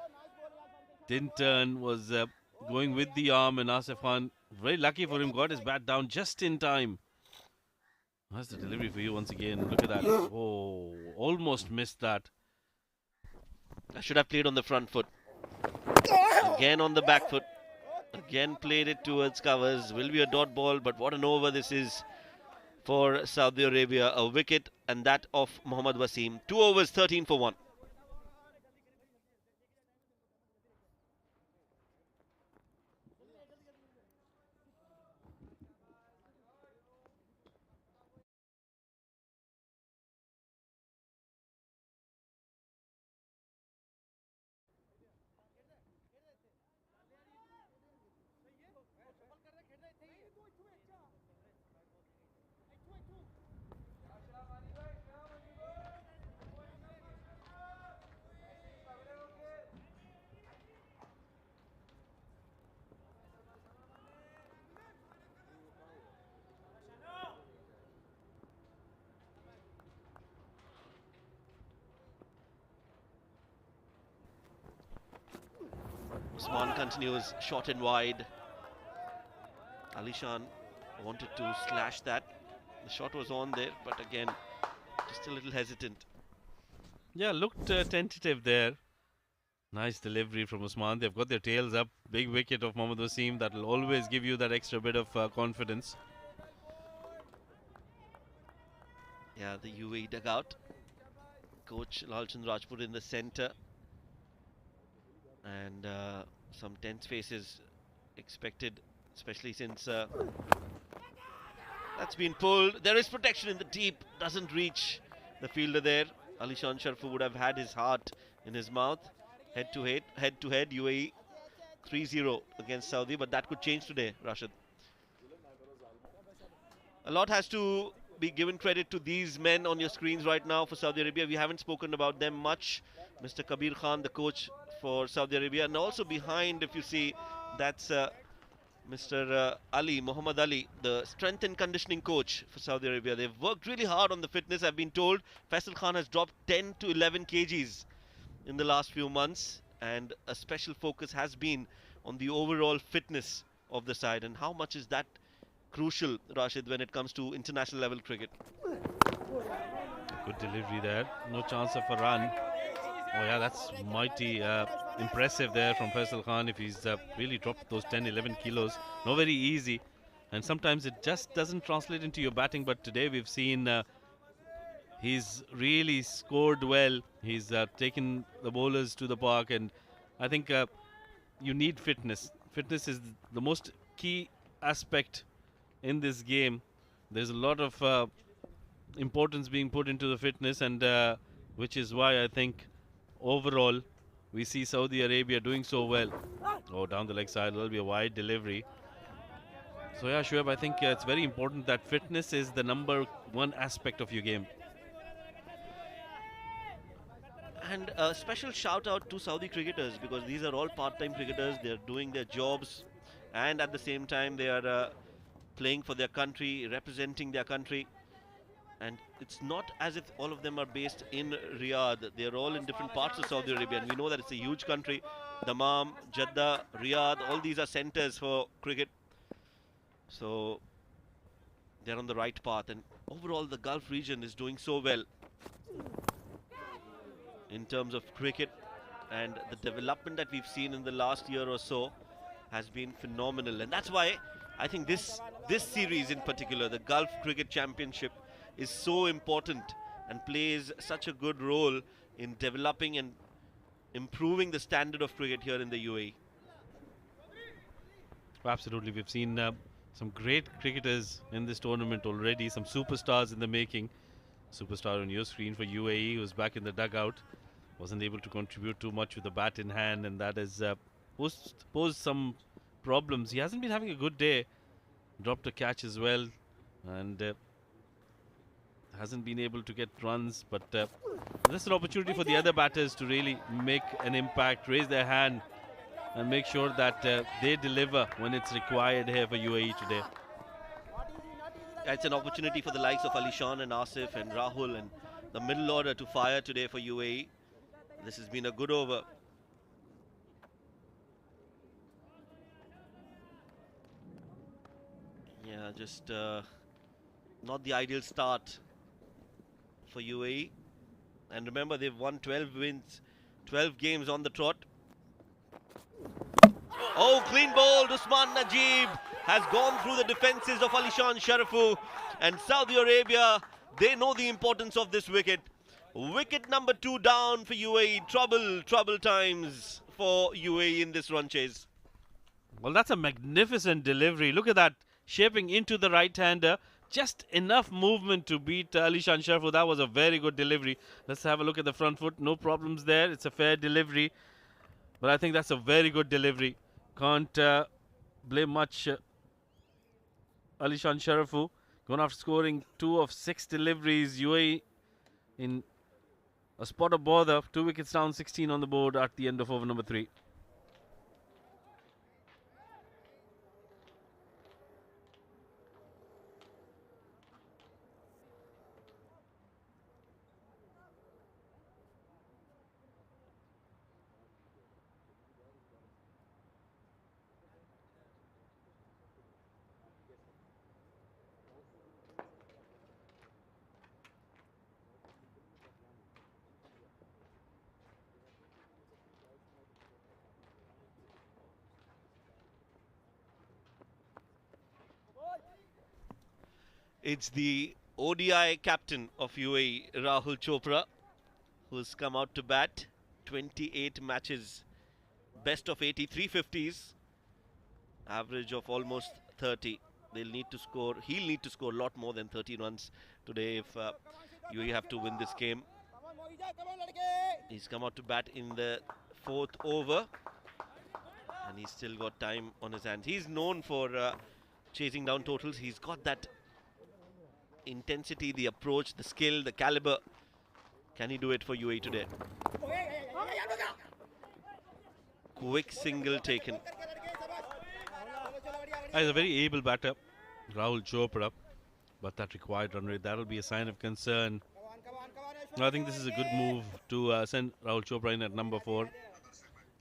Didn't turn, was going with the arm, and Asif Khan, very lucky for him, got his bat down just in time. That's the delivery for you once again. Look at that. Oh, almost missed that. I should have played on the front foot. Again on the back foot. Again played it towards covers. Will be a dot ball, but what an over this is for Saudi Arabia. A wicket, and that of Mohammad Wasim. 2 overs, 13 for 1. Usman continues short and wide. Alishan wanted to slash that. The shot was on there, but again, just a little hesitant. Yeah, looked tentative there. Nice delivery from Usman. They've got their tails up. Big wicket of Mohammad Wasim. That will always give you that extra bit of confidence. Yeah, the UAE dugout. Coach Lalchand Rajput in the centre. And some tense faces expected, especially since that's been pulled. There is protection in the deep. Doesn't reach the fielder there. Alishan Sharfu would have had his heart in his mouth. Head to head, UAE 3-0 against Saudi, but that could change today, Rashid. A lot has to be given credit to these men on your screens right now for Saudi Arabia. We haven't spoken about them much. Mr. Kabir Khan, the coach for Saudi Arabia, and also behind, if you see, that's Mr. Muhammad Ali, the strength and conditioning coach for Saudi Arabia. They've worked really hard on the fitness. I've been told Faisal Khan has dropped 10 to 11 kgs in the last few months, and a special focus has been on the overall fitness of the side. And how much is that crucial, Rashid, when it comes to international level cricket? Good delivery there. No chance of a run. Oh yeah, that's mighty impressive there from Faisal Khan. If he's really dropped those 10-11 kilos, not very easy, and sometimes it just doesn't translate into your batting. But today we've seen he's really scored well. He's taken the bowlers to the park, and I think you need fitness. Fitness is the most key aspect in this game. There's a lot of importance being put into the fitness, and which is why I think overall we see Saudi Arabia doing so well. Oh, down the leg side, there'll be a wide delivery. So yeah, Shoaib, I think it's very important that fitness is the number one aspect of your game. And a special shout out to Saudi cricketers, because these are all part-time cricketers. They're doing their jobs, and at the same time they are playing for their country, representing their country. And it's not as if all of them are based in Riyadh. They're all in different parts of Saudi Arabia, and we know that it's a huge country. Dammam, Jeddah, Riyadh, all these are centers for cricket. So they're on the right path, and overall the Gulf region is doing so well in terms of cricket, and the development that we've seen in the last year or so has been phenomenal. And that's why I think this series in particular, the Gulf Cricket Championship, is so important and plays such a good role in developing and improving the standard of cricket here in the UAE. Absolutely, we've seen some great cricketers in this tournament already, some superstars in the making. Superstar on your screen for UAE who's back in the dugout, wasn't able to contribute too much with the bat in hand, and that has posed some problems. He hasn't been having a good day, dropped a catch as well, and hasn't been able to get runs, but this is an opportunity for the other batters to really make an impact, raise their hand and make sure that they deliver when it's required here for UAE today. It's an opportunity for the likes of Alishan and Asif and Rahul and the middle order to fire today for UAE. This has been a good over. Yeah, just not the ideal start for UAE. And remember, they've won 12 wins, 12 games on the trot. Oh, clean bowled. Usman Najib has gone through the defenses of Alishan Sharifu, and Saudi Arabia, they know the importance of this wicket. Wicket number 2 down for UAE. Trouble times for UAE in this run chase. Well, that's a magnificent delivery. Look at that, shaping into the right-hander. Just enough movement to beat Alishan Sharifu. That was a very good delivery. Let's have a look at the front foot. No problems there. It's a fair delivery. But I think that's a very good delivery. Can't blame much Alishan Sharifu. Going after scoring 2 of 6 deliveries. UAE in a spot of bother. 2 wickets down, 16 on the board at the end of over number 3. It's the ODI captain of UAE, Rahul Chopra, who's come out to bat. 28 matches, best of 83 50s, average of almost 30. He'll need to score a lot more than 30 runs today if UAE have to win this game. He's come out to bat in the 4th over, and he's still got time on his hands. He's known for chasing down totals. He's got that intensity, the approach, the skill, the caliber. Can he do it for UAE today? Quick single taken. He's a very able batter, Rahul Chopra, but that required run rate, that'll be a sign of concern. I think this is a good move to send Rahul Chopra in at number 4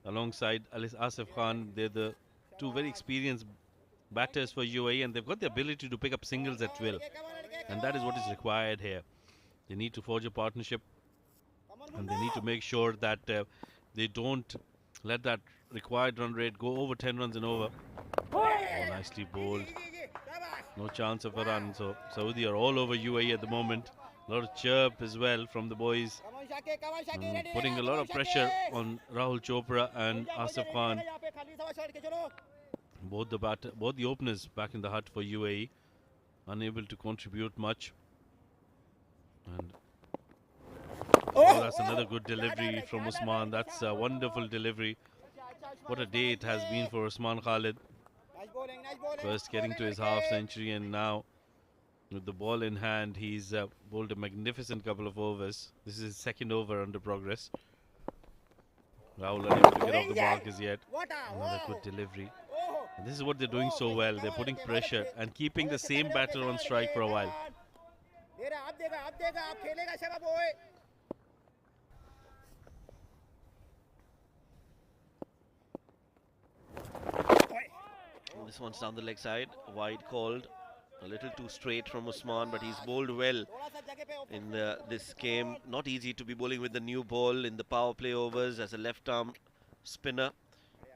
alongside Asif Khan. They're the two very experienced batters for UAE, and they've got the ability to pick up singles at will, and that is what is required here. They need to forge a partnership, and they need to make sure that they don't let that required run rate go over 10 runs and over. Oh, nicely bowled. No chance of a run. So Saudi are all over UAE at the moment. A lot of chirp as well from the boys, putting a lot of pressure on Rahul Chopra and Asif Khan. Both the openers back in the hut for UAE, unable to contribute much. And that's another good delivery from Usman. That's a wonderful delivery. What a day it has been for Usman Khalid. First getting to his half century, and now with the ball in hand, he's bowled a magnificent couple of overs. This is his 2nd over under progress. Rahul unable to get off the mark as yet. Another good delivery. And this is what they're doing so well. They're putting pressure and keeping the same batter on strike for a while. This one's down the leg side, wide called. A little too straight from Usman, but he's bowled well in this game. Not easy to be bowling with the new ball in the power play overs as a left arm spinner,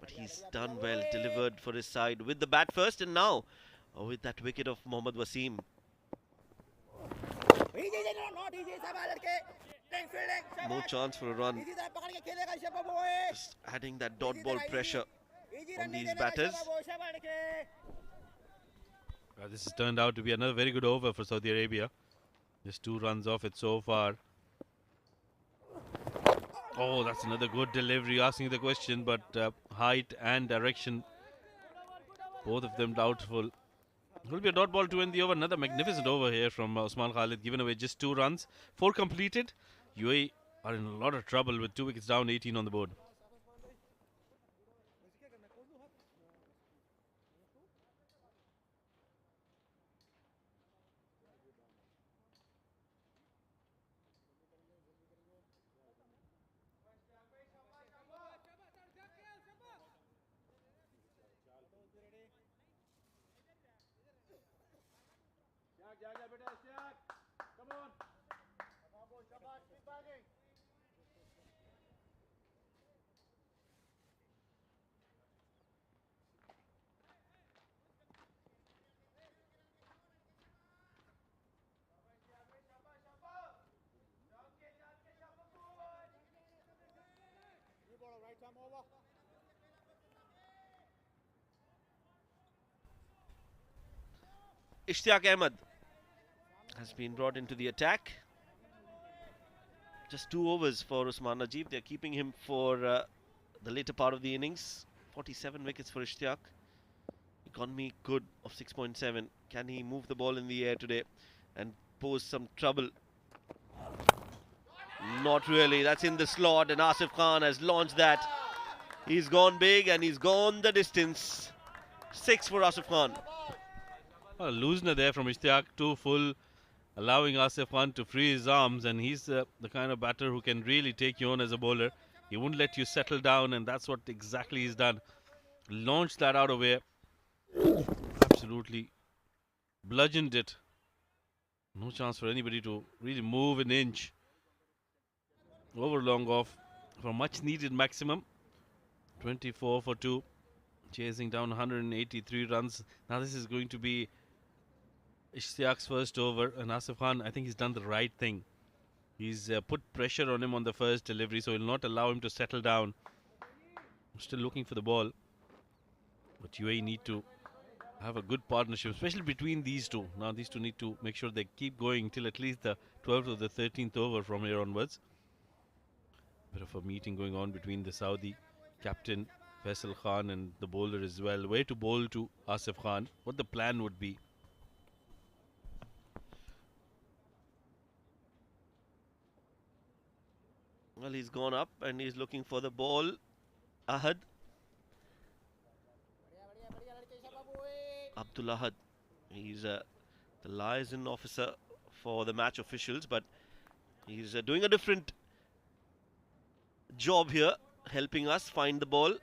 but he's done well, delivered for his side with the bat first, and now with that wicket of Mohammad Wasim. No chance for a run. Just adding that dot ball pressure on these batters. This has turned out to be another very good over for Saudi Arabia. Just 2 runs off it so far. Oh, that's another good delivery, asking the question, but height and direction, both of them doubtful. It will be a dot ball to end the over. Another magnificent over here from Usman Khalid, given away just 2 runs. 4 completed. UAE are in a lot of trouble with 2 wickets down, 18 on the board. Ishtiaq Ahmed has been brought into the attack. Just 2 overs for Usman Najib. They're keeping him for the later part of the innings. 47 wickets for Ishtiaq. Economy good of 6.7. Can he move the ball in the air today and pose some trouble? Not really. That's in the slot, and Asif Khan has launched that. He's gone big and he's gone the distance. 6 for Asif Khan. A loosener there from Ishtiaq, 2 full, allowing Asif Khan to free his arms, and he's the kind of batter who can really take you on as a bowler. He won't let you settle down, and that's what exactly he's done. Launched that out of air. Absolutely bludgeoned it. No chance for anybody to really move an inch. Over long off for a much needed maximum. 24 for 2. Chasing down 183 runs. Now this is going to be Ishtiaq's first over, and Asif Khan, I think he's done the right thing. He's put pressure on him on the first delivery, so he'll not allow him to settle down. I'm still looking for the ball, but UAE need to have a good partnership, especially between these two. Now these two need to make sure they keep going till at least the 12th or the 13th over from here onwards. Bit of a meeting going on between the Saudi captain Faisal Khan and the bowler as well. Where to bowl to Asif Khan, what the plan would be. Well, he's gone up and he's looking for the ball. Ahad. Abdul Ahad. He's the liaison officer for the match officials, but he's doing a different job here, helping us find the ball.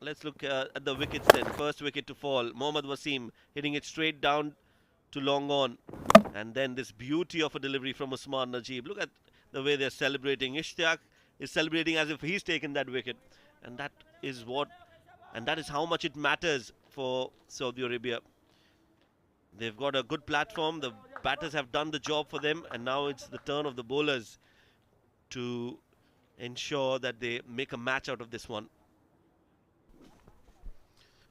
Let's look at the wickets then. First wicket to fall. Mohammad Wasim hitting it straight down to long on. And then this beauty of a delivery from Usman Najib. Look at the way they're celebrating. Ishtiaq is celebrating as if he's taken that wicket. And that is how much it matters for Saudi Arabia. They've got a good platform. The batters have done the job for them. And now it's the turn of the bowlers to ensure that they make a match out of this one.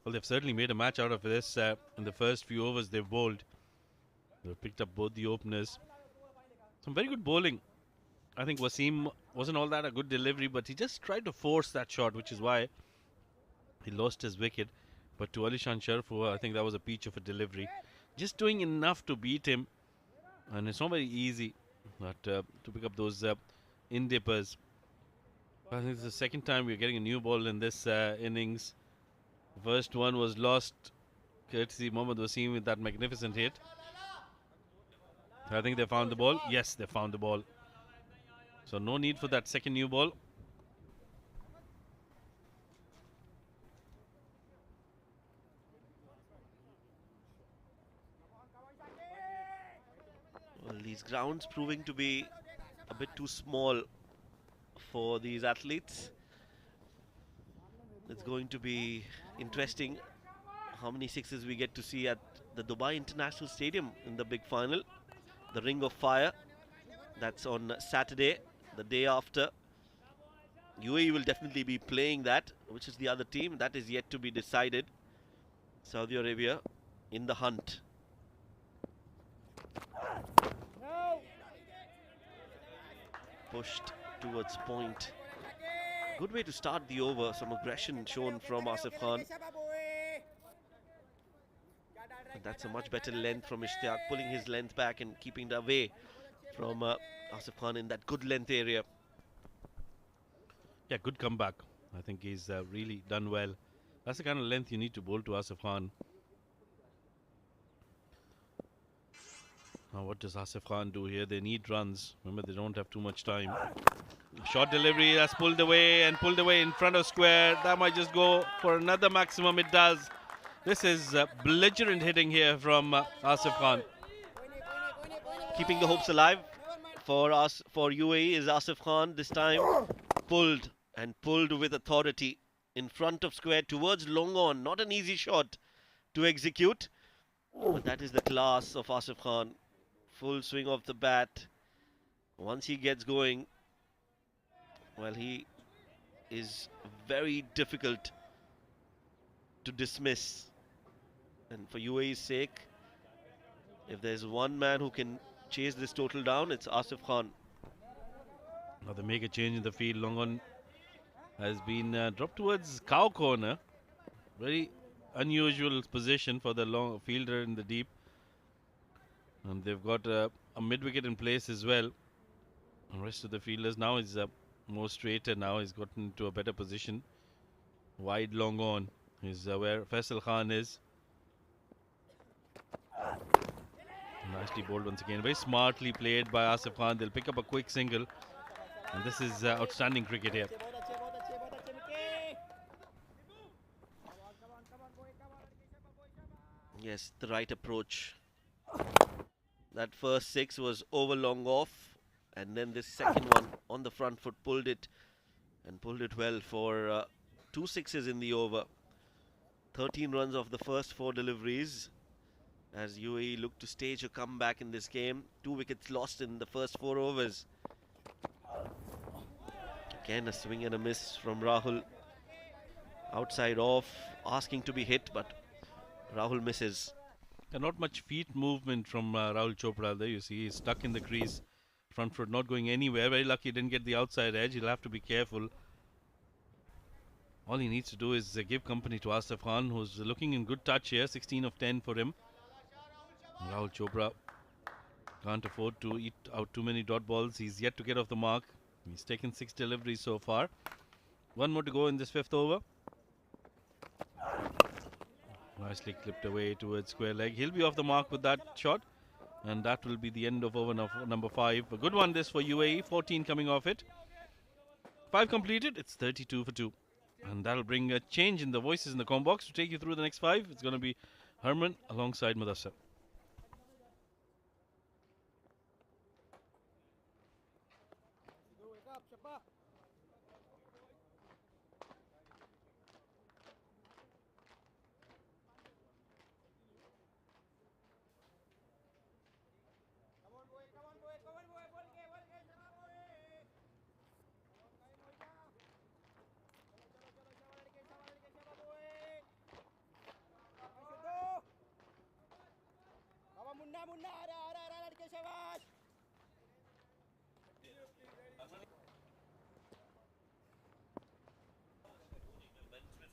Well, they've certainly made a match out of this in the first few overs they've bowled. They've picked up both the openers. Some very good bowling. I think Wasim wasn't all that a good delivery, but he just tried to force that shot, which is why he lost his wicket. But to Alishan Sharfu, I think that was a peach of a delivery. Just doing enough to beat him. And it's not very easy to pick up those in-dippers. I think it's the second time we're getting a new ball in this innings. The first one was lost courtesy Mohammad Wasim with that magnificent hit. I think they found the ball. Yes, they found the ball. So no need for that second new ball. Well, these grounds proving to be a bit too small for these athletes. It's going to be interesting how many sixes we get to see at the Dubai International Stadium in the big final. The Ring of Fire, that's on Saturday, the day after. UAE will definitely be playing that. Which is the other team? That is yet to be decided. Saudi Arabia in the hunt. Pushed towards point. Good way to start the over. Some aggression shown from Asif Khan. And that's a much better length from Ishtiaq, pulling his length back and keeping it away from Asif Khan in that good length area. Yeah, good comeback. I think he's really done well. That's the kind of length you need to bowl to Asif Khan. Now what does Asif Khan do here? They need runs. Remember, they don't have too much time. Short delivery, that's pulled away in front of square. That might just go for another maximum. It does. This is belligerent hitting here from Asif Khan. Keeping the hopes alive for UAE is Asif Khan. This time pulled with authority in front of square towards long on. Not an easy shot to execute, but that is the class of Asif Khan. Full swing of the bat. Once he gets going, well, he is very difficult to dismiss. And for UAE's sake, if there's one man who can chase this total down, it's Asif Khan. Now they make a change in the field. Long on has been dropped towards cow corner. Very unusual position for the long fielder in the deep. And they've got a mid-wicket in place as well. The rest of the fielders now is more straighter now. He's gotten into a better position. Wide long on is where Faisal Khan is. Nicely bowled once again. Very smartly played by Asif Khan. They'll pick up a quick single. And this is outstanding cricket here. Yes, the right approach. That first six was over long off. And then this second one on the front foot pulled it well for 2 sixes in the over. 13 runs off the first 4 deliveries. as UAE look to stage a comeback in this game. 2 wickets lost in the first 4 overs. Again, a swing and a miss from Rahul. Outside off, asking to be hit, but Rahul misses. And not much feet movement from Rahul Chopra there. You see, he's stuck in the crease. Front foot not going anywhere. Very lucky he didn't get the outside edge. He'll have to be careful. All he needs to do is give company to Asif Khan, who's looking in good touch here. 16 of 10 for him. Rahul Chopra can't afford to eat out too many dot balls. He's yet to get off the mark. He's taken 6 deliveries so far. One more to go in this 5th over. Nicely clipped away towards square leg. He'll be off the mark with that shot. And that will be the end of over number 5. A good one this for UAE. 14 coming off it. 5 completed. It's 32 for 2. And that'll bring a change in the voices in the com box to take you through the next 5. It's going to be Herman alongside Mudassar.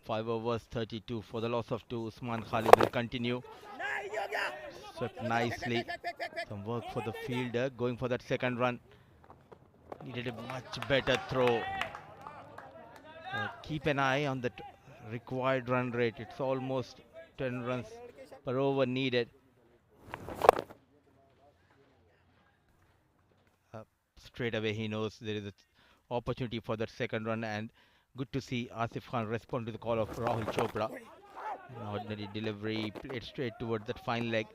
5 overs, 32 for the loss of 2. Usman Khalid will continue. Swept nicely. Some work for the fielder. Going for that second run. Needed a much better throw. Keep an eye on the required run rate. It's almost 10 runs per over needed. Straight away he knows there is an opportunity for that second run, and good to see Asif Khan respond to the call of Rahul Chopra. An ordinary delivery played straight towards that fine leg.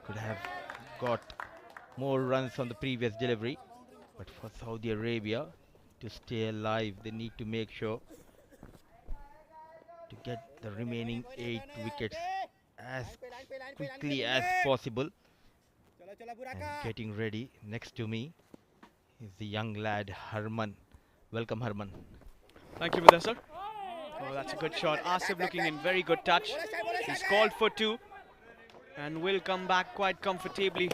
Could have got more runs on the previous delivery, but for Saudi Arabia to stay alive, they need to make sure to get the remaining 8 wickets as quickly as possible. And getting ready next to me is the young lad Herman. Welcome, Herman. Thank you, Mudassar. Oh, that's a good shot. Asif looking in very good touch. He's called for 2 and will come back quite comfortably.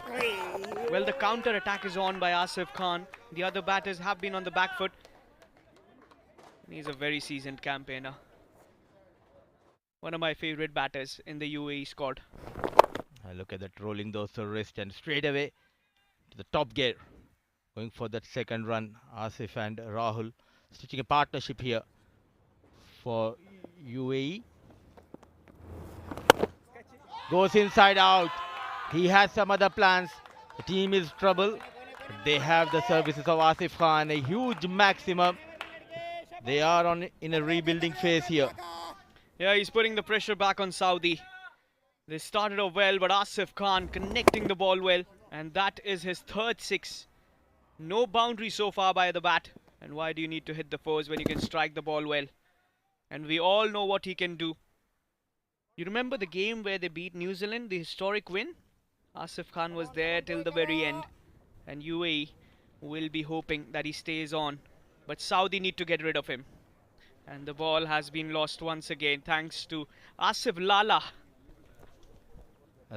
Well, the counter attack is on by Asif Khan. The other batters have been on the back foot. He's a very seasoned campaigner. One of my favorite batters in the UAE squad. Look at that, rolling those wrist and straight away to the top gear. Going for that second run. Asif and Rahul stitching a partnership here for UAE. Goes inside out. He has some other plans. The team is trouble. They have the services of Asif Khan, a huge maximum. They are in a rebuilding phase here. Yeah, he's putting the pressure back on Saudi. They started off well, but Asif Khan connecting the ball well, and that is his 3rd 6. No boundary so far by the bat. And why do you need to hit the fours when you can strike the ball well? And we all know what he can do. You remember the game where they beat New Zealand, the historic win? Asif Khan was there till the very end. And UAE will be hoping that he stays on. But Saudi need to get rid of him. And the ball has been lost once again thanks to Asif Lala.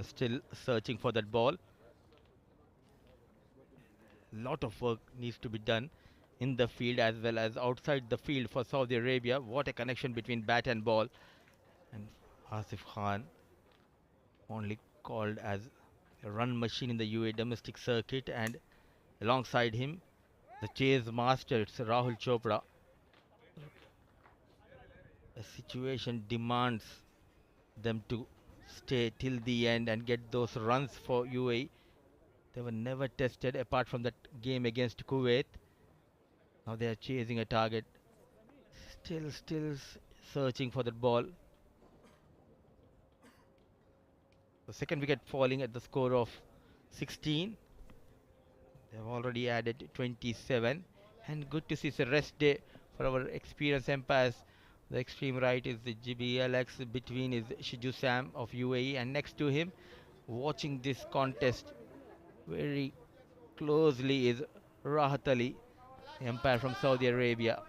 Still searching for that ball. Lot of work needs to be done in the field as well as outside the field for Saudi Arabia. What a connection between bat and ball. And Asif Khan, only called as a run machine in the UAE domestic circuit, and alongside him the chase master, it's Rahul Chopra. The situation demands them to stay till the end and get those runs for UAE. They were never tested apart from that game against Kuwait. Now they are chasing a target. Still searching for that ball. The second wicket falling at the score of 16. They've already added 27. And good to see it's a rest day for our experienced umpires. The extreme right is the GBLX, between is Shiju Sam of UAE, and next to him watching this contest very closely is Rahat Ali, the umpire from Saudi Arabia.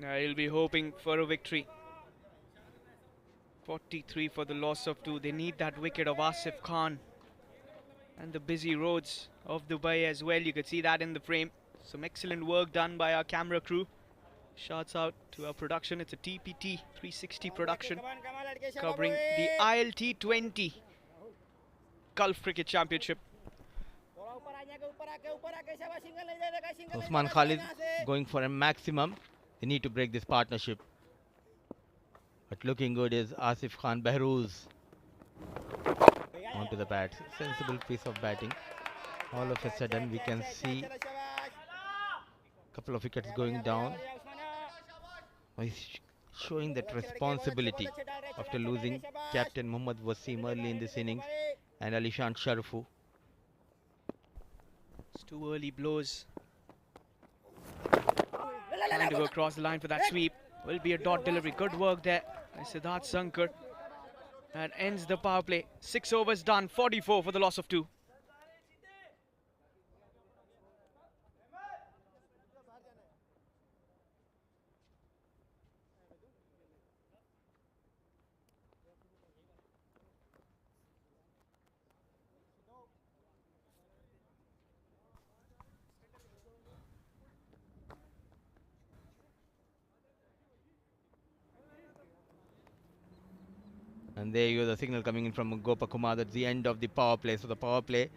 Now he'll be hoping for a victory. 43 for the loss of 2. They need that wicket of Asif Khan. And the busy roads of Dubai as well. You could see that in the frame. Some excellent work done by our camera crew. Shouts out to our production. It's a TPT 360 production covering the ILT20 Gulf Cricket Championship. Usman Khalid going for a maximum. They need to break this partnership. But looking good is Asif Khan Behrooz. Onto the bat. Sensible piece of batting. All of a sudden we can see a couple of wickets going down. He's showing that responsibility after losing captain Mohammad Wasim early in this innings and Alishan Sharifu. It's 2 early blows. Trying to go across the line for that sweep. Will be a dot delivery. Good work there by Siddharth Sankar. That ends the power play. 6 overs done. 44 for the loss of 2. And there you go, the signal coming in from Gopa Kumar. That's the end of the power play. So the power play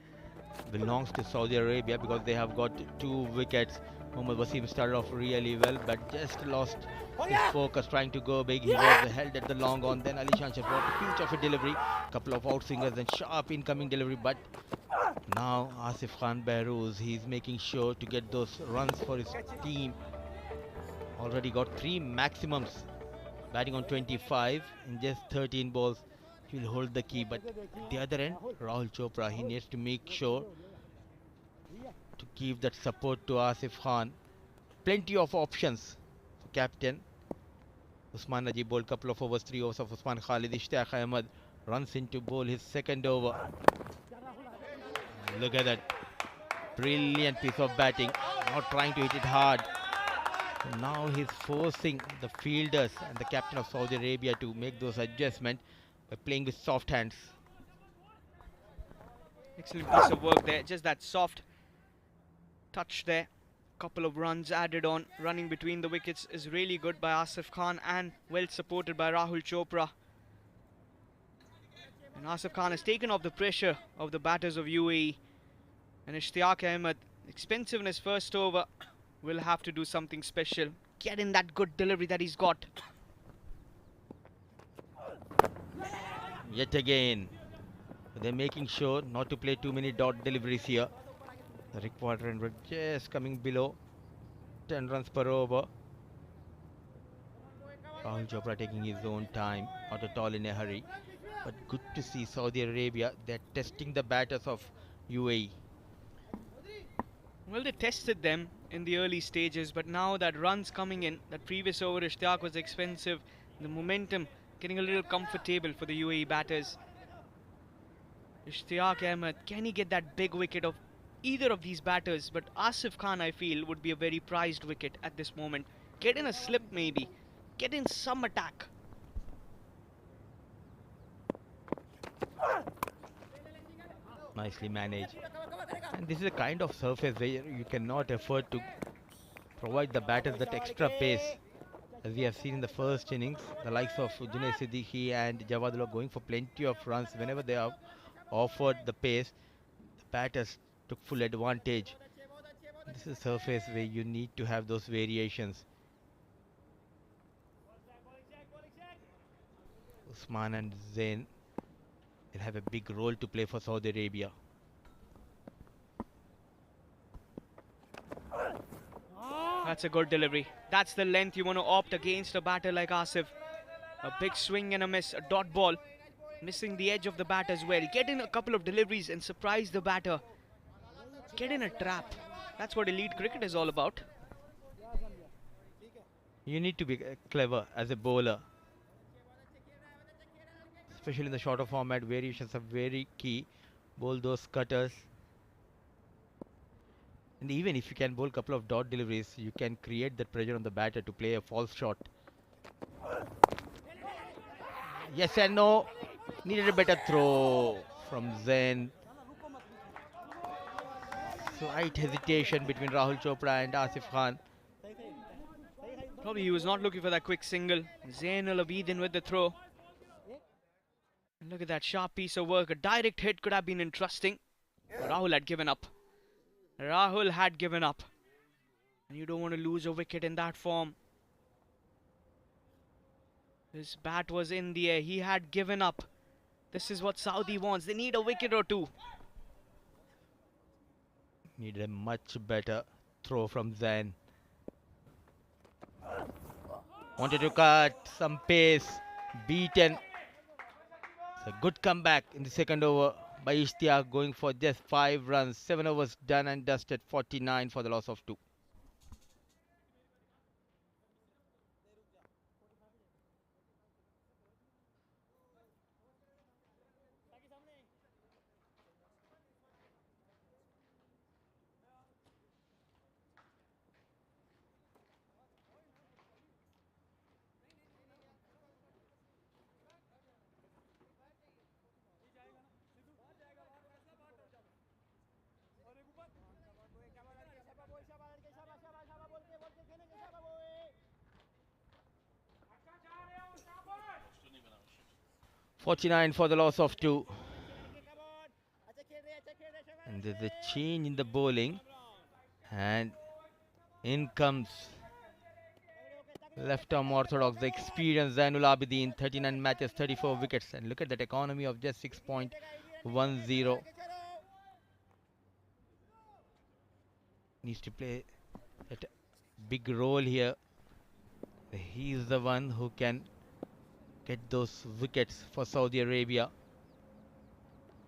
belongs to Saudi Arabia because they have got 2 wickets. Mohammad Wasim started off really well, but just lost his focus trying to go big. He was held at the long on. Then Alishan Shah brought a pinch of a delivery, couple of outswingers and sharp incoming delivery. But now Asif Khan Behrooz, he's making sure to get those runs for his team. Already got 3 maximums. Batting on 25 in just 13 balls, he will hold the key. But at the other end, Rahul Chopra, he needs to make sure to give that support to Asif Khan. Plenty of options for captain. Usman Najib bowled couple of overs, 3 overs of Usman Khalid. Ishtiyaq Ahmed runs in to bowl his second over. Look at that. Brilliant piece of batting. Not trying to hit it hard. Now he's forcing the fielders and the captain of Saudi Arabia to make those adjustments by playing with soft hands. Excellent piece of work there. Just that soft touch there. Couple of runs added on. Running between the wickets is really good by Asif Khan and well supported by Rahul Chopra. And Asif Khan has taken off the pressure of the batters of UAE. And Ishtiyaq Ahmed, expensive in his first over, will have to do something special. Get in that good delivery that he's got. Yet again, they're making sure not to play too many dot deliveries here. The required run rate just coming below 10 runs per over. Rahul Chopra taking his own time, not at all in a hurry. But good to see Saudi Arabia, they're testing the batters of UAE. Well, they tested them in the early stages, but now that run's coming in, that previous over Ishtiyaq was expensive, the momentum getting a little comfortable for the UAE batters. Ishtiyaq Ahmed, can he get that big wicket of either of these batters? But Asif Khan, I feel, would be a very prized wicket at this moment. Get in a slip maybe, get in some attack. Nicely managed. And this is a kind of surface where you cannot afford to provide the batters that extra pace. As we have seen in the first innings, the likes of Junaid Siddiqui and Jawadullah going for plenty of runs. Whenever they have offered the pace, the batters took full advantage. This is a surface where you need to have those variations. Usman and Zain will have a big role to play for Saudi Arabia. That's a good delivery. That's the length you want to opt against a batter like Asif. A big swing and a miss, a dot ball. Missing the edge of the bat as well. Get in a couple of deliveries and surprise the batter. Get in a trap. That's what elite cricket is all about. You need to be clever as a bowler. especially in the shorter format. Variations are very key. Bowl those cutters. And even if you can bowl a couple of dot deliveries, you can create that pressure on the batter to play a false shot. Yes and no. Needed a better throw from Zain. Slight hesitation between Rahul Chopra and Asif Khan. Probably he was not looking for that quick single. Zain Ul Abidin with the throw. And look at that sharp piece of work. A direct hit could have been interesting. But Rahul had given up. Rahul had given up. And you don't want to lose a wicket in that form. His bat was in the air. He had given up. This is what Saudi wants. They need a wicket or two. Needed a much better throw from Zain. Wanted to cut some pace. Beaten. It's a good comeback in the second over by Ishtiaq, going for just 5 runs. 7 overs done and dusted. 49 for the loss of 2. $49 for the loss of 2. And there's a change in the bowling. And in comes left arm orthodox, the experienced Zainul Abidin. 39 matches, 34 wickets. And look at that economy of just 6.10. Needs to play a big role here. He is the one who can get those wickets for Saudi Arabia.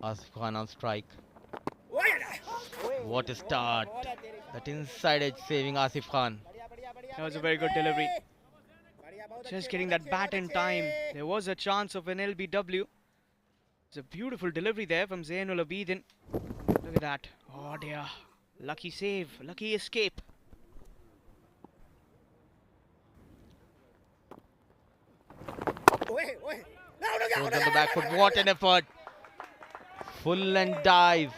Asif Khan on strike. What a start. That inside edge saving Asif Khan. That was a very good delivery. Just getting that bat in time. There was a chance of an LBW. It's a beautiful delivery there from Zainul Abidin. Look at that. Oh dear. Lucky save. Lucky escape. Goes on the back foot. What an effort. Full and dive.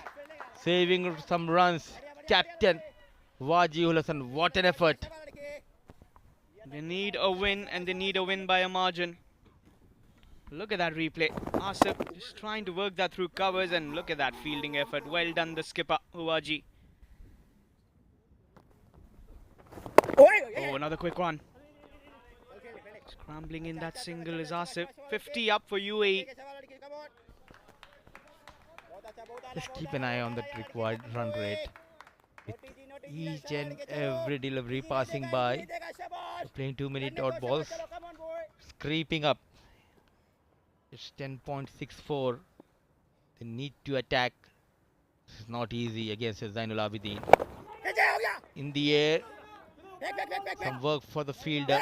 Saving some runs. Captain Waji Hassan. What an effort. They need a win, and they need a win by a margin. Look at that replay. Asif just trying to work that through covers, and look at that fielding effort. Well done, the skipper, Huwaji. Oh, another quick one. Scrambling in that single is Asif. 50 up for UAE. Just keep an eye on that required run rate. With each and every delivery passing by, playing too many dot balls, it's creeping up. It's 10.64. They need to attack. This is not easy against Zainul Abidin. In the air, some work for the fielder.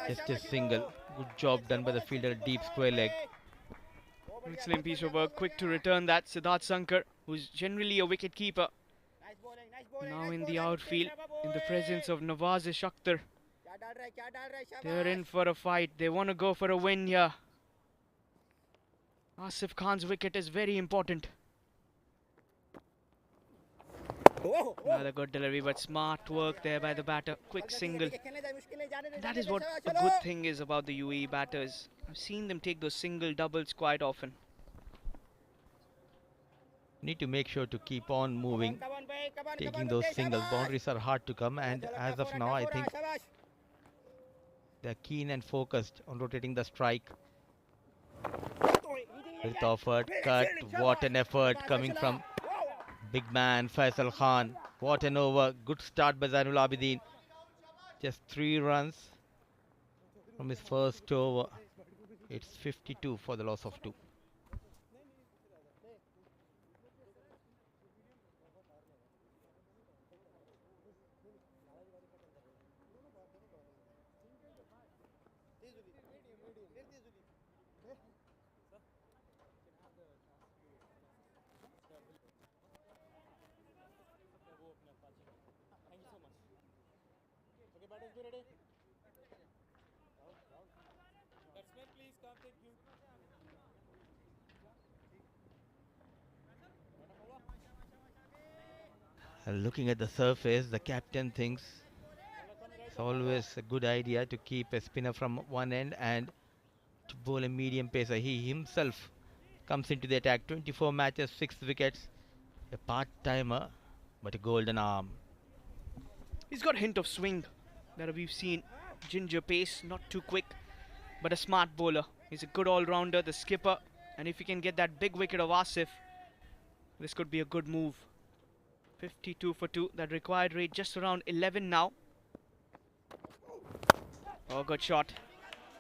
Just a single. Good job done by the fielder. Deep square leg. Excellent piece of work. Quick to return that. Siddharth Sankar, who's generally a wicket keeper. Now in the outfield, in the presence of Nawazish Akhtar. They're in for a fight. They want to go for a win here. Asif Khan's wicket is very important. Another good delivery, but smart work there by the batter. Quick single. And that is what a good thing is about the UAE batters. I've seen them take those single doubles quite often. Need to make sure to keep on moving, taking those singles. Boundaries are hard to come, and as of now, I think they're keen and focused on rotating the strike. With offered cut, what an effort coming from big man Faisal Khan. What an over. Good start by Zainul Abidin. Just 3 runs from his first over. It's 52 for the loss of 2. Batsman, please come, thank you. Looking at the surface, the captain thinks it's always a good idea to keep a spinner from one end and to bowl a medium pacer. He himself comes into the attack. 24 matches, 6 wickets, a part-timer, but a golden arm. He's got a hint of swing that we've seen. Ginger pace, not too quick, but a smart bowler. He's a good all-rounder, the skipper, and if he can get that big wicket of Asif, this could be a good move. 52 for 2, that required rate just around 11 now. Oh, good shot.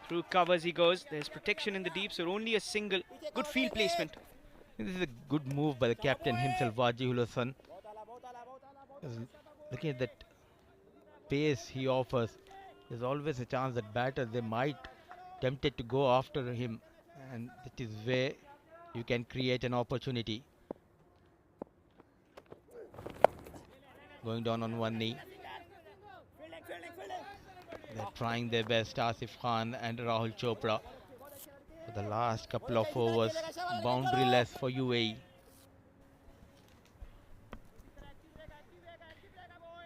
Through covers he goes. There's protection in the deep, so only a single. Good field placement. This is a good move by the captain himself, Wajihul Hassan. Looking at that pace he offers, there's always a chance that batters, they might tempted to go after him, and that is where you can create an opportunity. Going down on one knee. They're trying their best, Asif Khan and Rahul Chopra. For the last couple of overs, boundaryless for UAE.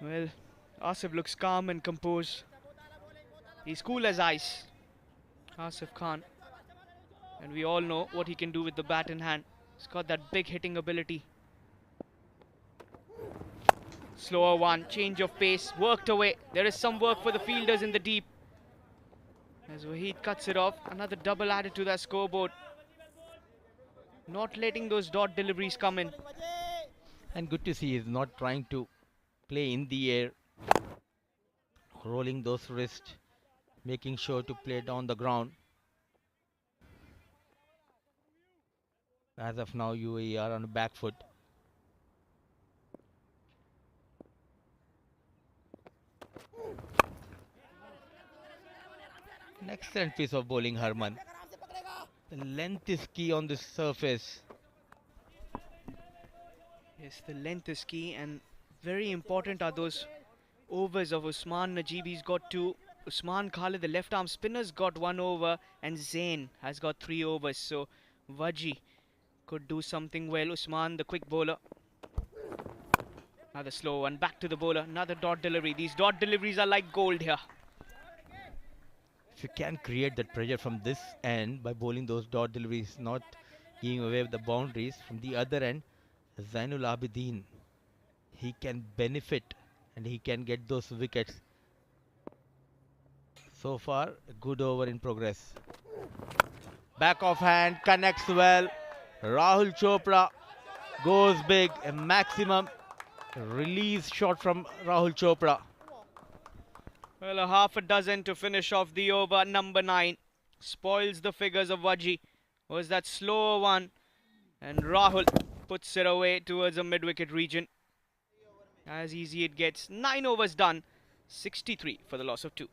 Well, Asif looks calm and composed. He's cool as ice. Asif Khan. And we all know what he can do with the bat in hand. He's got that big hitting ability. Slower one, change of pace, worked away. There is some work for the fielders in the deep. As Waheed cuts it off, another double added to that scoreboard. Not letting those dot deliveries come in. And good to see he's not trying to play in the air. Rolling those wrists, making sure to play down the ground. As of now, UAE are on the back foot. An excellent piece of bowling, Harman. The length is key on this surface. Yes, the length is key, and very important are those overs of Usman Najib. He's got 2. Usman Khalid, the left arm spinner's got 1 over, and Zain has got 3 overs. So Waji could do something well. Usman, the quick bowler. Another slow one, back to the bowler. Another dot delivery. These dot deliveries are like gold here. If you can create that pressure from this end by bowling those dot deliveries, not giving away the boundaries, from the other end, Zainul Abidin, he can benefit and he can get those wickets. So far, a good over in progress. Back of hand, connects well. Rahul Chopra goes big, a maximum release shot from Rahul Chopra. Well, a half a dozen to finish off the over. Number 9 spoils the figures of Waji. Was that slower one, and Rahul puts it away towards the mid-wicket region. As easy it gets. 9 overs done. 63 for the loss of 2.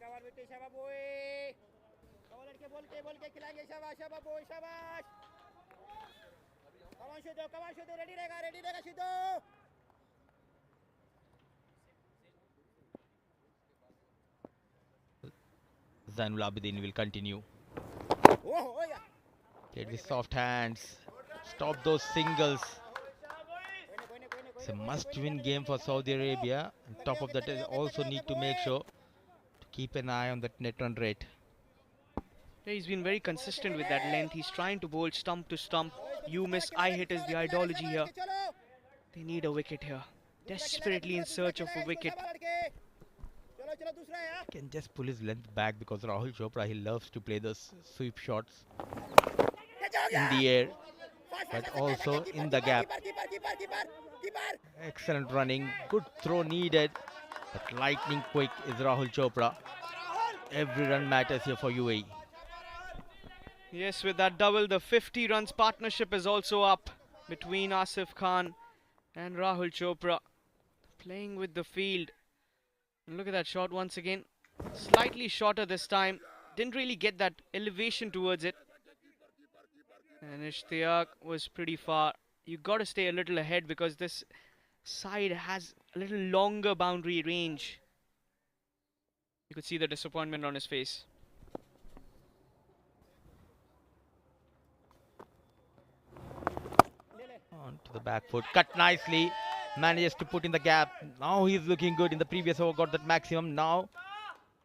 Cover बेटे शाबाश बोए cover लड़के बोल के खिलाएंगे शाबाश शाबाश बोए शाबाश कवर शो दो रेडी रहेगा शिदो Zainul Abidin will continue. Played with soft hands. Stop those singles. It's a must-win game for Saudi Arabia. On top of that, they also need to make sure to keep an eye on that net run rate. Yeah, he's been very consistent with that length. He's trying to bowl stump to stump. You miss, I hit is the ideology here. They need a wicket here. Desperately in search of a wicket. He can just pull his length back because Rahul Chopra, he loves to play those sweep shots in the air, but also in the gap. Excellent running, good throw needed, but lightning quick is Rahul Chopra. Every run matters here for UAE. Yes, with that double, the 50 runs partnership is also up between Asif Khan and Rahul Chopra. Playing with the field. And look at that shot once again. Slightly shorter this time. Didn't really get that elevation towards it. And Ishtiyaq was pretty far. You got to stay a little ahead because this side has a little longer boundary range. You could see the disappointment on his face. On to the back foot, cut nicely, manages to put in the gap. Now he's looking good. In the previous over got that maximum. Now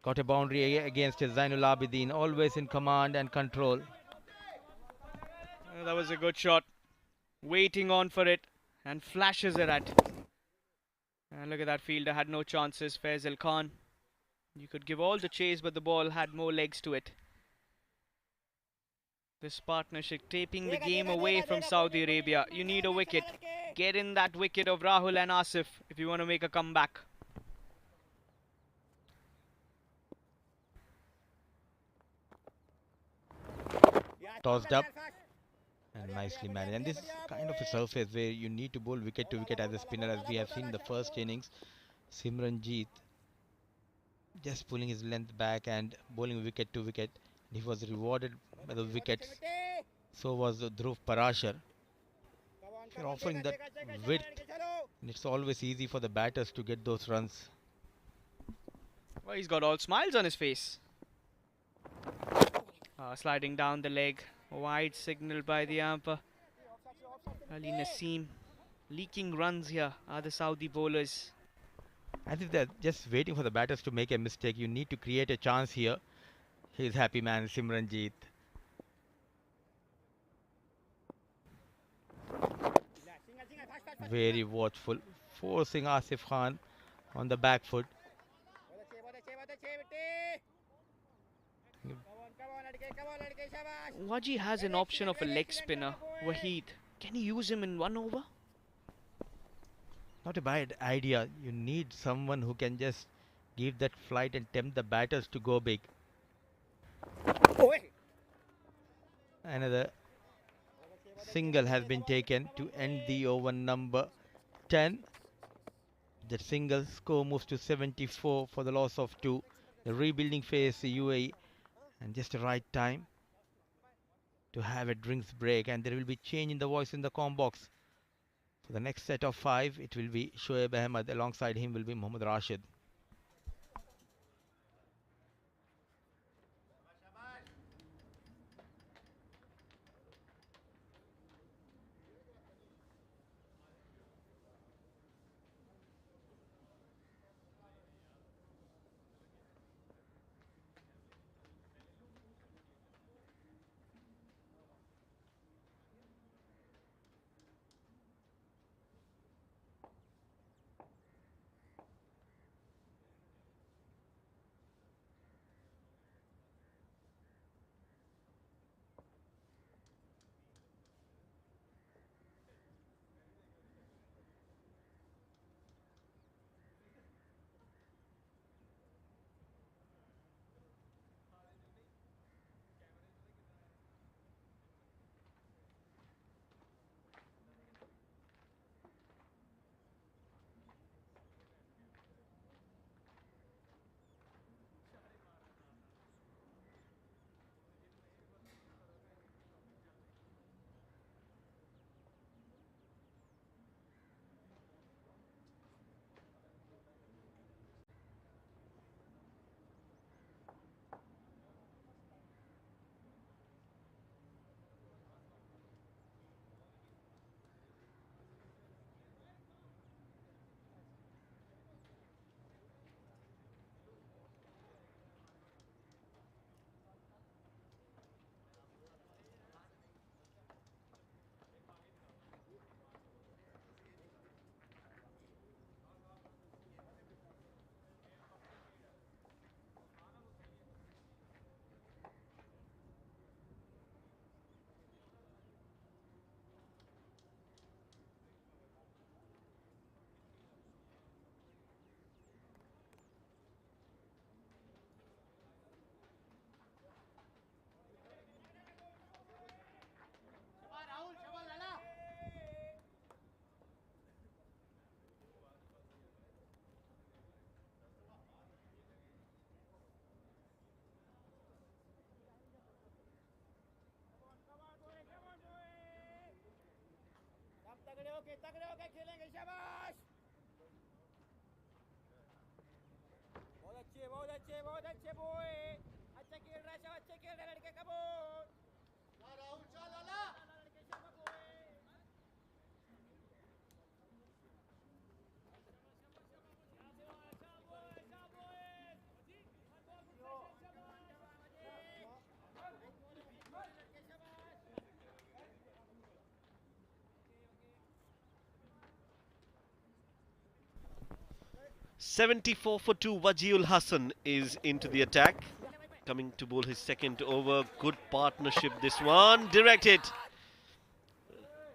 got a boundary against Zainul Abidin, always in command and control. That was a good shot. Waiting on for it and flashes it at. And look at that fielder, had no chances. Faisal Khan. You could give all the chase, but the ball had more legs to it. This partnership taking the game away from Saudi Arabia. You need a wicket. Get in that wicket of Rahul and Asif if you want to make a comeback. Tossed up and nicely managed. And this is kind of a surface where you need to bowl wicket to wicket as a spinner, as we have seen in the first innings. Simranjeet just pulling his length back and bowling wicket to wicket. He was rewarded by the wickets. So was Dhruv Parashar. If you're offering that width, it's always easy for the batters to get those runs. Well, he's got all smiles on his face. Sliding down the leg. Wide signal by the umpire. Ali Naseem. Leaking runs here are the Saudi bowlers. I think they're just waiting for the batters to make a mistake. You need to create a chance here. He's happy man, Simranjeet. Very watchful, forcing Asif Khan on the back foot. Waji has an option of a leg spinner, Waheed. Can he use him in one over? Not a bad idea. You need someone who can just give that flight and tempt the batters to go big. Another single has been taken to end the over number 10. The single score moves to 74 for the loss of 2. The rebuilding phase UAE, and just the right time to have a drinks break, and there will be change in the voice in the comm box. For the next set of 5, it will be Shoaib Ahmed. Alongside him will be Mohammad Rashid. होके तगड़े होके खेलेंगे शाबाश बहुत अच्छे boy अच्छा खेल रहा है शाबाश अच्छे खेल रहे लड़के कबूल राहुल चल आला लड़के शाबाश boy $74 for 2. Wajiul Hassan is into the attack. Coming to bowl his second over. Good partnership this one. Direct hit.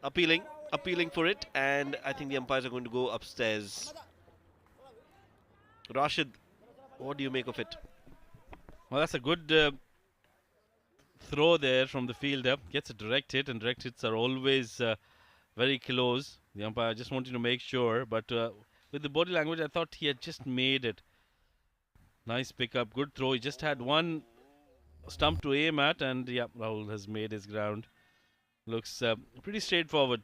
Appealing for it. And I think the umpires are going to go upstairs. Rashid, what do you make of it? Well, that's a good throw there from the fielder. Gets a direct hit, and direct hits are always very close. The umpire just wanted to make sure, but with the body language, I thought he had just made it. Nice pickup, good throw. He just had one stump to aim at, and yeah, Rahul has made his ground. Looks pretty straightforward.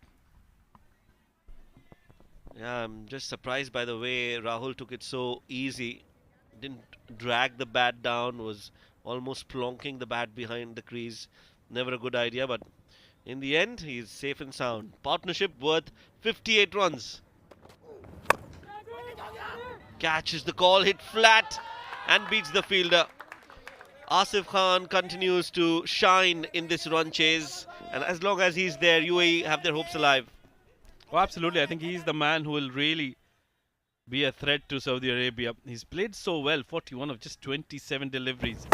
Yeah, I'm just surprised by the way Rahul took it so easy. Didn't drag the bat down, was almost plonking the bat behind the crease. Never a good idea, but in the end, he's safe and sound. Partnership worth 58 runs. Catches the call, hit flat and beats the fielder. Asif Khan continues to shine in this run chase, and as long as he's there, UAE have their hopes alive. Oh, absolutely. I think he's the man who will really be a threat to Saudi Arabia. He's played so well, 41 of just 27 deliveries.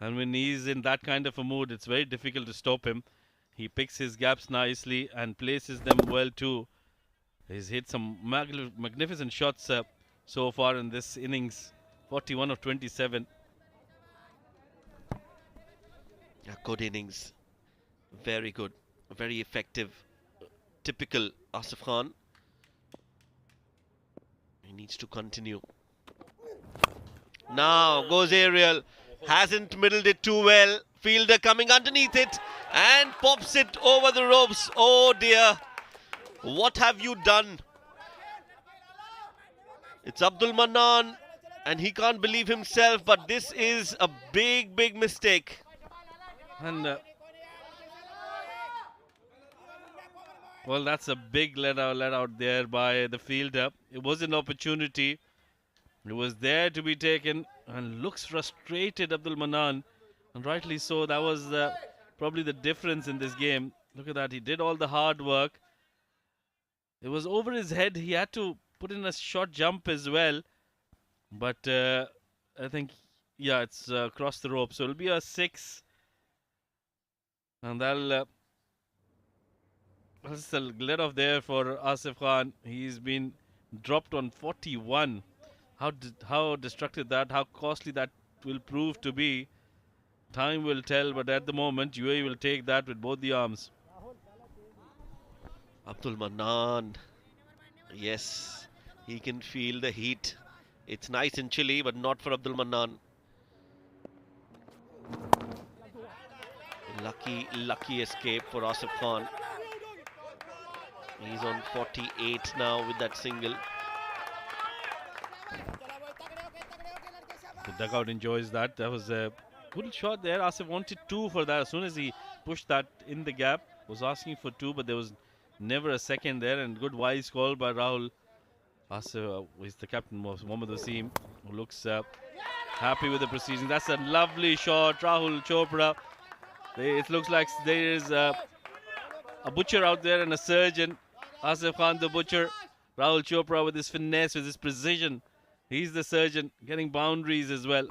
And when he's in that kind of a mood, it's very difficult to stop him. He picks his gaps nicely and places them well too. He's hit some magnificent shots so far in this innings. 41 of 27. Yeah, good innings. Very good. Very effective. Typical Asif Khan. He needs to continue. Now goes aerial. Hasn't middled it too well. Fielder coming underneath it and pops it over the ropes. Oh dear. What have you done? It's Abdul Mannan and he can't believe himself, but this is a big mistake. And well, that's a big let out there by the fielder. It was an opportunity. It was there to be taken, and looks frustrated, Abdul Mannan, and rightly so. That was probably the difference in this game. Look at that. He did all the hard work. It was over his head. He had to put in a short jump as well. But I think, yeah, it's across the rope. So it'll be a 6. And that's a let off there for Asif Khan. He's been dropped on 41. How destructive that, how costly that will prove to be. Time will tell, but at the moment, UAE will take that with both the arms. Abdul Mannan. Yes, he can feel the heat. It's nice and chilly, but not for Abdul Mannan. Lucky escape for Asif Khan. He's on 48 now with that single. The dugout enjoys that. That was a good shot there. Asif wanted 2 for that. As soon as he pushed that in the gap, was asking for 2, but there was never a second there. And good wise call by Rahul. Asif is the captain of Mohammad Wasim, who looks happy with the proceedings. That's a lovely shot. Rahul Chopra. It looks like there is a butcher out there and a surgeon. Asif Khan the butcher. Rahul Chopra with his finesse, with his precision. He's the surgeon, getting boundaries as well.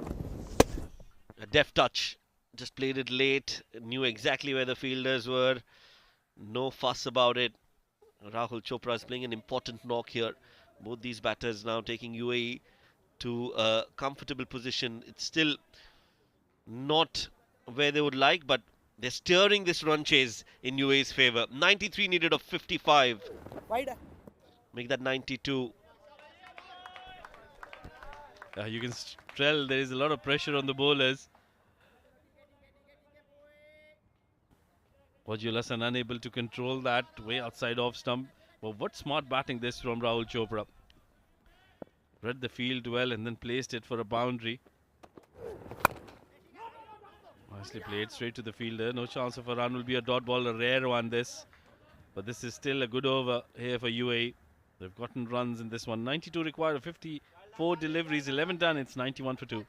A deft touch. Just played it late. Knew exactly where the fielders were. No fuss about it. Rahul Chopra is playing an important knock here. Both these batters now taking UAE to a comfortable position. It's still not where they would like, but they're steering this run chase in UAE's favour. 93 needed of 55. Make that 92. You can tell there is a lot of pressure on the bowlers. Wajiul Hassan unable to control that way outside off stump. But what smart batting this from Rahul Chopra. Read the field well and then placed it for a boundary. Nicely played straight to the fielder. No chance of a run. Will be a dot ball, a rare one this. But this is still a good over here for UAE. They've gotten runs in this one. 92 required, 54 deliveries, 11 done. It's 91 for 2.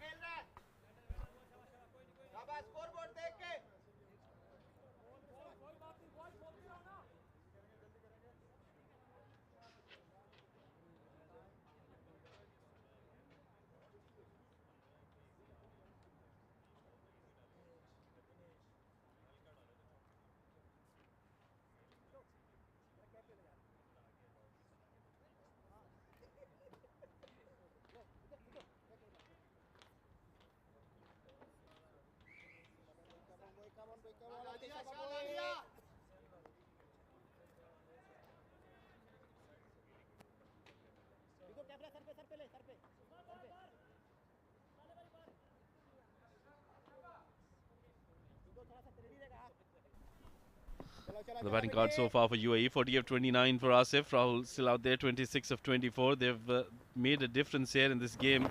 The batting card so far for UAE, 40 of 29 for Asif. Rahul still out there, 26 of 24. They've made a difference here in this game.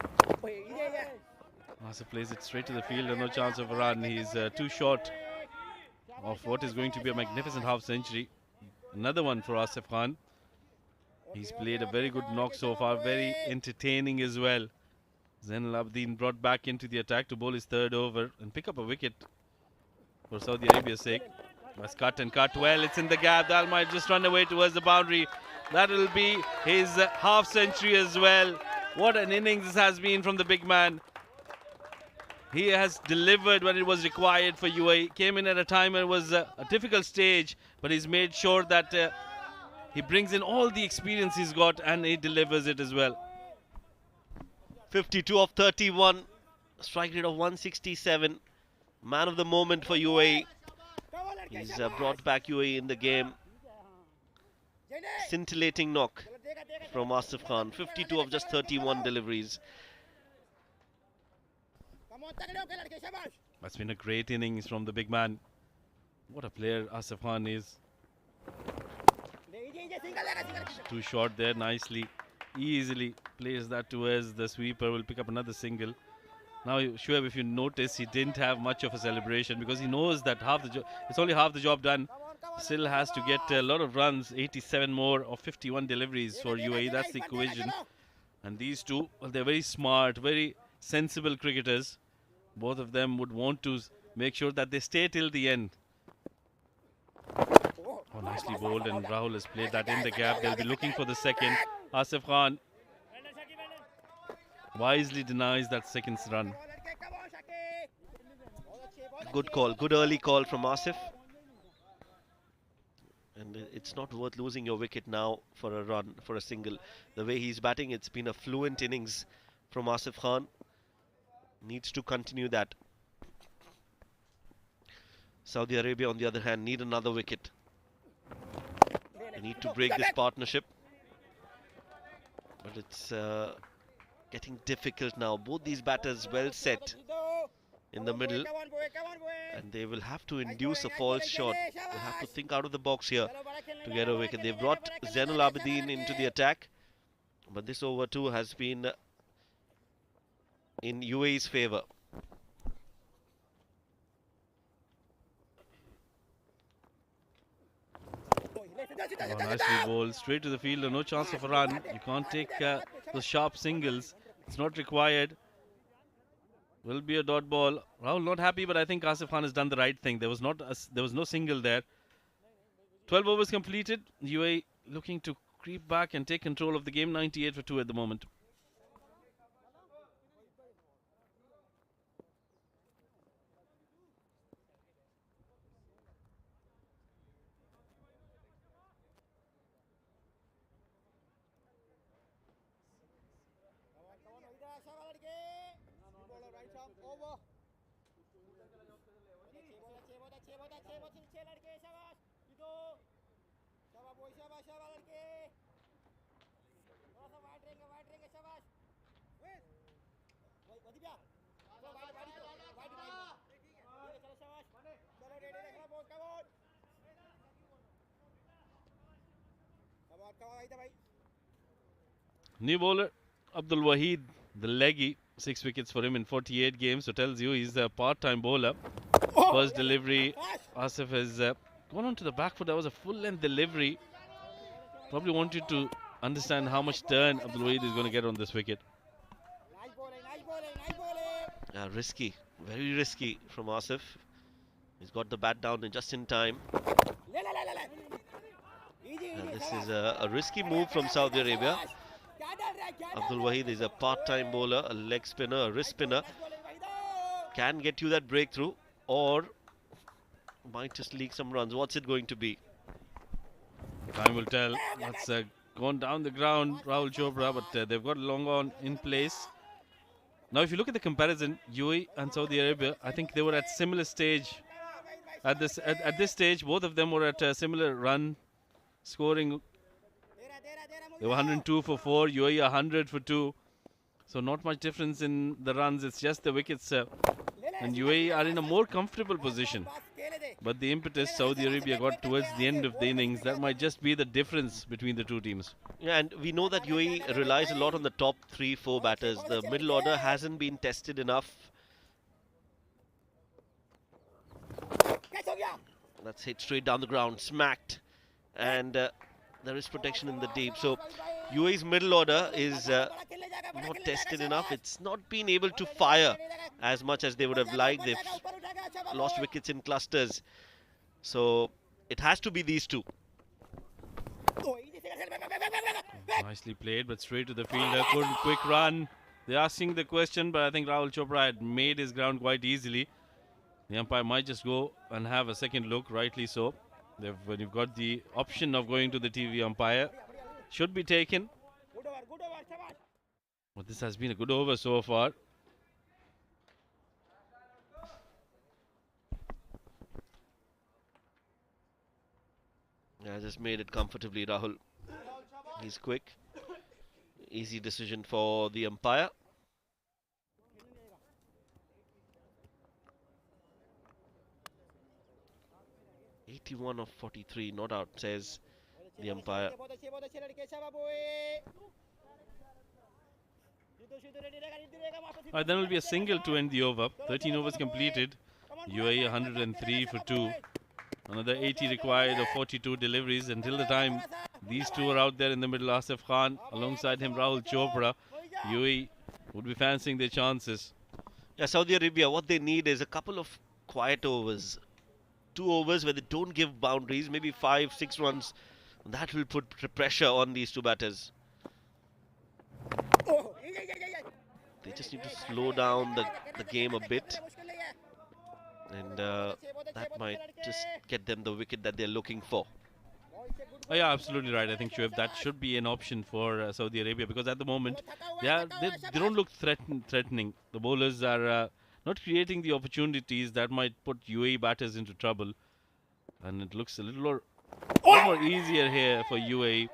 Asif plays it straight to the field and no chance of a run. He's too short of what is going to be a magnificent half century. Another one for Asif Khan. He's played a very good knock so far, very entertaining as well. Zainal Abidin brought back into the attack to bowl his third over and pick up a wicket for Saudi Arabia's sake. Must cut and cut well. It's in the gap. That might just run away towards the boundary. That will be his half century as well. What an innings this has been from the big man. He has delivered when it was required for UAE. Came in at a time when it was a difficult stage, but he's made sure that he brings in all the experience he's got and he delivers it as well. 52 of 31. Strike rate of 167. Man of the moment for UAE. He's brought back UAE in the game. Scintillating knock from Asif Khan. 52 of just 31 deliveries. That's been a great innings from the big man. What a player Asif Khan is. Too short there, nicely. Easily plays that towards the sweeper. Will pick up another single. Now, Shoaib, if you notice, he didn't have much of a celebration because he knows that it's only half the job done. Still has to get a lot of runs, 87 more of 51 deliveries for UAE. That's the equation. And these two, well, they're very smart, very sensible cricketers. Both of them would want to make sure that they stay till the end. Oh, nicely bowled, and Rahul has played that in the gap. They'll be looking for the second. Asif Khan wisely denies that second run. Good call, good early call from Asif. And it's not worth losing your wicket now for a run, for a single. The way he's batting, it's been a fluent innings from Asif Khan. Needs to continue that. Saudi Arabia, on the other hand, need another wicket. They need to break this partnership. But it's getting difficult now. Both these batters well set in the middle, and they will have to induce a false shot. They'll have to think out of the box here to get a wicket. They've brought Zainal Abidin into the attack, but this over too has been in UAE's favour. Oh, nicely bowled straight to the fielder. No chance of a run. You can't take those sharp singles. It's not required. Will be a dot ball. Rahul not happy, but I think Asif Khan has done the right thing. There was no single there. 12 overs completed. UAE looking to creep back and take control of the game. 98 for 2 at the moment. New bowler Abdul Wahid, the leggy, 6 wickets for him in 48 games. So tells you he's a part-time bowler. First delivery, Asif has gone on to the back foot. That was a full-length delivery. Probably wanted to understand how much turn Abdul Wahid is going to get on this wicket. Risky, very risky from Asif. He's got the bat down just in time. This is a risky move from Saudi Arabia. Abdul Wahid is a part-time bowler, a leg spinner, a wrist spinner. Can get you that breakthrough or might just leak some runs. What's it going to be? Time will tell. That's gone down the ground, Rahul Chopra, but they've got long on in place. Now, if you look at the comparison, UAE and Saudi Arabia, I think they were at similar stage. At this stage, both of them were at a similar run scoring. They were 102 for 4, UAE 100 for 2. So not much difference in the runs. It's just the wickets. And UAE are in a more comfortable position. But the impetus Saudi Arabia got towards the end of the innings, that might just be the difference between the two teams. Yeah, and we know that UAE relies a lot on the top 3-4 batters. The middle order hasn't been tested enough. That's hit straight down the ground, smacked. And there is protection in the deep. So UAE's middle order is not tested enough. It's not been able to fire as much as they would have liked. They've lost wickets in clusters. So it has to be these two. Nicely played, but straight to the fielder. Quick run. They're asking the question, but I think Rahul Chopra had made his ground quite easily. The umpire might just go and have a second look, rightly so. When you've got the option of going to the TV umpire, should be taken. But this has been a good over so far. Yeah, just made it comfortably, Rahul. He's quick. Easy decision for the umpire. "81 of 43, not out," says the umpire. Then will be a single to end the over. 13 overs completed. UAE 103 for 2. Another 80 required of 42 deliveries. Until the time these two are out there in the middle, Asif Khan, alongside him Rahul Chopra, UAE would be fancying their chances. Yeah, Saudi Arabia, what they need is a couple of quiet overs. 2 overs where they don't give boundaries, maybe 5-6 runs. That will put pressure on these two batters. They just need to slow down the game a bit. And that might just get them the wicket that they're looking for. Oh, yeah, absolutely right. I think Shoaib, that should be an option for Saudi Arabia, because at the moment they don't look threatening. The bowlers are not creating the opportunities that might put UAE batters into trouble, and it looks a little more easier here for UAE.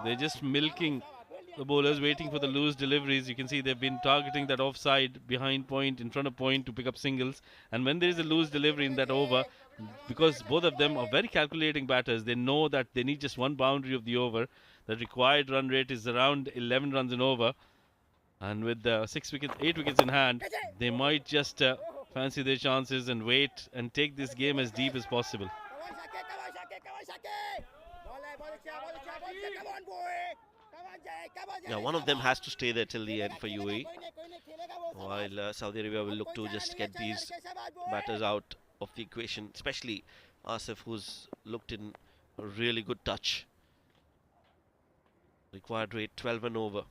They're just milking the bowlers, waiting for the loose deliveries. You can see they've been targeting that offside, behind point, in front of point to pick up singles. And when there is a loose delivery in that over, because both of them are very calculating batters, they know that they need just one boundary of the over. The required run rate is around 11 runs an over. And with 8 wickets in hand, they might just fancy their chances and wait and take this game as deep as possible. Yeah, one of them has to stay there till the end for UAE, while Saudi Arabia will look to just get these batters out of the equation, especially Asif, who's looked in a really good touch. Required rate 12 and over.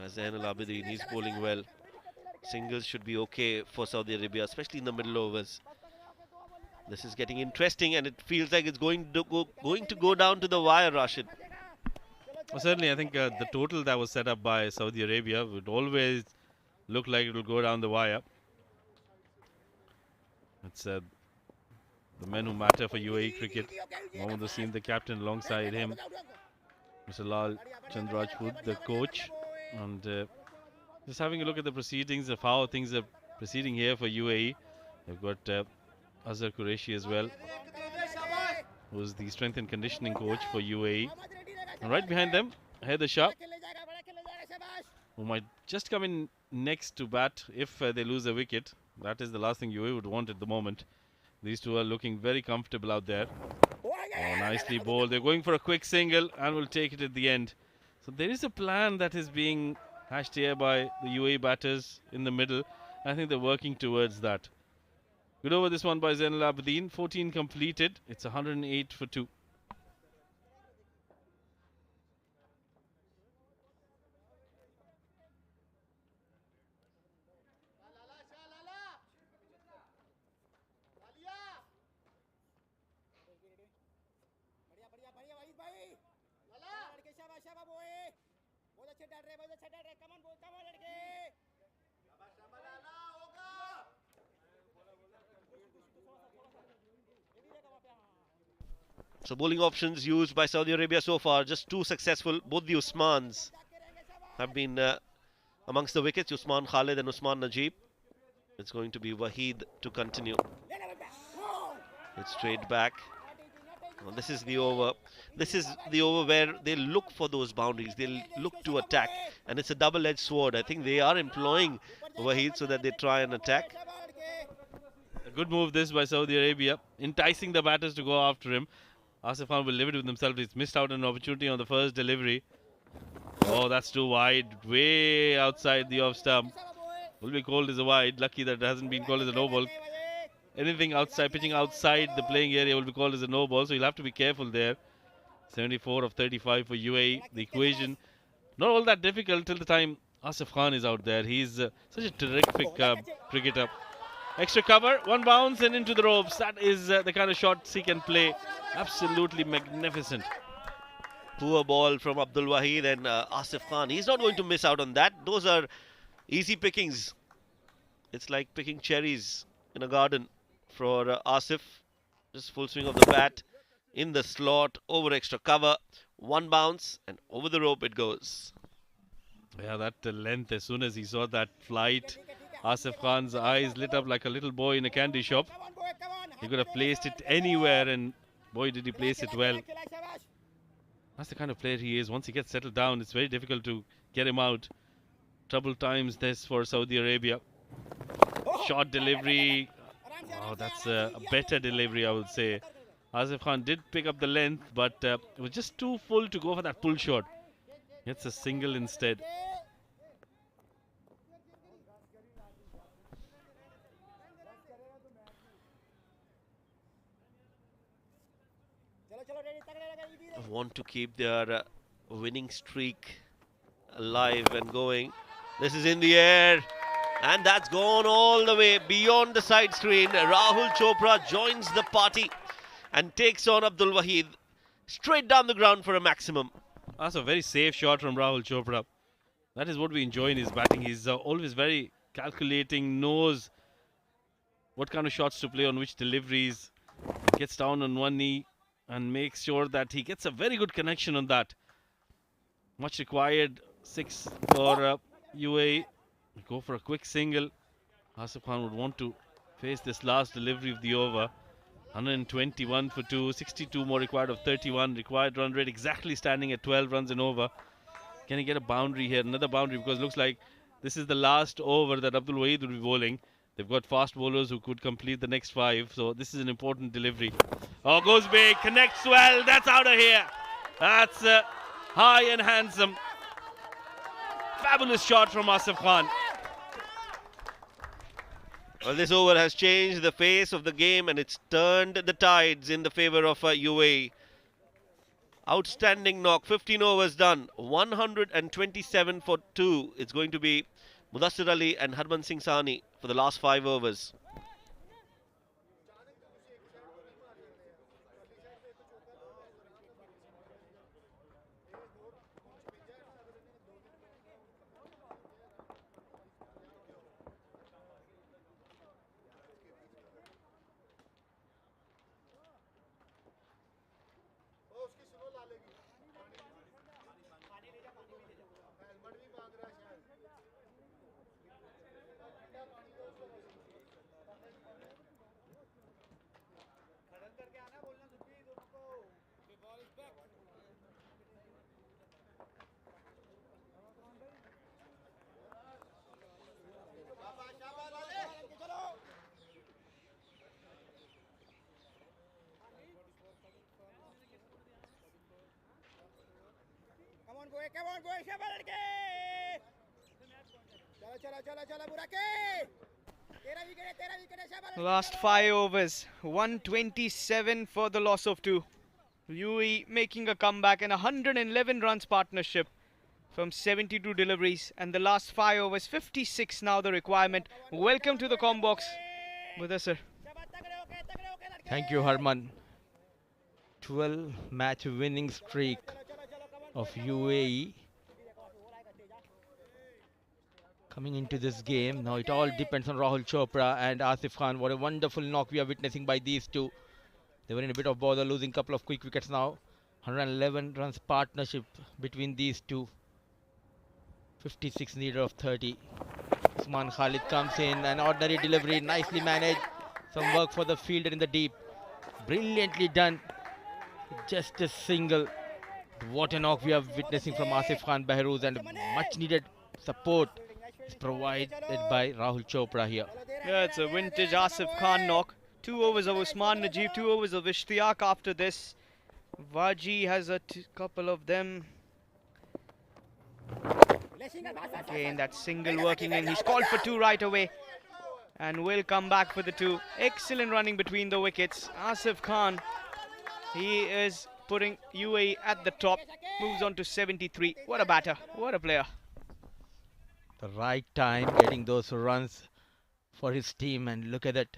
Zain Al-Abidin, he's bowling well. Singles should be okay for Saudi Arabia, especially in the middle overs. This is getting interesting, and it feels like it's going to go down to the wire, Rashid. Well, certainly, I think the total that was set up by Saudi Arabia would always look like it will go down the wire. It's the men who matter for UAE cricket. Mohammad Wasim, the captain, alongside him, Mr. Lal Chandrajput, the coach, and just having a look at the proceedings of how things are proceeding here for UAE. They've got Azhar Qureshi as well. who's the strength and conditioning coach for UAE. And right behind them, Haider Shah, who might just come in next to bat if they lose a wicket. That is the last thing UAE would want at the moment. These two are looking very comfortable out there. Oh, nicely bowled. They're going for a quick single and will take it at the end. So there is a plan that is being hashed here by the UAE batters in the middle. I think they're working towards that. Good over this one by Zainal Abidin. 14 completed. It's 108 for 2. So bowling options used by Saudi Arabia so far, just 2 successful. Both the Usmans have been amongst the wickets, Usman Khalid and Usman Najib. It's going to be Waheed to continue. It's straight back. Well, this is the over. This is the over where they look for those boundaries. They'll look to attack. And it's a double-edged sword. I think they are employing Waheed so that they try and attack. A good move this by Saudi Arabia, enticing the batters to go after him. Asif Khan will live it with himself. He's missed out on an opportunity on the first delivery. Oh, that's too wide. Way outside the off stump. Will be called as a wide. Lucky that it hasn't been called as a no ball. Anything outside, pitching outside the playing area will be called as a no ball. So you'll have to be careful there. 74 of 35 for UAE. The equation not all that difficult till the time Asif Khan is out there. He's such a terrific cricketer. Extra cover, one bounce and into the ropes. That is the kind of shots he can play. Absolutely magnificent. Poor ball from Abdul Waheed and Asif Khan. He's not going to miss out on that. Those are easy pickings. It's like picking cherries in a garden for Asif. Just full swing of the bat in the slot, over extra cover. One bounce and over the rope it goes. Yeah, that length, as soon as he saw that flight, Asif Khan's eyes lit up like a little boy in a candy shop. He could have placed it anywhere, and boy did he place it well. That's the kind of player he is. Once he gets settled down, it's very difficult to get him out. Troubled times this for Saudi Arabia. Short delivery. Oh, that's a better delivery, I would say. Asif Khan did pick up the length, but it was just too full to go for that pull shot. Gets a single instead. Want to keep their winning streak alive and going. This is in the air, and that's gone all the way beyond the side screen. Rahul Chopra joins the party and takes on Abdul Waheed straight down the ground for a maximum. That's a very safe shot from Rahul Chopra. That is what we enjoy in his batting. He's always very calculating, knows what kind of shots to play on which deliveries. Gets down on one knee and makes sure that he gets a very good connection on that. Much required. 6 for UAE. Go for a quick single. Asif Khan would want to face this last delivery of the over. 121 for 2. 62 more required of 31. Required run rate exactly standing at 12 runs and over. Can he get a boundary here? Another boundary, because it looks like this is the last over that Abdul Waheed will be bowling. They've got fast bowlers who could complete the next 5. So this is an important delivery. Oh, goes big. Connects well. That's out of here. That's high and handsome. Fabulous shot from Asif Khan. Well, this over has changed the face of the game, and it's turned the tides in the favour of UAE. Outstanding knock. 15 overs done. 127 for 2. It's going to be Mudassir Ali and Harman Singh Sahni for the last 5 overs. Last 5 overs, 127 for the loss of 2. UAE making a comeback and 111 runs partnership from 72 deliveries, and the last 5 overs, 56 now the requirement. Welcome to the Combox with us, sir. Thank you, Harman. 12 match winning streak of UAE coming into this game. Now it all depends on Rahul Chopra and Asif Khan. What a wonderful knock we are witnessing by these two. They were in a bit of bother, losing a couple of quick wickets now. 111 runs partnership between these two. 56 needed of 30. Usman Khalid comes in, an ordinary delivery, nicely managed. Some work for the fielder in the deep. Brilliantly done. Just a single. What a knock we are witnessing from Asif Khan Behrouz, and much needed support is provided by Rahul Chopra here. Yeah, it's a vintage Asif Khan knock. 2 overs of Usman Najib, 2 overs of Ishtiyaq after this. Vaji has a couple of them. Again, that single working in. He's called for 2 right away and will come back for the 2. Excellent running between the wickets. Asif Khan, he is putting UAE at the top. Moves on to 73. What a batter. What a player. The right time, getting those runs for his team, and look at that.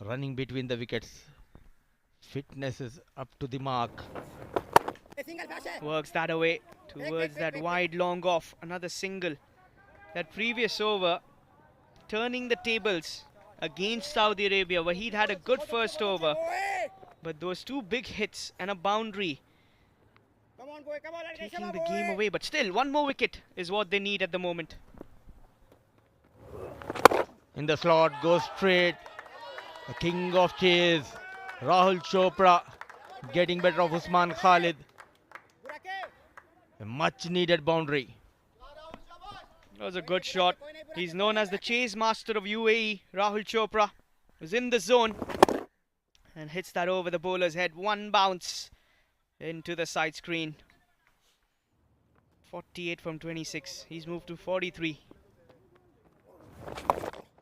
Running between the wickets. Fitness is up to the mark. Works that away towards that wide long off. Another single. That previous over, turning the tables against Saudi Arabia, where he'd had a good first over. But those 2 big hits and a boundary taking the game away. But still, 1 more wicket is what they need at the moment. In the slot, goes straight. The king of chase, Rahul Chopra, getting better of Usman Khalid. A much needed boundary. That was a good shot. He's known as the chase master of UAE. Rahul Chopra was in the zone and hits that over the bowler's head. 1 bounce into the side screen. 48 from 26. He's moved to 43.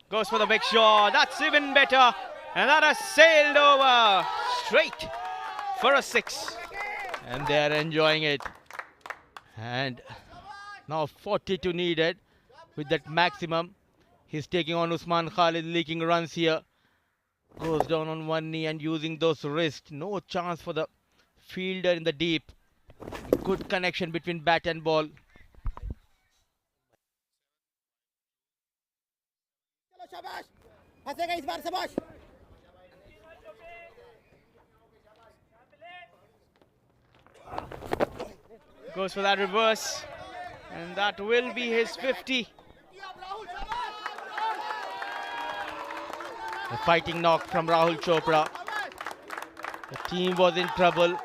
Goes for the big shot. That's even better. And that has sailed over straight for a 6. And they are enjoying it. And now 42 needed with that maximum. He's taking on Usman Khalid, leaking runs here. Goes down on 1 knee and using those wrists. No chance for the fielder in the deep. Good connection between bat and ball. Goes for that reverse. And that will be his 50. A fighting knock from Rahul Chopra. The team was in trouble.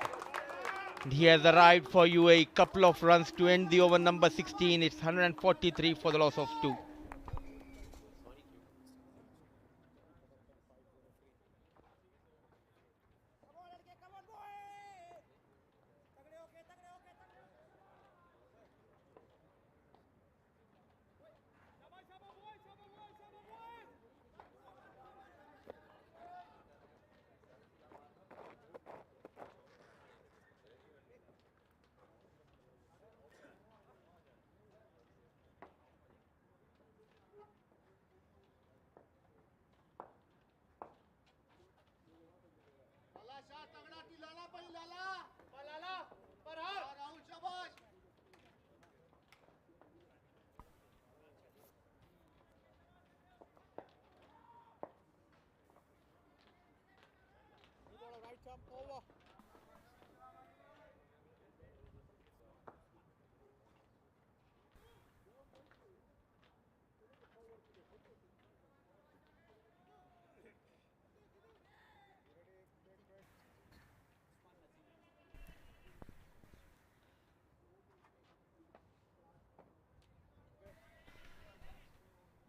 And he has arrived for UAE. Couple of runs to end the over number 16. It's 143 for the loss of 2.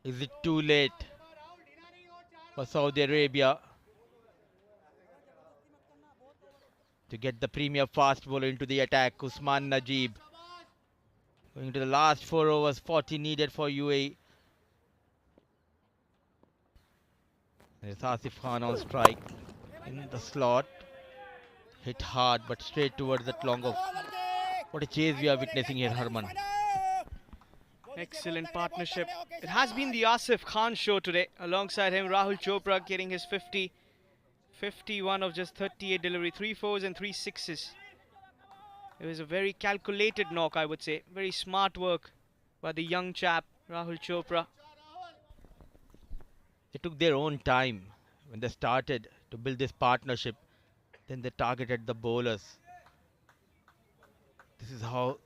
Is it too late for Saudi Arabia to get the premier fast bowler into the attack? Usman Najib Going to the last 4 overs, 40 needed for UAE. There's Asif Khan on strike in the slot. Hit hard but straight towards that long off. What a chase we are witnessing here, Harman. Excellent partnership. It has been the Asif Khan show today. Alongside him, Rahul Chopra getting his 50. 51 of just 38 delivery. 3 fours and 3 sixes. It was a very calculated knock, I would say. Very smart work by the young chap, Rahul Chopra. They took their own time when they started to build this partnership. Then they targeted the bowlers. This is how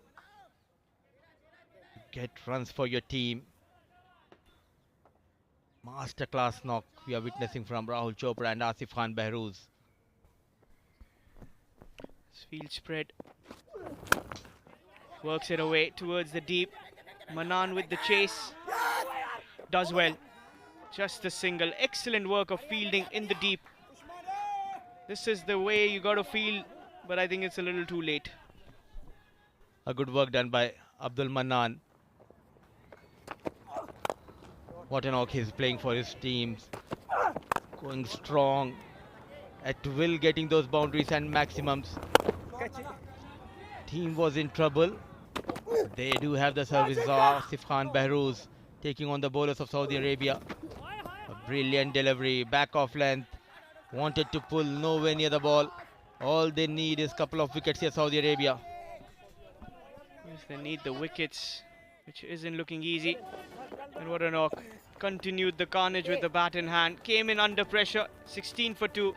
you get runs for your team. Masterclass knock we are witnessing from Rahul Chopra and Asif Khan Behrouz. Field spread. Works it away towards the deep. Manan with the chase. Does well. Just a single. Excellent work of fielding in the deep. This is the way you got to field, but I think it's a little too late. A good work done by Abdul Manan. What a knock he's playing for his teams. Going strong. At will, getting those boundaries and maximums. Team was in trouble. They do have the service of Asif Khan Behrouz taking on the bowlers of Saudi Arabia. A brilliant delivery, back off length. Wanted to pull, nowhere near the ball. All they need is a couple of wickets here, Saudi Arabia. Yes, they need the wickets, which isn't looking easy. And what a knock. Continued the carnage with the bat in hand. Came in under pressure, 16 for 2.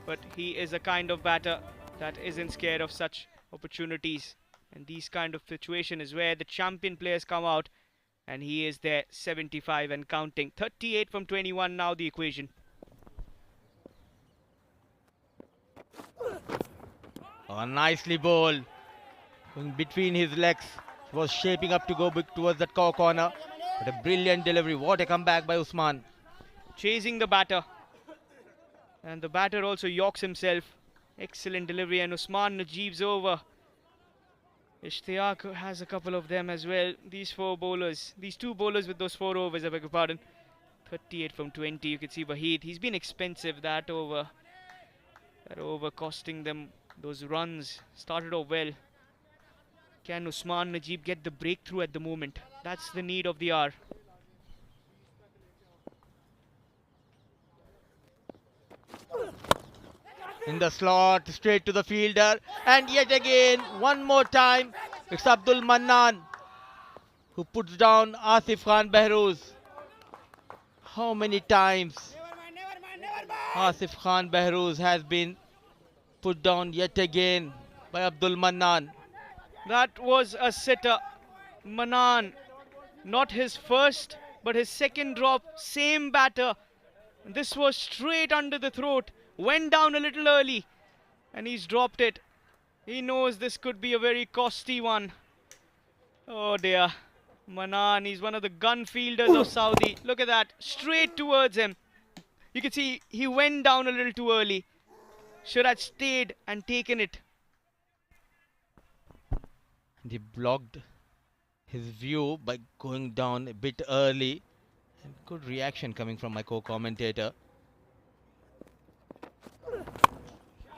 But he is a kind of batter that isn't scared of such opportunities. And these kind of situation is where the champion players come out. And he is there, 75 and counting. 38 from 21 now the equation. Oh, nicely bowled. Going between his legs. He was shaping up to go big towards that corner. But a brilliant delivery. What a comeback by Usman. Chasing the batter. And the batter also yokes himself. Excellent delivery, and Usman Najib's over. Ishtiyaq has a couple of them as well. These 4 bowlers, these 2 bowlers with those 4 overs, I beg your pardon. 38 from 20. You can see Waheed. He's been expensive that over. That over costing them those runs. Started off well. Can Usman Najib get the breakthrough at the moment? That's the need of the hour. In the slot, straight to the fielder. And yet again, one more time, it's Abdul Mannan who puts down Asif Khan Behrouz. How many times Asif Khan Behrouz has been put down yet again by Abdul Mannan? That was a sitter. Manan, not his first, but his second drop. Same batter. This was straight under the throat. Went down a little early, and he's dropped it. He knows this could be a very costly one. Oh dear. Manan, he's one of the gun fielders of Saudi. Look at that. Straight towards him. You can see he went down a little too early. Should have stayed and taken it. And he blocked his view by going down a bit early. And good reaction coming from my co-commentator.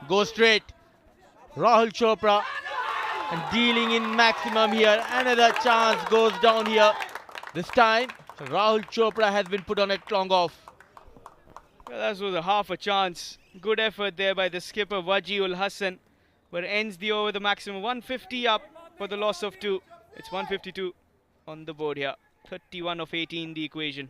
Go straight. Rahul Chopra. And dealing in maximum here. Another chance goes down here. This time, Rahul Chopra has been put on a long off. Well, that was a half a chance. Good effort there by the skipper Wajiul Hassan. But ends the over the maximum. 150 up for the loss of 2. It's 152 on the board here. 31 of 18 the equation.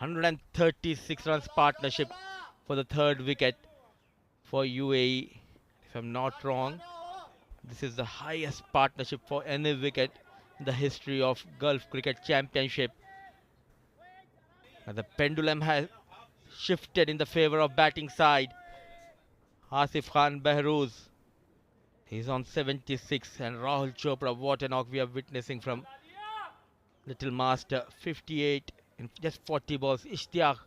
136 runs partnership for the third wicket for UAE. If I'm not wrong, this is the highest partnership for any wicket in the history of Gulf Cricket Championship. And the pendulum has shifted in the favor of batting side. Asif Khan Behrouz, he's on 76, and Rahul Chopra, what a knock we are witnessing from Little Master, 58 in just 40 balls. Ishtiaq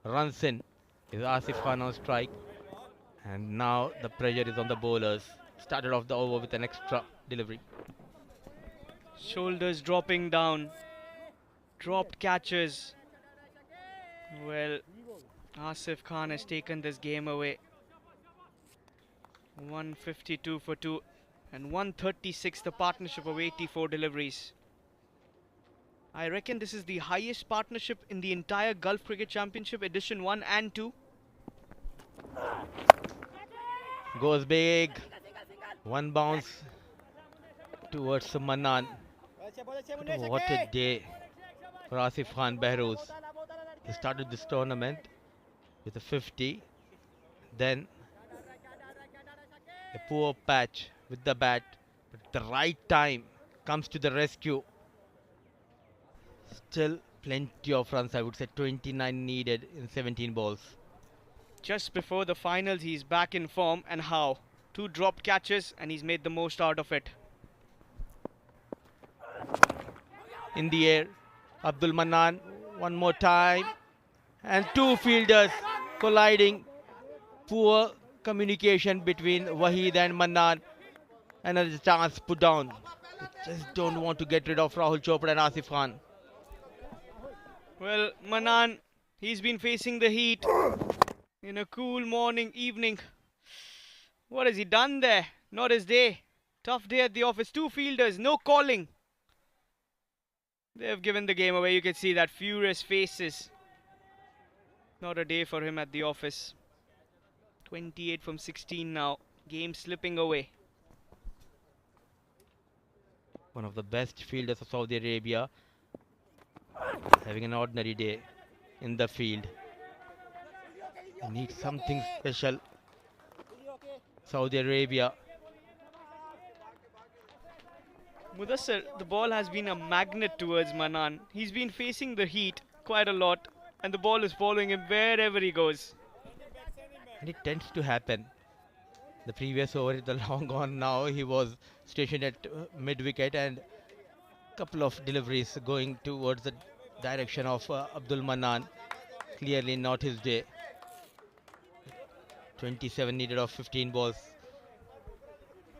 runs in. Is Asif Khan on strike? And now the pressure is on the bowlers. Started off the over with an extra delivery. Shoulders dropping down. Dropped catches. Well, Asif Khan has taken this game away. 152 for 2 and 136 the partnership of 84 deliveries. I reckon this is the highest partnership in the entire Gulf Cricket Championship edition 1 and 2. Goes big. One bounce towards Manan. What a day for Asif Khan Behrouz. He started this tournament with a 50. Then a poor patch with the bat. But at the right time comes to the rescue. Still plenty of runs, I would say 29 needed in 17 balls. Just before the finals, he's back in form, and how? 2 dropped catches, and he's made the most out of it. In the air, Abdul Manan one more time, and 2 fielders colliding. Poor communication between Waheed and Manan. Another chance put down. They just don't want to get rid of Rahul Chopra and Asif Khan. Well, Manan, he's been facing the heat in a cool morning, evening. What has he done there? Not his day. Tough day at the office. 2 fielders, no calling. They've given the game away. You can see that furious faces. Not a day for him at the office. 28 from 16 now. Game slipping away. One of the best fielders of Saudi Arabia having an ordinary day in the field. They need something special. Saudi Arabia. Mudassar, the ball has been a magnet towards Manan. He's been facing the heat quite a lot, and the ball is following him wherever he goes. And it tends to happen. The previous over is the long gone now. He was stationed at mid-wicket, and couple of deliveries going towards the direction of Abdul Manan. Clearly not his day. 27 needed of 15 balls.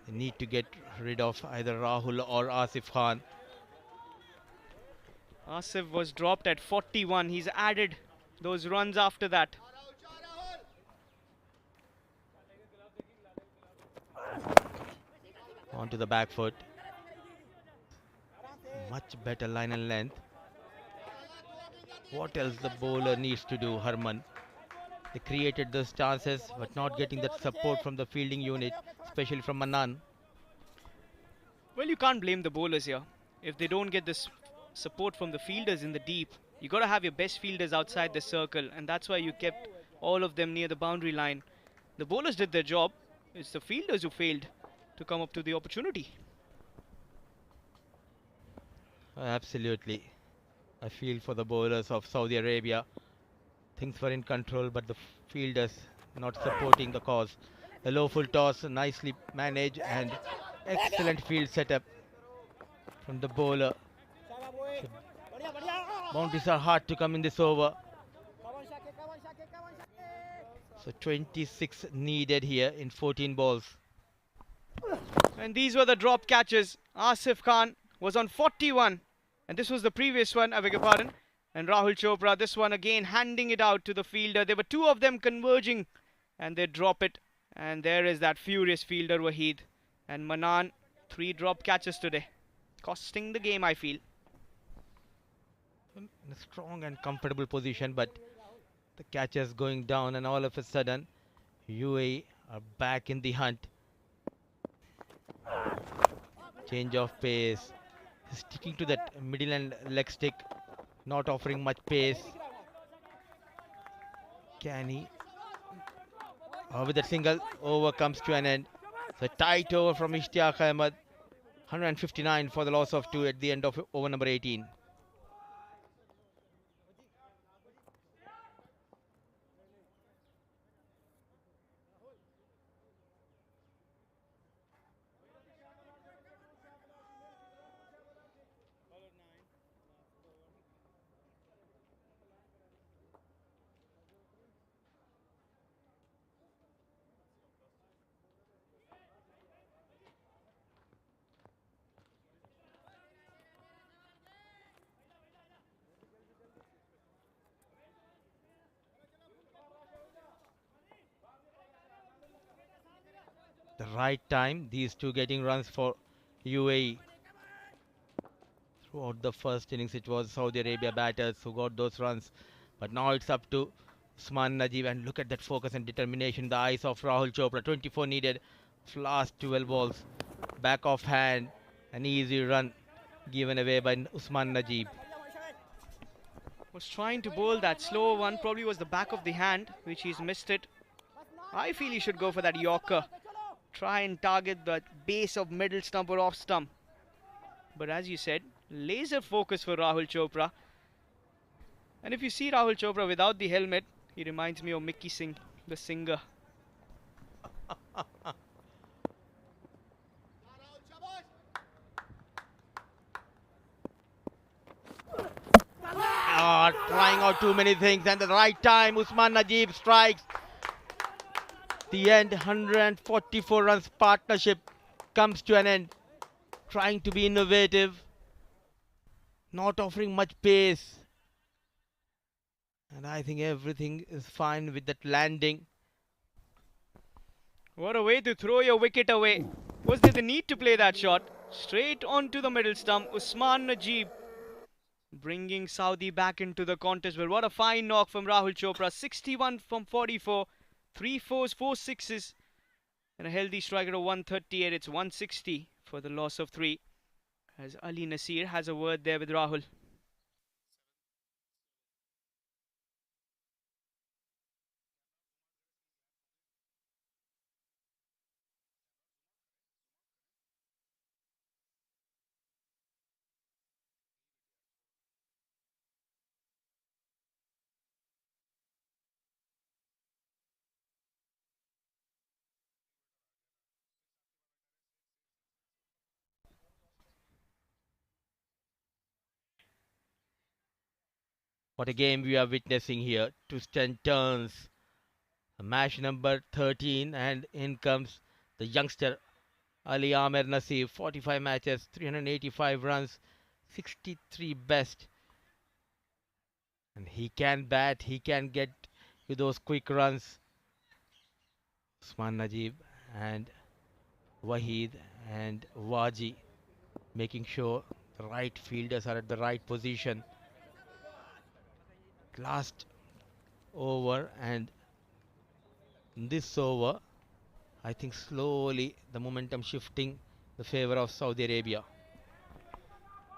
They need to get rid of either Rahul or Asif Khan. Asif was dropped at 41. He's added those runs after that. Onto the back foot. Much better line and length. What else the bowler needs to do, Harman? They created those chances, but not getting that support from the fielding unit, especially from Manan. Well, you can't blame the bowlers here. If they don't get this support from the fielders in the deep, you got to have your best fielders outside the circle, and that's why you kept all of them near the boundary line. The bowlers did their job. It's the fielders who failed to come up to the opportunity. Absolutely. I feel for the bowlers of Saudi Arabia. Things were in control, but the fielders not supporting the cause. A low full toss, nicely managed, and excellent field setup from the bowler. Boundaries are hard to come in this over. So 26 needed here in 14 balls. And these were the drop catches. Asif Khan was on 41. And this was the previous one, I beg your pardon. And Rahul Chopra, this one again, handing it out to the fielder. There were 2 of them converging, and they drop it. And there is that furious fielder, Waheed. And Manan, 3 drop catches today. Costing the game, I feel. In a strong and comfortable position, but the catches going down, and all of a sudden, UAE are back in the hunt. Change of pace. Sticking to that middle and leg stick, not offering much pace. Can he? With that single, over comes to an end. The tight over from Ishtiaq Ahmed. 159 for the loss of 2 at the end of over number 18. The right time, these two getting runs for UAE. Throughout the first innings, it was Saudi Arabia batters who got those runs. But now it's up to Usman Najib, and look at that focus and determination in the eyes of Rahul Chopra. 24 needed, last 12 balls. Back of hand, an easy run given away by Usman Najib. Was trying to bowl that slow one, probably was the back of the hand, which he's missed it. I feel he should go for that Yorker. Try and target the base of middle stump or off stump. But as you said, laser focus for Rahul Chopra. And if you see Rahul Chopra without the helmet, he reminds me of Mickey Singh, the singer. Trying out too many things, and at the right time, Usman Najib strikes. The end, 144 runs partnership comes to an end. Trying to be innovative, not offering much pace. And I think everything is fine with that landing. What a way to throw your wicket away. Was there the need to play that shot? Straight onto the middle stump. Usman Najib bringing Saudi back into the contest. Well, what a fine knock from Rahul Chopra. 61 from 44. 3 fours, 4 sixes. And a healthy strike rate of 138. It's 160 for the loss of 3. As Ali Nasir has a word there with Rahul. What a game we are witnessing here. Twists and turns. Match number 13, and in comes the youngster Ali Amer Nasir. 45 matches, 385 runs, 63 best. And he can bat, he can get you those quick runs. Usman Najib and Waheed and Waji making sure the right fielders are at the right position. Last over, and in this over, I think slowly the momentum shifting the favor of Saudi Arabia.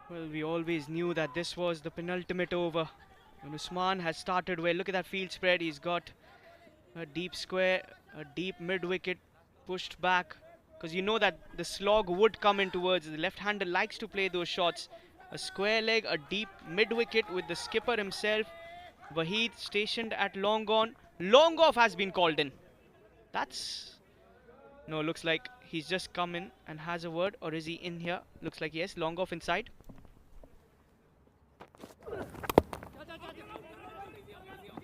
Well, we always knew that this was the penultimate over. And Usman has started well. Look at that field spread. He's got a deep square, a deep mid-wicket pushed back. Because you know that the slog would come in towards. The left-hander likes to play those shots. A square leg, a deep mid-wicket with the skipper himself. Waheed stationed at long on. Long off has been called in. That's... No, looks like he's just come in and has a word. Or is he in here? Looks like yes, long off inside.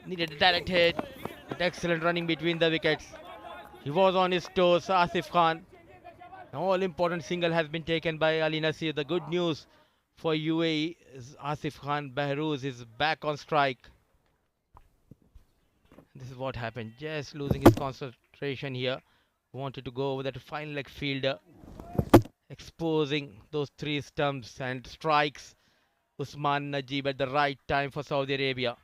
Needed a direct hit. But excellent running between the wickets. He was on his toes, Asif Khan. An all-important single has been taken by Ali Nasir. The good news for UAE is Asif Khan Behrooz is back on strike. This is what happened. Just losing his concentration here. Wanted to go over that fine leg fielder. Exposing those 3 stumps and strikes. Usman Najib at the right time for Saudi Arabia.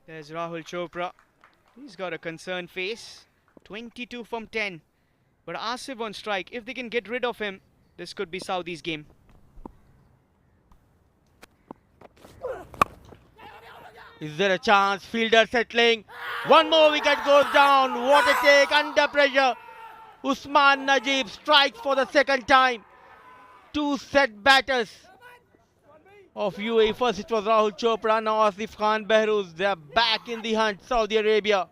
There's Rahul Chopra. He's got a concerned face. 22 from 10. But Asif on strike. If they can get rid of him, this could be Saudi's game. Is there a chance? Fielder settling. One more wicket goes down. What a take under pressure. Usman Najib strikes for the second time. Two set batters of UAE. First it was Rahul Chopra, now Asif Khan Behruz. They are back in the hunt, Saudi Arabia.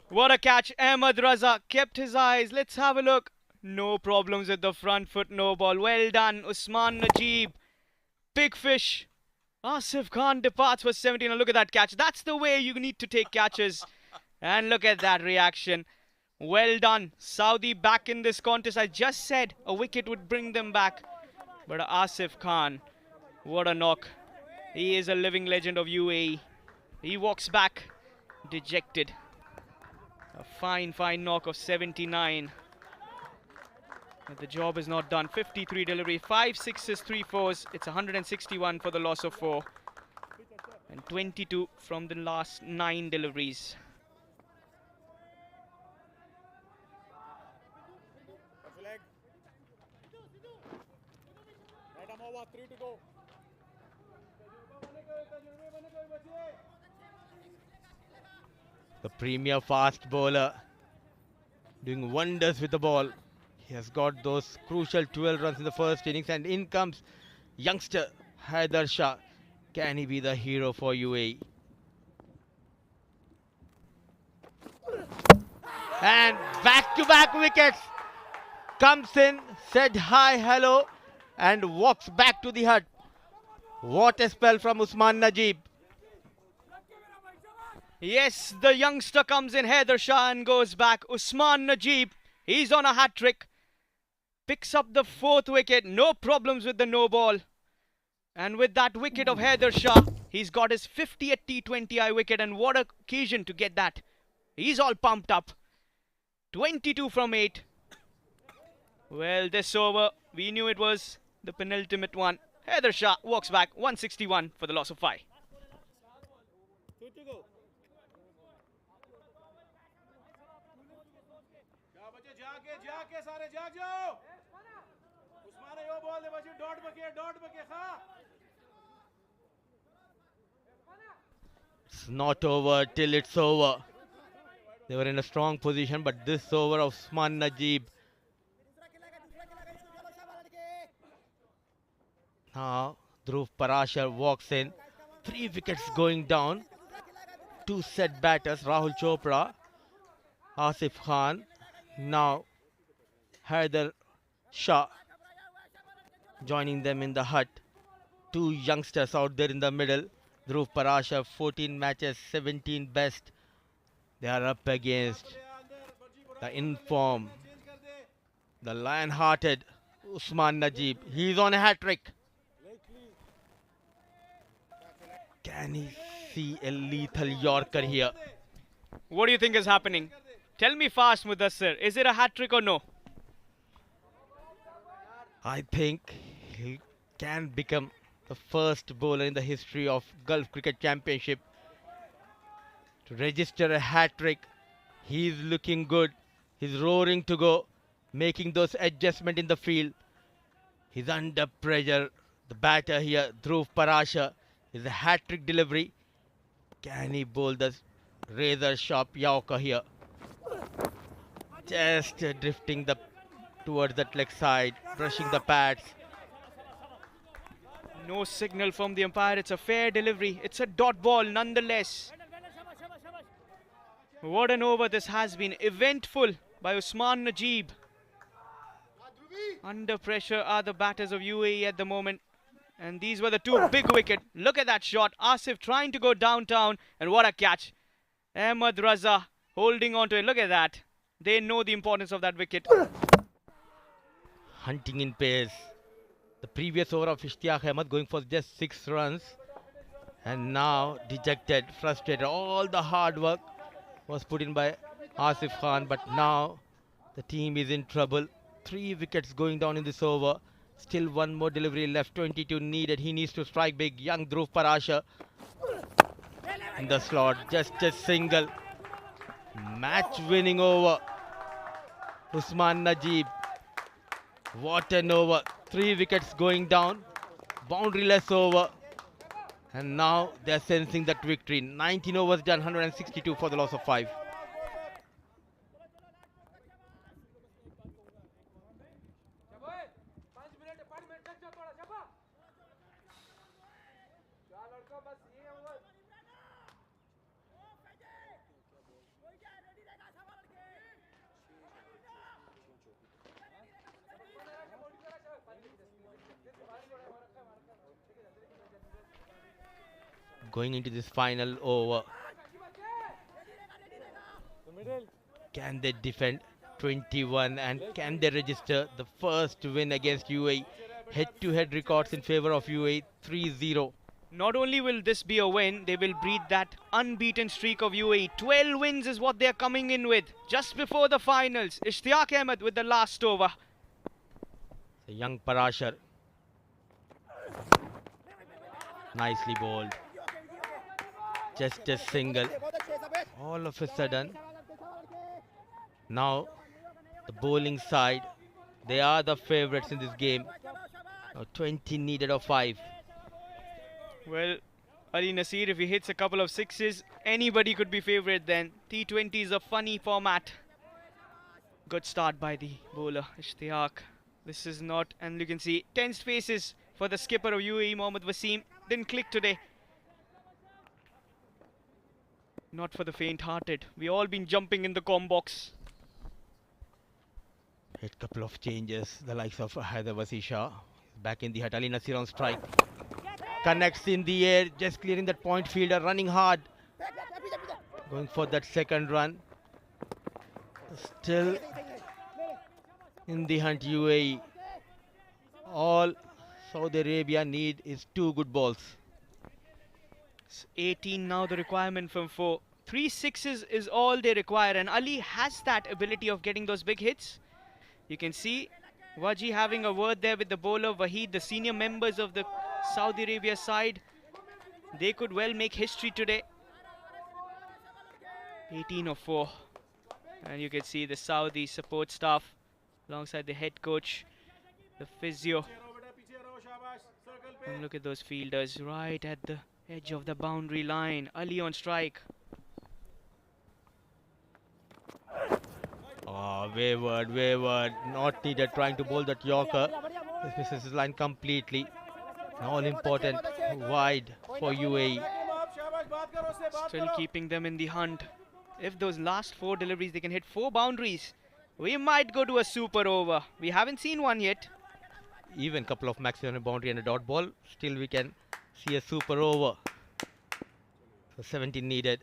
What a catch. Ahmed Raza kept his eyes. Let's have a look. No problems with the front foot, no ball. Well done, Usman Najib. Big fish. Asif Khan departs for 17. And look at that catch. That's the way you need to take catches. And look at that reaction. Well done. Saudi back in this contest. I just said a wicket would bring them back. But Asif Khan, what a knock. He is a living legend of UAE. He walks back dejected. A fine knock of 79. But the job is not done. 53 delivery, 5 sixes, 3 fours. It's 161 for the loss of 4. And 22 from the last 9 deliveries. Right arm over, 3 to go. The premier fast bowler doing wonders with the ball. He has got those crucial 12 runs in the first innings, and in comes youngster Haider Shah. Can he be the hero for UAE? And back-to-back wickets. Comes in, said hi, hello, and walks back to the hut. What a spell from Usman Najib. Yes, the youngster comes in, Haider Shah, and goes back. Usman Najib, he's on a hat-trick. Picks up the 4th wicket, no problems with the no ball. And with that wicket of Haider Shah, he's got his 50th T20i wicket, and what an occasion to get that. He's all pumped up. 22 from 8. Well, this over, we knew it was the penultimate one. Haider Shah walks back, 161 for the loss of 5. 2 to go. It's not over till it's over. They were in a strong position, but this over of Usman Najib. Now Dhruv Parashar walks in. 3 wickets going down. 2 set batters, Rahul Chopra, Asif Khan. Now Haider Shah joining them in the hut. 2 youngsters out there in the middle. Dhruv Parashar, 14 matches, 17 best. They are up against the inform, the lion-hearted Usman Najib. He's on a hat-trick. Can he see a lethal Yorker here? What do you think is happening? Tell me fast, Mudassir. Is it a hat-trick or no? I think he can become the first bowler in the history of Gulf Cricket Championship to register a hat-trick. He's looking good. He's roaring to go, making those adjustments in the field. He's under pressure. The batter here, Dhruv Parashar, is a hat-trick delivery. Can he bowl the razor-sharp Yorker here? Just drifting towards that leg side, brushing the pads. No signal from the umpire. It's a fair delivery. It's a dot ball nonetheless. What an over this has been. Eventful by Usman Najib. Under pressure are the batters of UAE at the moment. And these were the 2 big wickets. Look at that shot. Asif trying to go downtown. And what a catch. Ahmed Raza holding on to it. Look at that. They know the importance of that wicket. Hunting in pace. The previous over of Ishtiyaq Ahmed going for just 6 runs. And now dejected, frustrated. All the hard work was put in by Asif Khan. But now the team is in trouble. 3 wickets going down in this over. Still 1 more delivery left. 22 needed. He needs to strike big. Young Dhruv Parashar in the slot. Just a single. Match winning over. Usman Najib. What an over. 3 wickets going down. Boundaryless over. And now they're sensing that victory. 19 overs done, 162 for the loss of 5. Going into this final over, can they defend 21 and can they register the first win against UAE? Head-to-head records in favor of UAE, 3-0. Not only will this be a win, they will breathe that unbeaten streak of UAE. 12 wins is what they're coming in with. Just before the finals, Ishtiaq Ahmed with the last over. The young Parashar. Nicely bowled. Just a single. All of a sudden, now the bowling side, they are the favourites in this game. Now 20 needed of 5. Well, Ali Nasir, if he hits a couple of sixes, anybody could be favourite then. T20 is a funny format. Good start by the bowler, Ishtiaq. This is not, and you can see tense faces for the skipper of UAE, Mohammad Wasim. Didn't click today. Not for the faint-hearted. We all been jumping in the com box. Hit couple of changes. The likes of Haider Wasisha back in the hut. Ali Nasir on strike. Connects in the air, just clearing that point fielder, running hard. Going for that second run. Still in the hunt, UAE. All Saudi Arabia need is 2 good balls. It's 18 now, the requirement from 4. 3 sixes is all they require, and Ali has that ability of getting those big hits. You can see Waji having a word there with the bowler Waheed, the senior members of the Saudi Arabia side. They could well make history today. 18 of 4. And you can see the Saudi support staff alongside the head coach, the physio. And look at those fielders right at the edge of the boundary line. Ali on strike. Oh, wayward, not needed, trying to bowl that Yorker. This misses his line completely. All important, wide for UAE. Still keeping them in the hunt. If those last 4 deliveries, they can hit 4 boundaries, we might go to a super over. We haven't seen one yet. Even couple of maximum boundary and a dot ball, still we can see a super over. So 17 needed.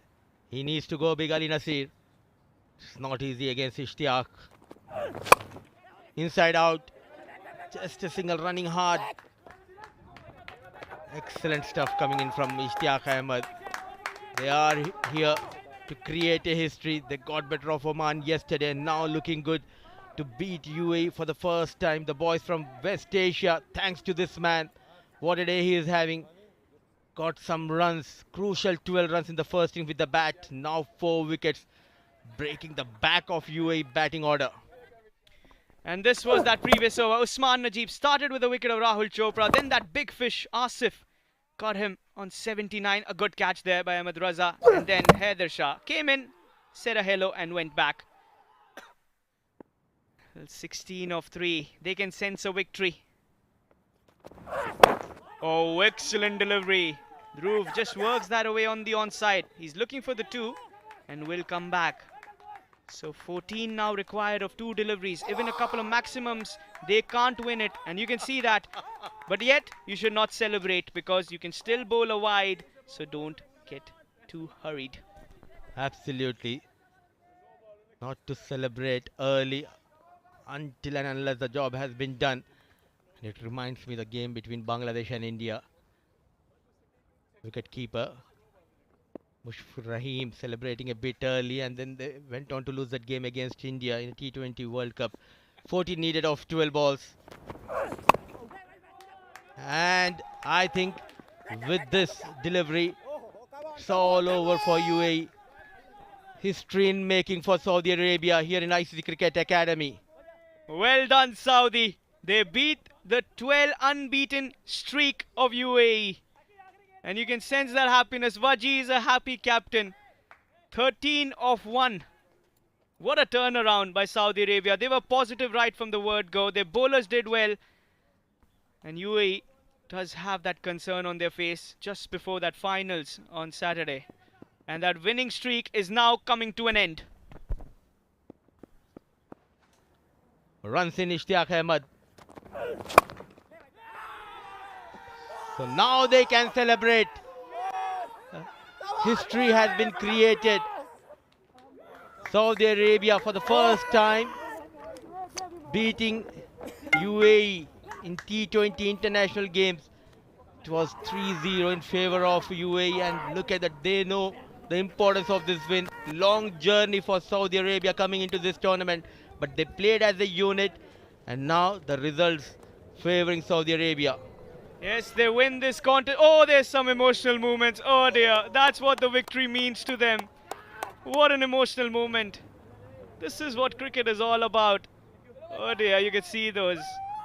He needs to go big, Ali Nasir. It's not easy against Ishtiaq. Inside out. Just a single, running hard. Excellent stuff coming in from Ishtiaq Ahmed. They are here to create a history. They got better of Oman yesterday, now looking good to beat UAE for the first time. The boys from West Asia, thanks to this man. What a day he is having. Got some runs, crucial 12 runs in the first inning with the bat. Now 4 wickets, breaking the back of UAE batting order. And this was that previous over. Usman Najib started with a wicket of Rahul Chopra. Then that big fish, Asif, got him on 79. A good catch there by Ahmed Raza. And then Haider Shah came in, said a hello and went back. 16 of 3. They can sense a victory. Oh, excellent delivery. Dhruv just works that away on the onside. He's looking for the 2 and will come back. So 14 now required of 2 deliveries. Even a couple of maximums, they can't win it. And you can see that. But yet, you should not celebrate because you can still bowl a wide. So don't get too hurried. Absolutely. Not to celebrate early until and unless the job has been done. And it reminds me the game between Bangladesh and India. Wicket keeper Mushfiqur Rahim celebrating a bit early, and then they went on to lose that game against India in the T20 World Cup. 14 needed of 12 balls. And I think with this delivery, it's all over for UAE. History in making for Saudi Arabia here in ICC Cricket Academy. Well done, Saudi. They beat the 12 unbeaten streak of UAE. And you can sense that happiness. Waji is a happy captain. 13 of 1. What a turnaround by Saudi Arabia. They were positive right from the word go. Their bowlers did well. And UAE does have that concern on their face just before that finals on Saturday. And that winning streak is now coming to an end. Runs in Ishtiaq Ahmed. So now they can celebrate. History has been created. Saudi Arabia for the first time beating UAE in T20 international games. It was 3-0 in favor of UAE, and look at that, they know the importance of this win. Long journey for Saudi Arabia coming into this tournament, but they played as a unit, and now the results favoring Saudi Arabia. Yes, they win this contest. Oh, there's some emotional moments. Oh dear, that's what the victory means to them. What an emotional moment. This is what cricket is all about. Oh dear, you can see those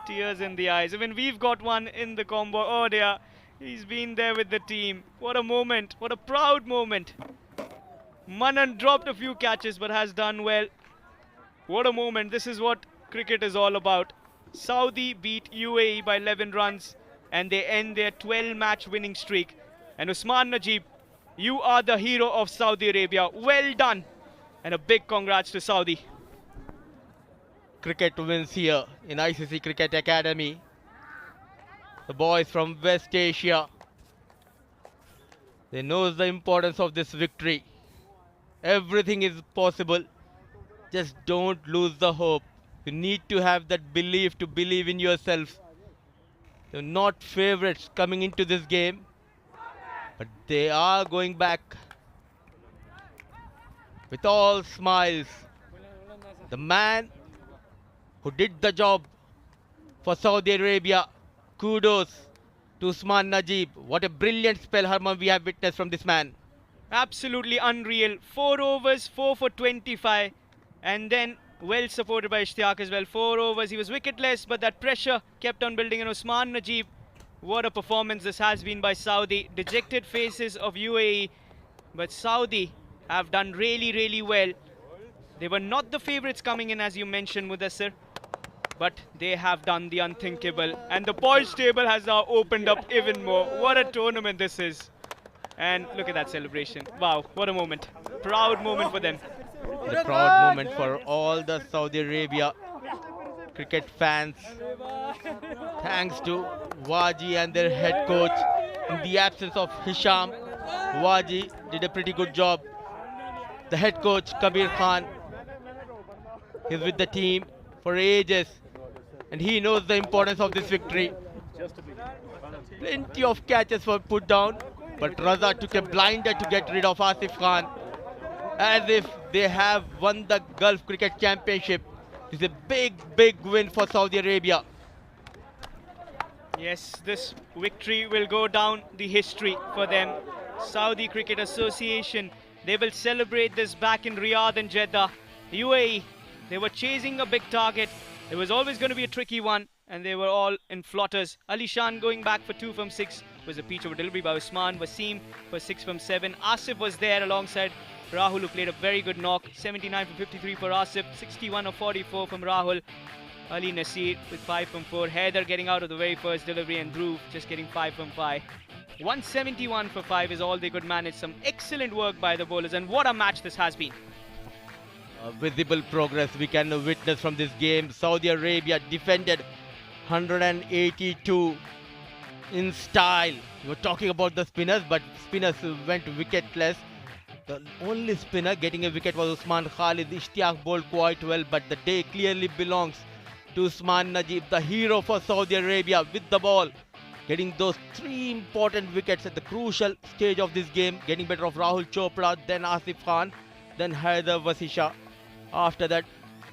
tears in the eyes. Even we've got one in the combo. Oh dear, he's been there with the team. What a moment, what a proud moment. Manan dropped a few catches but has done well. What a moment. This is what cricket is all about. Saudi beat UAE by 11 runs and they end their 12-match winning streak. And Usman Najib, you are the hero of Saudi Arabia. Well done. And a big congrats to Saudi. Cricket wins here in ICC Cricket Academy. The boys from West Asia, they know the importance of this victory. Everything is possible. Just don't lose the hope. You need to have that belief to believe in yourself. They're not favorites coming into this game, but they are going back with all smiles. The man who did the job for Saudi Arabia, kudos to Usman Najib. What a brilliant spell, Harman, we have witnessed from this man. Absolutely unreal. 4 overs, 4 for 25, and then well supported by Ishtiaq as well. 4 overs, he was wicketless, but that pressure kept on building. And Usman Najib, what a performance this has been by Saudi. Dejected faces of UAE, but Saudi have done really, really well. They were not the favourites coming in, as you mentioned, Mudassir, but they have done the unthinkable. And the points table has now opened up even more. What a tournament this is. And look at that celebration. Wow, what a moment. Proud moment for them. A proud moment for all the Saudi Arabia cricket fans. Thanks to Waji and their head coach. In the absence of Hisham, Waji did a pretty good job. The head coach, Kabir Khan, he's with the team for ages, and he knows the importance of this victory. Plenty of catches were put down, but Raza took a blinder to get rid of Asif Khan, as if they have won the Gulf Cricket Championship. It's a big, big win for Saudi Arabia. Yes, this victory will go down the history for them. Saudi Cricket Association, they will celebrate this back in Riyadh and Jeddah. UAE, they were chasing a big target. It was always going to be a tricky one, and they were all in flotters. Ali Shan going back for 2 from 6 was a peach over delivery by Usman. Wasim for 6 from 7. Asif was there alongside Rahul, who played a very good knock. 79 for 53 for Asif. 61 of 44 from Rahul. Ali Nasir with 5 from 4. Haider getting out of the very first delivery, and Dhruv just getting 5 from 5. 171 for 5 is all they could manage. Some excellent work by the bowlers, and what a match this has been. Visible progress we can witness from this game. Saudi Arabia defended 182 in style. We were talking about the spinners, but spinners went wicketless. The only spinner getting a wicket was Usman Khalid. Ishtiaq bowled quite well, but the day clearly belongs to Usman Najib, the hero for Saudi Arabia, with the ball, getting those 3 important wickets at the crucial stage of this game, getting better of Rahul Chopra, then Asif Khan, then Haider Vasisha. After that,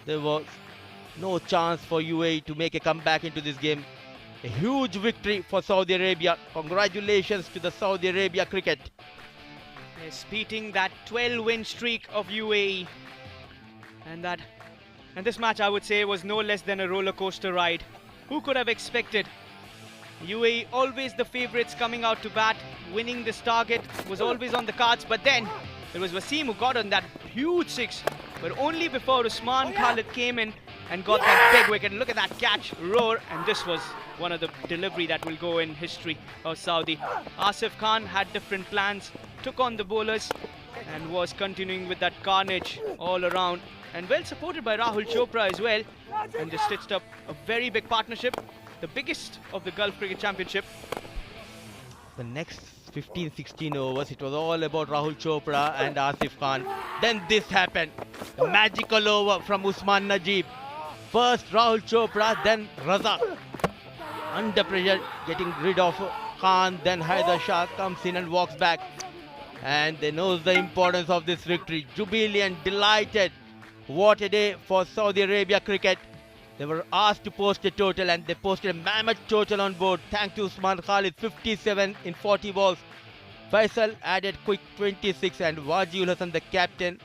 there was no chance for UAE to make a comeback into this game. A huge victory for Saudi Arabia. Congratulations to the Saudi Arabia cricket. Yes, beating that 12-win streak of UAE. And this match, I would say, was no less than a roller coaster ride. Who could have expected? UAE always the favourites coming out to bat. winning this target was always on the cards, but then it was Wasim who got on that huge six, but only before Usman Khalid came in and got that big wicket. Look at that catch, roar, and this was one of the delivery that will go in history of Saudi. Asif Khan had different plans, took on the bowlers and was continuing with that carnage all around, and well supported by Rahul Chopra as well, and just stitched up a very big partnership, the biggest of the Gulf Cricket Championship. The next 15-16 overs, it was all about Rahul Chopra and Asif Khan. Then this happened. A magical over from Usman Najib. First Rahul Chopra, then Raza. Under pressure, getting rid of Khan. Then Haider Shah comes in and walks back. And they know the importance of this victory. Jubilant, delighted. What a day for Saudi Arabia cricket. They were asked to post a total and they posted a mammoth total on board. Thanks to Usman Khalid, 57 in 40 balls. Faisal added quick 26 and Wajiul Hassan, the captain,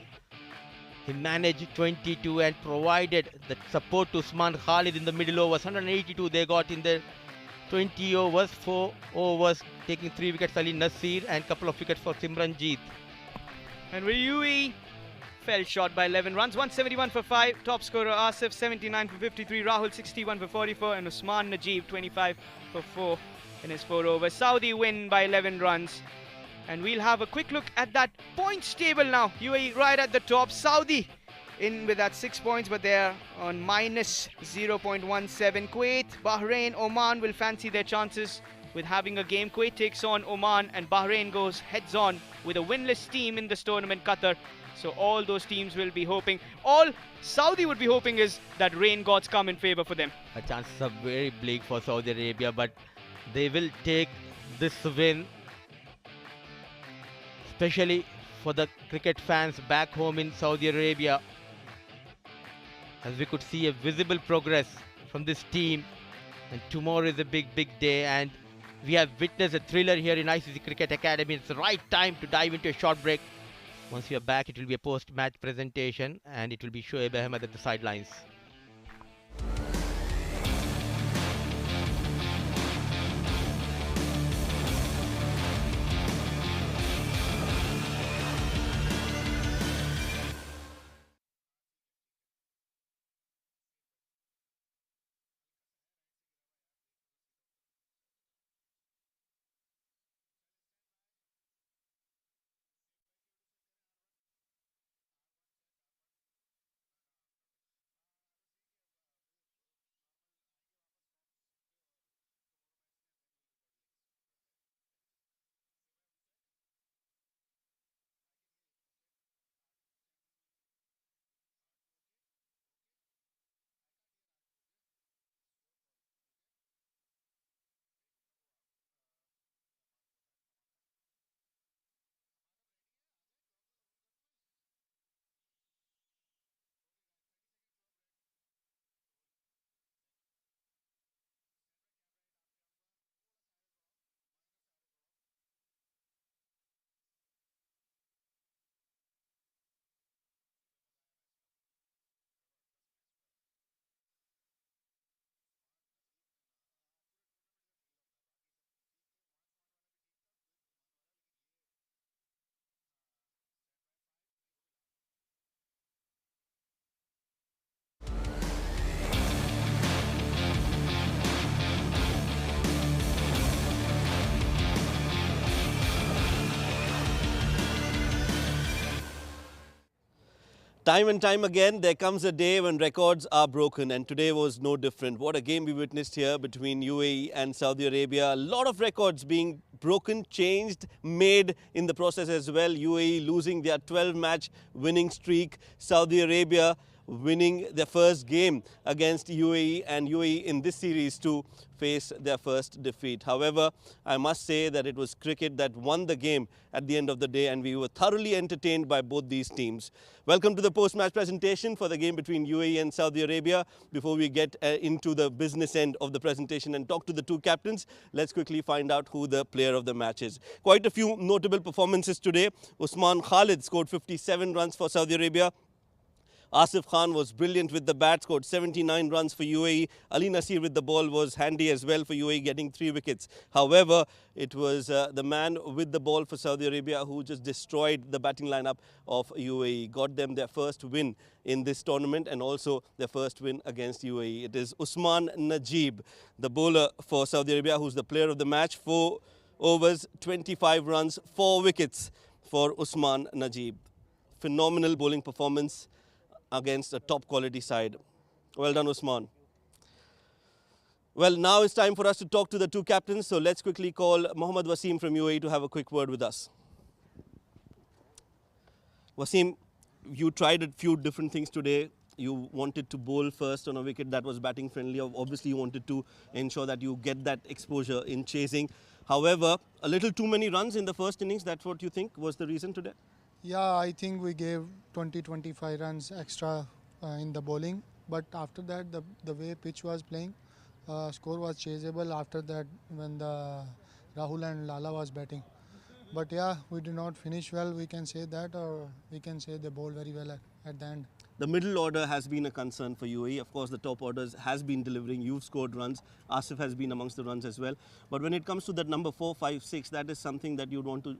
he managed 22 and provided the support to Usman Khalid in the middle overs. 182 they got in the 20 overs, 4 overs, taking 3 wickets Ali Nasir and couple of wickets for Simranjeet. And with UAE fell short by 11 runs, 171 for 5. Top scorer Asif 79 for 53, Rahul 61 for 44, and Usman Najib 25 for 4 in his 4 overs. Saudi win by 11 runs. And we'll have a quick look at that points table now. UAE right at the top. Saudi in with that 6 points, but they're on minus 0.17. Kuwait, Bahrain, Oman will fancy their chances with having a game. Kuwait takes on Oman and Bahrain goes heads on with a winless team in this tournament, Qatar. So all those teams will be hoping, all Saudi would be hoping is that rain gods come in favor for them. The chances are very bleak for Saudi Arabia, but they will take this win, especially for the cricket fans back home in Saudi Arabia, as we could see a visible progress from this team. And tomorrow is a big day, and we have witnessed a thriller here in ICC Cricket Academy. It's the right time to dive into a short break. Once we are back, it will be a post-match presentation and it will be Shoaib Ahmed at the sidelines. Time and time again, there comes a day when records are broken, and today was no different. What a game we witnessed here between UAE and Saudi Arabia. A lot of records being broken, changed, made in the process as well. UAE losing their 12-match winning streak. Saudi Arabia winning their first game against UAE, and UAE in this series to face their first defeat. However, I must say that it was cricket that won the game at the end of the day, and we were thoroughly entertained by both these teams. Welcome to the post-match presentation for the game between UAE and Saudi Arabia. Before we get into the business end of the presentation and talk to the two captains, let's quickly find out who the player of the match is. Quite a few notable performances today. Usman Khalid scored 57 runs for Saudi Arabia. Asif Khan was brilliant with the bat, scored 79 runs for UAE. Ali Nasir with the ball was handy as well for UAE, getting 3 wickets. However, it was the man with the ball for Saudi Arabia who just destroyed the batting lineup of UAE, got them their first win in this tournament and also their first win against UAE. It is Usman Najib, the bowler for Saudi Arabia, who's the player of the match. 4 overs, 25 runs, 4 wickets for Usman Najib. Phenomenal bowling performance against a top quality side. Well done, Usman. Well, now it's time for us to talk to the 2 captains. So let's quickly call Mohammad Wasim from UAE to have a quick word with us. Wasim, you tried a few different things today. You wanted to bowl first on a wicket that was batting friendly. Obviously, you wanted to ensure that you get that exposure in chasing. However, a little too many runs in the first innings. That's what you think was the reason today? Yeah, I think we gave 20-25 runs extra in the bowling. But after that, the way pitch was playing, score was chaseable after that when the Rahul and Lala was batting. But yeah, we did not finish well, we can say that, or we can say they bowled very well at the end. The middle order has been a concern for UAE. Of course, the top orders has been delivering. You've scored runs. Asif has been amongst the runs as well. But when it comes to that number 4, 5, 6, that is something that you'd want to,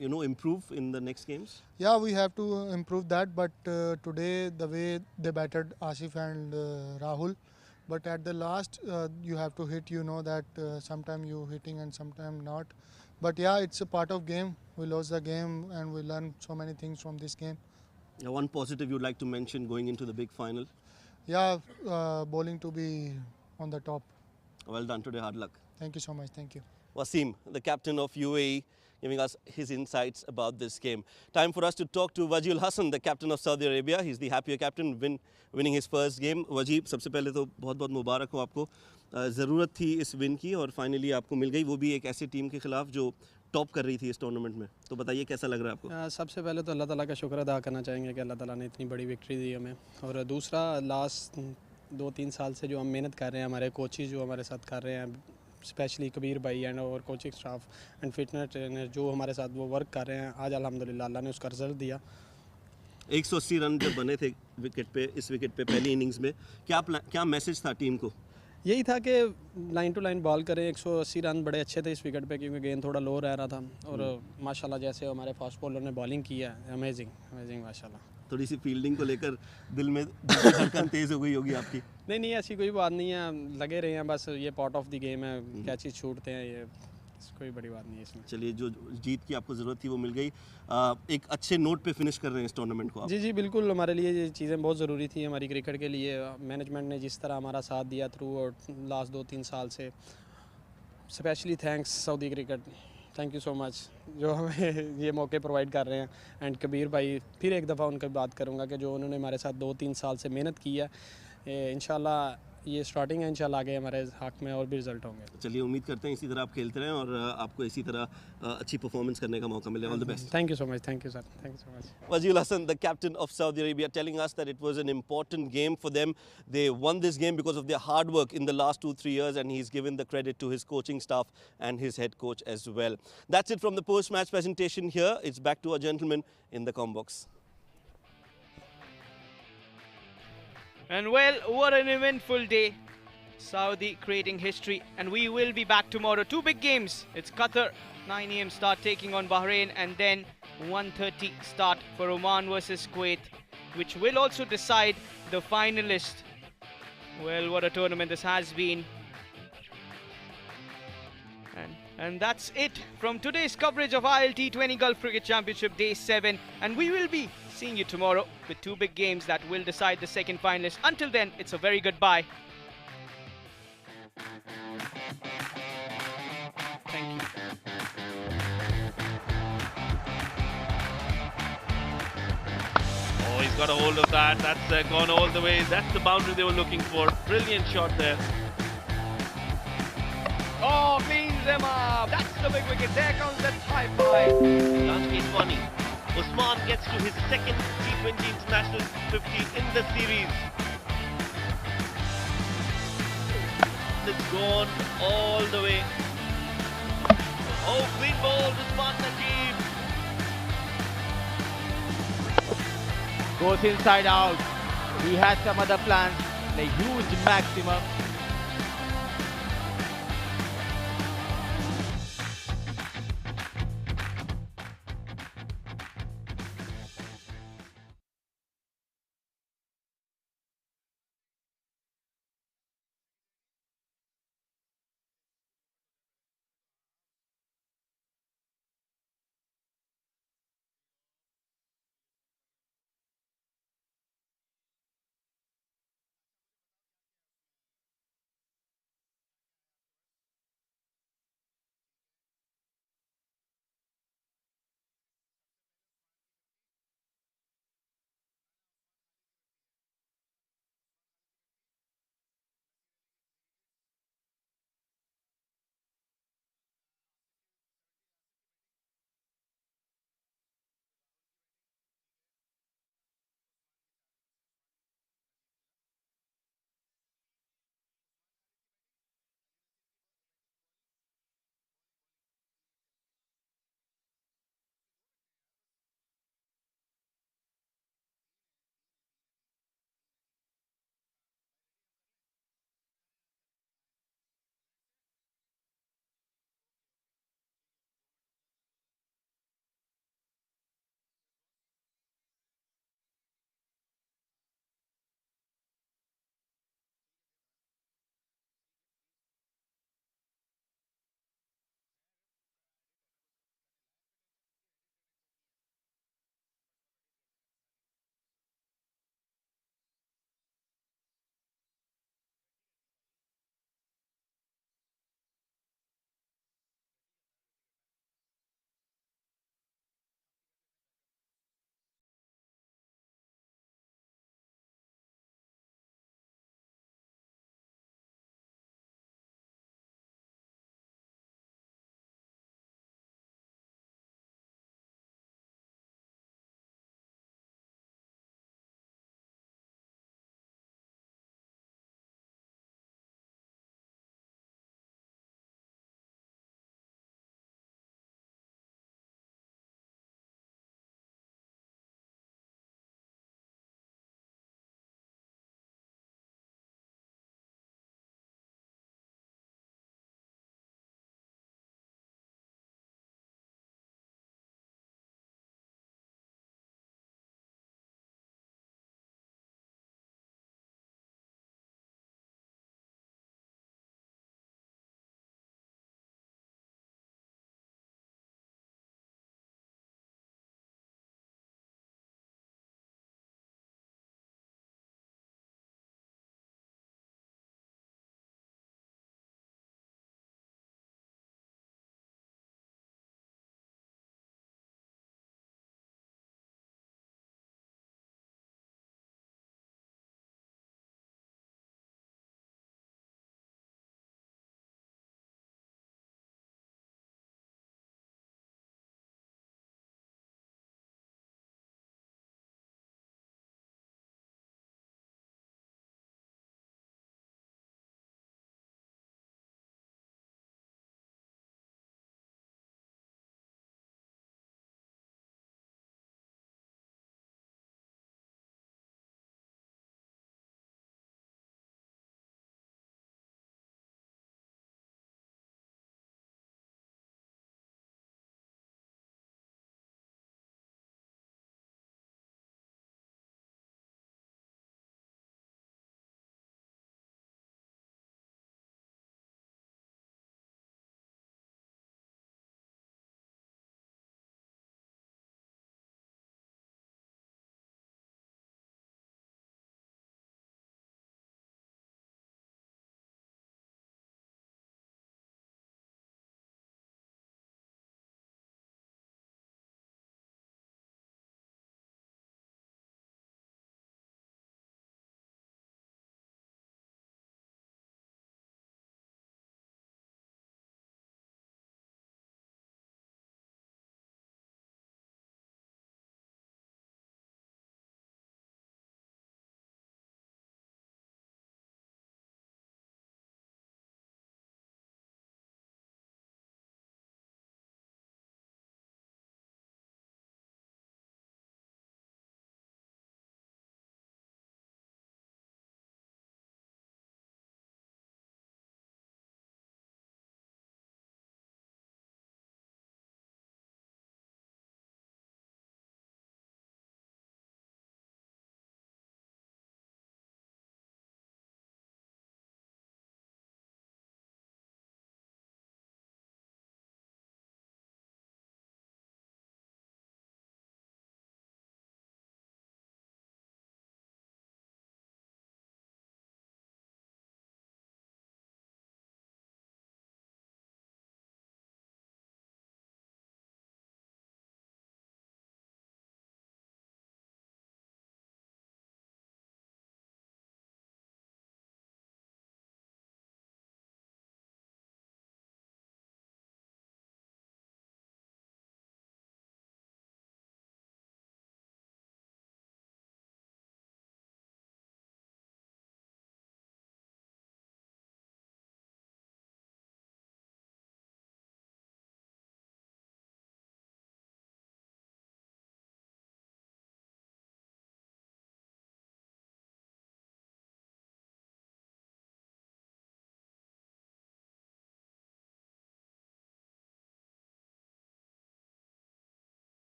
improve in the next games? Yeah, we have to improve that. But today, the way they batted Asif and Rahul, but at the last, you have to hit. You know that sometime you hitting and sometime not. But yeah, it's a part of game. We lost the game and we learned so many things from this game. One positive you'd like to mention going into the big final? Yeah, bowling to be on the top. Well done today, hard luck. Thank you so much, thank you. Wasim, the captain of UAE, giving us his insights about this game. Time for us to talk to Wajih Hassan, the captain of Saudi Arabia. He's the happier captain, winning his first game. Wajih, सबसे पहले तो बहुत-बहुत मुबारक हो आपको. ज़रूरत थी इस win की और फाइनली आपको मिल गई, वो भी एक ऐसी टीम के खिलाफ जो टॉप कर रही थी इस टूर्नामेंट में. तो बताइए कैसा लग रहा है आपको? सबसे पहले तो अल्लाह ताला का शुक्र अदा करना चाहेंगे कि अल्लाह ताला ने इतनी बड़ी विक्ट्री दी हमें. और दूसरा, लास्ट 2-3 साल से जो हम मेहनत कर रहे हैं, हमारे कोचेज़ जो हमारे साथ कर रहे हैं, स्पेशली कबीर भाई एंड और coaching staff and fitness trainer जो हमारे साथ वो वर्क कर रहे हैं, आज अल्हम्दुलिल्लाह अल्लाह ने उसका रिजल्ट दिया. 180 रन जब बने थे विकेट पे, इस विकेट पे पहली इनिंग्स में, क्या मैसेज था टीम को? यही था कि लाइन टू लाइन बॉल करें. 180 रन बड़े अच्छे थे इस विकेट पे क्योंकि गेंद थोड़ा लो रह रहा था. और माशाल्लाह जैसे हमारे फास्ट बॉलर ने बॉलिंग की है, अमेजिंग माशाल्लाह. थोड़ी सी फील्डिंग को लेकर दिल में धड़कन तेज़ हो गई होगी आपकी? नहीं, ऐसी कोई बात नहीं है. लगे रहे हैं बस, ये पार्ट ऑफ द गेम है. क्या चीज़ छूटते हैं, ये कोई बड़ी बात नहीं है इसमें. चलिए, जो जीत की आपको ज़रूरत थी वो मिल गई. एक अच्छे नोट पे फिनिश कर रहे हैं इस टूर्नामेंट को आप. जी बिल्कुल, हमारे लिए ये चीज़ें बहुत ज़रूरी थी हमारी क्रिकेट के लिए. मैनेजमेंट ने जिस तरह हमारा साथ दिया थ्रू और लास्ट 2-3 साल से, specially thanks Saudi cricket. Thank you so much जो हमें ये मौके प्रोवाइड कर रहे हैं. एंड कबीर भाई, फिर एक दफ़ा उनकी बात करूँगा कि जो उन्होंने हमारे साथ 2-3 साल से मेहनत की है, इंशाल्लाह ये स्टार्टिंग है, इंशाल्लाह आगे हमारे हक में और भी रिजल्ट होंगे. चलिए, उम्मीद करते हैं इसी तरह आप खेलते रहें और आपको इसी तरह अच्छी परफॉर्मेंस करने का मौका मिले. All the best. Thank you so much. Thank you sir. Thank you so much. Wajih Hassan, the captain of Saudi Arabia, telling us that it was an important game for them. They won this game because of their hard work in the last 2-3 years, and he's given the credit to his coaching staff and his head coach as well. That's it from the post-match presentation here. It's back to our gentlemen in the comm box. And well, what an eventful day. Saudi creating history, and we will be back tomorrow. 2 big games. It's Qatar, 9 AM start taking on Bahrain, and then 1:30 start for Oman versus Kuwait, which will also decide the finalist. Well, what a tournament this has been. And that's it from today's coverage of ILT20 Gulf Cricket Championship Day 7. And we will be seeing you tomorrow with 2 big games that will decide the second finalist. Until then, it's a very good bye. Thank you. Oh, he's got a hold of that. That's gone all the way. That's the boundary they were looking for. Brilliant shot there. Oh, cleans them up. That's the big wicket. There comes that high five. Last is funny. Usman gets to his second T20 international 50 in the series. It's gone all the way. Oh, clean ball, Usman Najib. Goes inside out. He has some other plans. A huge maximum.